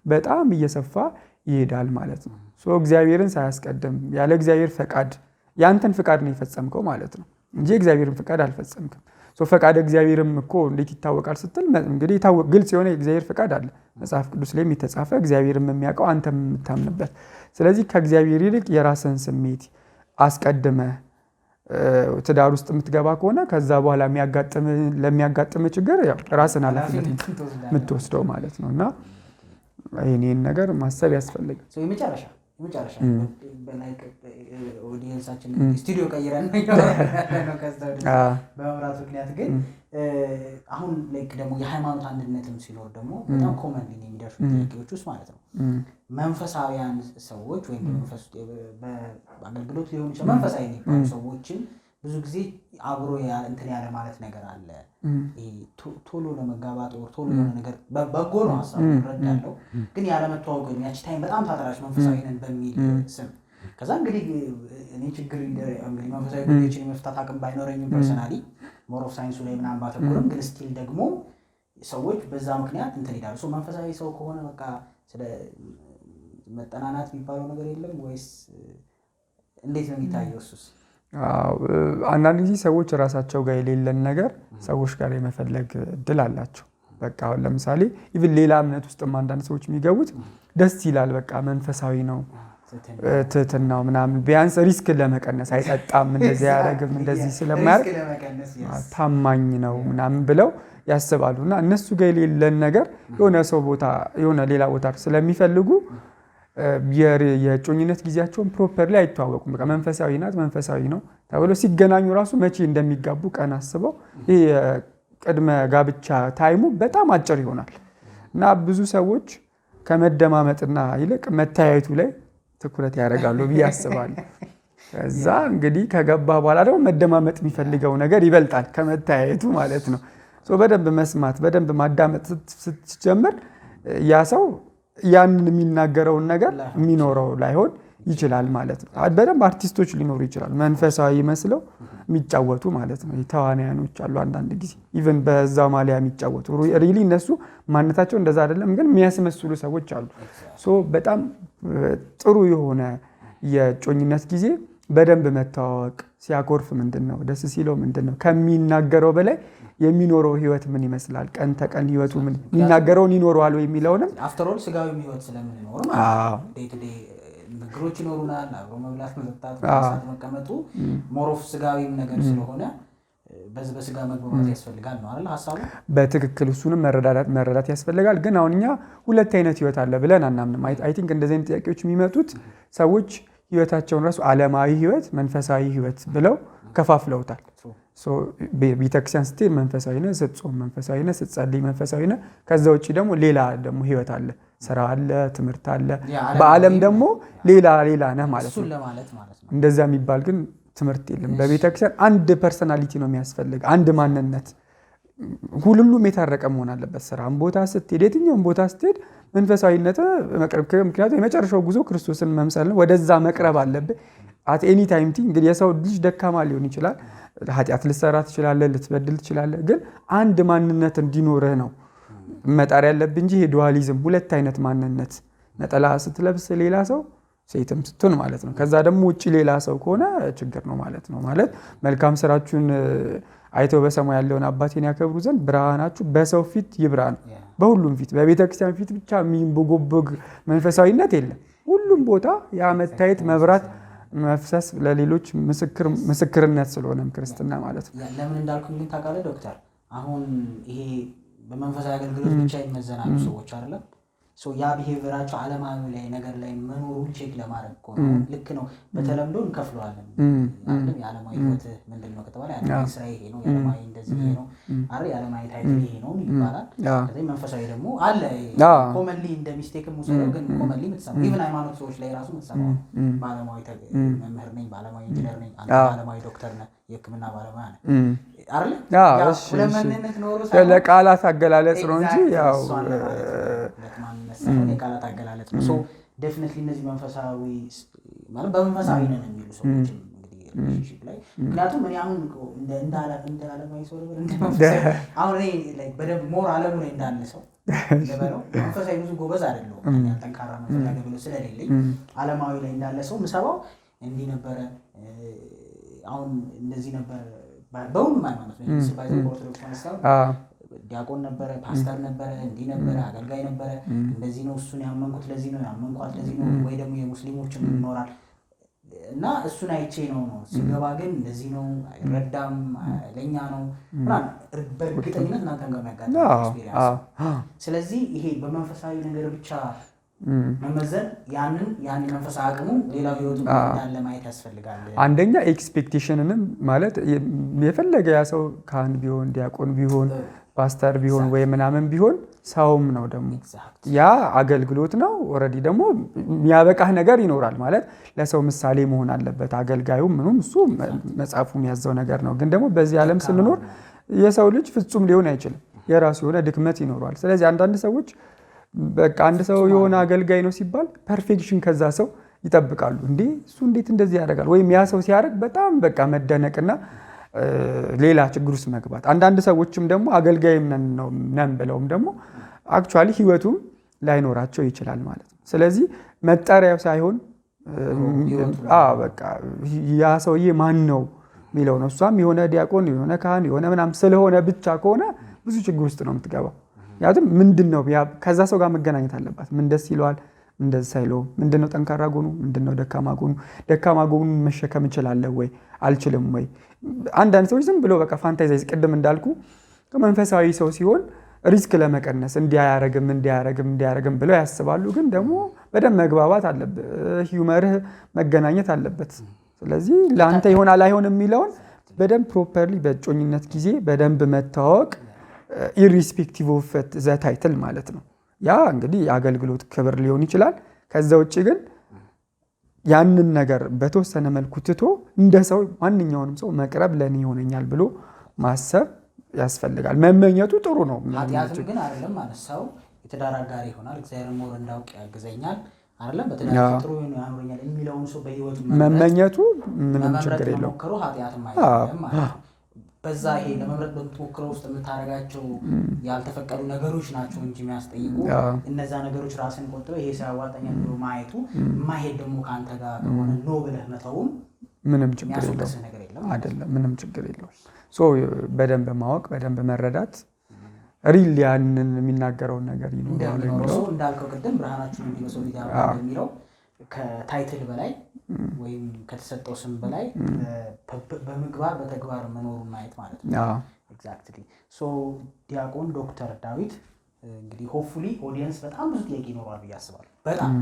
በጣም እየሰፋ ይሄዳል ማለት ነው። እግዚአብሔርን ሳያስቀድም ያለ እግዚአብሔር ፈቃድ ያንተን ፈቃድ ነው የፈጸምከው ማለት ነው እንጂ እግዚአብሔርን ፈቃድ አልፈጸምክም። ፈቃድ እግዚአብሔርም እኮ እንዴት ይታወቃል ስትል እንግዲህ ግልጽ የሆነ የእግዚአብሔር ፈቃድ አለ መጽሐፍ ቅዱስ ላይ የተጻፈ እግዚአብሔርም የሚያውቀው አንተም የምታምንበት። ስለዚህ ከእግዚአብሔር ይልቅ የራስን ስሜት አስቀድመህ ትዳር ውስጥ የምትገባ ከሆነ ከዛ በኋላ ለሚያጋጥም ችግር ያው ራስን ኃላፊነት የምትወስደው ማለት ነው። እና ይህን ነገር ማሰብ ያስፈልጋል። የመጨረሻ ኦዲየንሳችን ስቱዲዮ ቀይረን በመብራት ምክንያት ግን አሁን ደግሞ የሃይማኖት አንድነትም ሲኖር ደግሞ በጣም ኮመን የሚደርሱ ጥያቄዎች ውስጥ ማለት ነው መንፈሳዊያን ሰዎች ወይም በአገልግሎት ሊሆን ይችላል መንፈሳዊ የሚባሉ ሰዎችን ብዙ ጊዜ አብሮ እንትን ያለ ማለት ነገር አለ። ቶሎ ለመጋባት ወር ቶሎ የሆነ ነገር በጎ ነው ሀሳቡ እረዳለሁ፣ ግን ያለመተዋወቅ ያቺ ታይም በጣም ታጠራች መንፈሳዊ ነን በሚል ስም ከዛ እንግዲህ እኔ ችግር እንግዲህ መንፈሳዊ ጉዳዮችን የመፍታት አቅም ባይኖረኝም ፐርሰናሊ ሞር ኦፍ ሳይንሱ ላይ ምናምን ባተኮርም ግን ስቲል ደግሞ ሰዎች በዛ ምክንያት እንትን ይላሉ። መንፈሳዊ ሰው ከሆነ በቃ ስለ መጠናናት የሚባለው ነገር የለም ወይስ እንዴት ነው የሚታየው? እሱስ አንዳንድ ጊዜ ሰዎች ራሳቸው ጋር የሌለን ነገር ሰዎች ጋር የመፈለግ እድል አላቸው። በቃ አሁን ለምሳሌ ኢቭን ሌላ እምነት ውስጥም አንዳንድ ሰዎች የሚገቡት ደስ ይላል፣ በቃ መንፈሳዊ ነው ትህትናው ምናምን ቢያንስ ሪስክ ለመቀነስ አይጠጣም፣ እንደዚህ ያደረግም እንደዚህ ስለማያደርግ ታማኝ ነው ምናምን ብለው ያስባሉ። እና እነሱ ጋር የሌለን ነገር የሆነ ሌላ ቦታ ስለሚፈልጉ የጮኝነት ጊዜያቸውን ፕሮፐርሊ አይተዋወቁም። በቃ መንፈሳዊ ናት መንፈሳዊ ነው ተብሎ ሲገናኙ ራሱ መቼ እንደሚጋቡ ቀን አስበው ይሄ ቅድመ ጋብቻ ታይሙ በጣም አጭር ይሆናል። እና ብዙ ሰዎች ከመደማመጥና ይልቅ መታየቱ ላይ ትኩረት ያደርጋሉ ብዬ አስባለሁ። ከዛ እንግዲህ ከገባ በኋላ ደግሞ መደማመጥ የሚፈልገው ነገር ይበልጣል ከመታየቱ ማለት ነው። በደንብ መስማት በደንብ ማዳመጥ ስትጀምር ያ ሰው ያንን የሚናገረውን ነገር የሚኖረው ላይሆን ይችላል ማለት ነው። በደንብ አርቲስቶች ሊኖሩ ይችላሉ መንፈሳዊ መስለው የሚጫወቱ ማለት ነው። ተዋናያኖች አሉ አንዳንድ ጊዜ ኢቭን በዛ ማሊያ የሚጫወቱ ሪሊ እነሱ ማንነታቸው እንደዛ አይደለም፣ ግን የሚያስመስሉ ሰዎች አሉ። በጣም ጥሩ የሆነ የጮኝነት ጊዜ በደንብ መተዋወቅ፣ ሲያኮርፍ ምንድነው ደስ ሲለው ምንድነው ከሚናገረው በላይ የሚኖረው ህይወት ምን ይመስላል፣ ቀን ተቀን ህይወቱ ምን የሚናገረውን ይኖረዋል ወይ የሚለውንም አፍተር ኦል ስጋዊ ህይወት ስለምንኖር ማለት ዴይ ቱ ዴይ ነገሮች ይኖሩናል። አብሮ መብላት መጠጣት መቀመጡ ሞር ኦፍ ስጋዊም ነገር ስለሆነ በስጋ መግባባት ያስፈልጋል ነው አይደል ሐሳቡ? በትክክል እሱንም መረዳት ያስፈልጋል። ግን አሁን እኛ ሁለት አይነት ህይወት አለ ብለን አናምንም። አይ ቲንክ እንደዚህ አይነት ጥያቄዎች የሚመጡት ሰዎች ህይወታቸውን ራሱ ዓለማዊ ህይወት መንፈሳዊ ህይወት ብለው ከፋፍለውታል። ቤተክርስቲያን ስትሄድ መንፈሳዊ ነህ፣ ስትጾም መንፈሳዊ ነህ፣ ስትጸልይ መንፈሳዊ ነህ። ከዛ ውጭ ደግሞ ሌላ ደግሞ ህይወት አለ፣ ስራ አለ፣ ትምህርት አለ፣ በዓለም ደግሞ ሌላ ነህ ማለት ነው። እንደዛ የሚባል ግን ትምህርት የለም። በቤተክርስቲያን አንድ ፐርሰናሊቲ ነው የሚያስፈልግ፣ አንድ ማንነት። ሁሉም የታረቀ መሆን አለበት። ስራም ቦታ ስትሄድ፣ የትኛውም ቦታ ስትሄድ መንፈሳዊነት መቅረብ፣ ምክንያቱም የመጨረሻው ጉዞ ክርስቶስን መምሰል ነው። ወደዛ መቅረብ አለብህ። አት ኤኒ ታይም እንግዲህ የሰው ልጅ ደካማ ሊሆን ይችላል፣ ኃጢአት ልትሰራ ትችላለህ፣ ልትበድል ትችላለህ። ግን አንድ ማንነት እንዲኖርህ ነው መጣር ያለብህ እንጂ ዱዋሊዝም ሁለት አይነት ማንነት፣ ነጠላ ስትለብስ ሌላ ሰው ሴትም ስትሆን ማለት ነው። ከዛ ደግሞ ውጭ ሌላ ሰው ከሆነ ችግር ነው ማለት ነው። ማለት መልካም ስራችሁን አይተው በሰማይ ያለውን አባቴን ያከብሩ ዘንድ ብርሃናችሁ በሰው ፊት ይብራ ነው። በሁሉም ፊት፣ በቤተክርስቲያን ፊት ብቻ የሚንቦጎቦግ መንፈሳዊነት የለም። ሁሉም ቦታ ያ መታየት መብራት መፍሰስ ለሌሎች ምስክርነት ስለሆነም ክርስትና ማለት ነው። ለምን እንዳልኩኝ ግን ታውቃለህ ዶክተር፣ አሁን ይሄ በመንፈሳዊ አገልግሎት ብቻ ይመዘናሉ ሰዎች አይደለም። ያ ቢሄቪራቸው ዓለማዊ ላይ ነገር ላይ መኖሩን ቼክ ለማድረግ እኮ ነው። ልክ ነው። በተለምዶ እንከፍለዋለን አይደል? የዓለማዊ ህይወት ምንድን ነው ከተባለ የዓለማዊ ስራ ይሄ ነው፣ የዓለማዊ እንደዚህ ይሄ ነው አይደል? የዓለማዊ ታይትል ይሄ ነው ይባላል። ከዚህ መንፈሳዊ ደግሞ አለ። ኮመንሊ እንደ ሚስቴክም ወሰደው፣ ግን ኮመንሊ የምትሰማው ኢቭን ሃይማኖት ሰዎች ላይ ራሱ የምትሰማው በዓለማዊ መምህር ነኝ፣ በዓለማዊ ኢንጂነር ነኝ፣ አንተ በዓለማዊ ዶክተር ነህ፣ የህክምና ባለሙያ ነህ አይደል? ለማንነት ኖሮ ለቃላት አገላለጽ ነው እንጂ ያው የቃላት አገላለጽ ነው። ሶ ዴፊኒትሊ እነዚህ መንፈሳዊ ማለት በመንፈሳዊ ነን የሚሉ ሰዎች እንግዲህ ሪሌሽንሺፕ ላይ ምክንያቱም እኔ አሁን እንደ ዓለማዊ ሰው አሁን እኔ በደንብ ሞር ዓለሙ ላይ እንዳለ ሰው ለበለው መንፈሳዊ ብዙ ጎበዝ አይደለሁም። ጠንካራ መንፈሳዊ አገልግሎት ስለሌለኝ ዓለማዊ ላይ እንዳለ ሰው ምሰባው እንዲህ ነበረ፣ አሁን እንደዚህ ነበረ። በሁሉም ሃይማኖት ነው ሲባል ኦርቶዶክስ ተነሳው ዲያቆን ነበረ፣ ፓስተር ነበረ፣ እንዲህ ነበረ፣ አገልጋይ ነበረ፣ እንደዚህ ነው እሱን ያመንኩት ለዚህ ነው ያመንኳት ለዚህ ነው፣ ወይ ደግሞ የሙስሊሞችም ይኖራል እና እሱን አይቼ ነው ሲገባ ግን እንደዚህ ነው አይረዳም ለኛ ነው ማለት በእርግጠኝነት እናንተ ጋር የሚያጋጥም ኤክስፒሪየንስ። ስለዚህ ይሄ በመንፈሳዊ ነገር ብቻ መመዘን ያንን መንፈሳዊ አቅሙ ሌላው ህይወቱ እንዳለ ማየት ያስፈልጋል። አንደኛ ኤክስፔክቴሽንንም ማለት የፈለገ ያ ሰው ካህን ቢሆን ዲያቆን ቢሆን ፓስተር ቢሆን ወይ ምናምን ቢሆን ሰውም ነው ደግሞ ያ አገልግሎት ነው። ኦልሬዲ ደግሞ የሚያበቃህ ነገር ይኖራል ማለት ለሰው ምሳሌ መሆን አለበት አገልጋዩ ምኑም እሱ መጽሐፉ የሚያዘው ነገር ነው። ግን ደግሞ በዚህ ዓለም ስንኖር የሰው ልጅ ፍጹም ሊሆን አይችልም፣ የራሱ የሆነ ድክመት ይኖረዋል። ስለዚህ አንዳንድ ሰዎች በቃ አንድ ሰው የሆነ አገልጋይ ነው ሲባል ፐርፌክሽን ከዛ ሰው ይጠብቃሉ። እንዴ እሱ እንዴት እንደዚህ ያደርጋል? ወይም ያ ሰው ሲያደርግ በጣም በቃ መደነቅና ሌላ ችግር ውስጥ መግባት። አንዳንድ ሰዎችም ደግሞ አገልጋይም ነን ብለውም ደግሞ አክቹዋሊ ህይወቱም ላይኖራቸው ይችላል ማለት ነው። ስለዚህ መጠሪያው ሳይሆን በቃ ያ ሰውዬ ማን ነው የሚለው ነው። እሷም የሆነ ዲያቆን የሆነ ካህን የሆነ ምናምን ስለሆነ ብቻ ከሆነ ብዙ ችግር ውስጥ ነው የምትገባው። ያቱም ምንድነው ከዛ ሰው ጋር መገናኘት አለባት። ምን ደስ ይለዋል፣ ምን ደስ አይለውም፣ ምንድነው ጠንካራ ጎኑ፣ ምንድነው ደካማ ጎኑ መሸከም እችላለሁ ወይ አልችልም ወይ። አንዳንድ ሰዎች ዝም ብሎ በቃ ፋንታይዝ ቅድም እንዳልኩ መንፈሳዊ ሰው ሲሆን ሪስክ ለመቀነስ እንዲያረግም ብለው ያስባሉ። ግን ደግሞ በደንብ መግባባት አለበት፣ ሂውመርህ መገናኘት አለበት። ስለዚህ ለአንተ ይሆናል አይሆንም የሚለውን በደንብ ፕሮፐርሊ በእጮኝነት ጊዜ በደንብ መታወቅ ኢሪስፔክቲቭ ኦፍ ዘ ታይትል ማለት ነው። ያ እንግዲህ የአገልግሎት ክብር ሊሆን ይችላል። ከዛ ውጭ ግን ያንን ነገር በተወሰነ መልኩ ትቶ እንደ ሰው ማንኛውንም ሰው መቅረብ ለኔ ይሆነኛል ብሎ ማሰብ ያስፈልጋል። መመኘቱ ጥሩ ነው። ኃጢአትም ግን አይደለም ማለት ሰው የትዳር አጋሪ ይሆናል፣ እግዚአብሔር ሞር እንዳውቅ ያግዘኛል አይደለም በትዳር ጥሩ ነው ያምረኛል የሚለውን ሰው በህይወቱ መመኘቱ ምንም ችግር የለውም። ሞክሮ ኃጢአትም አይደለም ማለት ነው። በዛ ይሄ ለመምረጥ በምትሞክረው ውስጥ የምታደርጋቸው ያልተፈቀዱ ነገሮች ናቸው እንጂ የሚያስጠይቁ እነዛ ነገሮች ራስን ቆጥበው ይሄ ሰው ያዋጣኛል ብሎ ማየቱ ማሄድ ደግሞ ከአንተ ጋር ከሆነ ኖ ብለህ መተውም ምንም ችግር የለውም አይደለም። ምንም ችግር የለውም። በደንብ ማወቅ በደንብ መረዳት ሪል ያንን የሚናገረውን ነገር ይኖራል። እንዳልከው ቅድም ብርሃናችሁን እንዲመስሉ የሚለው ከታይትል በላይ ወይም ከተሰጠው ስም በላይ በምግባር በተግባር መኖሩን ማየት ማለት ነው። ኤግዛክትሊ። ሶ ዲያቆን ዶክተር ዳዊት እንግዲህ ሆፕፉሊ ኦዲየንስ በጣም ብዙ ጥያቄ ይኖራል ብዬ አስባለሁ። በጣም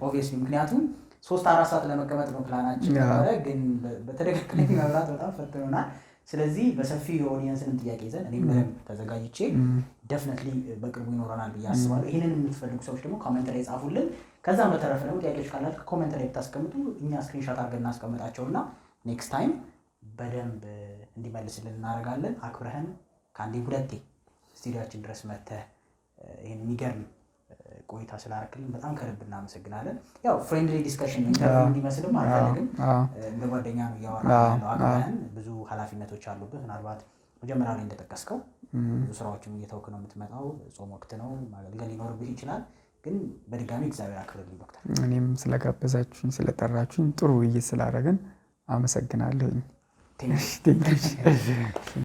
ኦብቪየስሊ ምክንያቱም 3-4 ሰዓት ለመቀመጥ ነው ፕላናችን ነበረ፣ ግን በተደጋጋሚ መብራት በጣም ፈትኖናል። ስለዚህ በሰፊው የኦዲየንስንም ጥያቄ ይዘን እኔም በደንብ ተዘጋጅቼ ደፍነትሊ በቅርቡ ይኖረናል ብዬ አስባለሁ። ይህንን የምትፈልጉ ሰዎች ደግሞ ኮሜንት ላይ ጻፉልን። ከዛም በተረፈ ደግሞ ጥያቄዎች ካላችሁ ኮሜንት ላይ ብታስቀምጡ እኛ ስክሪንሾት አድርገን እናስቀምጣቸውና ኔክስት ታይም በደንብ እንዲመልስልን እናደርጋለን። አክብረህን ከአንዴ ሁለቴ ስቱዲዮአችን ድረስ መጥተህ ይህን የሚገርም ቆይታ ስላደረክልን በጣም ከልብ እናመሰግናለን። ያው ፍሬንድሊ ዲስከሽን ኢንተርቪው እንዲመስልም አልፈልግም፣ እንደ ጓደኛ ነው እያወራን ያለው። አክብረህን ብዙ ኃላፊነቶች አሉብህ። ምናልባት መጀመሪያ ላይ እንደጠቀስከው ብዙ ስራዎችን እየተውክ ነው የምትመጣው። ጾም ወቅት ነው፣ ማገልገል ሊኖርብህ ይችላል። ግን በድጋሚ እግዚአብሔር አክብርልኝ ዶክተር። እኔም ስለጋበዛችሁኝ ስለጠራችሁኝ ጥሩ ውይይት ስላደረግን አመሰግናለሁኝ።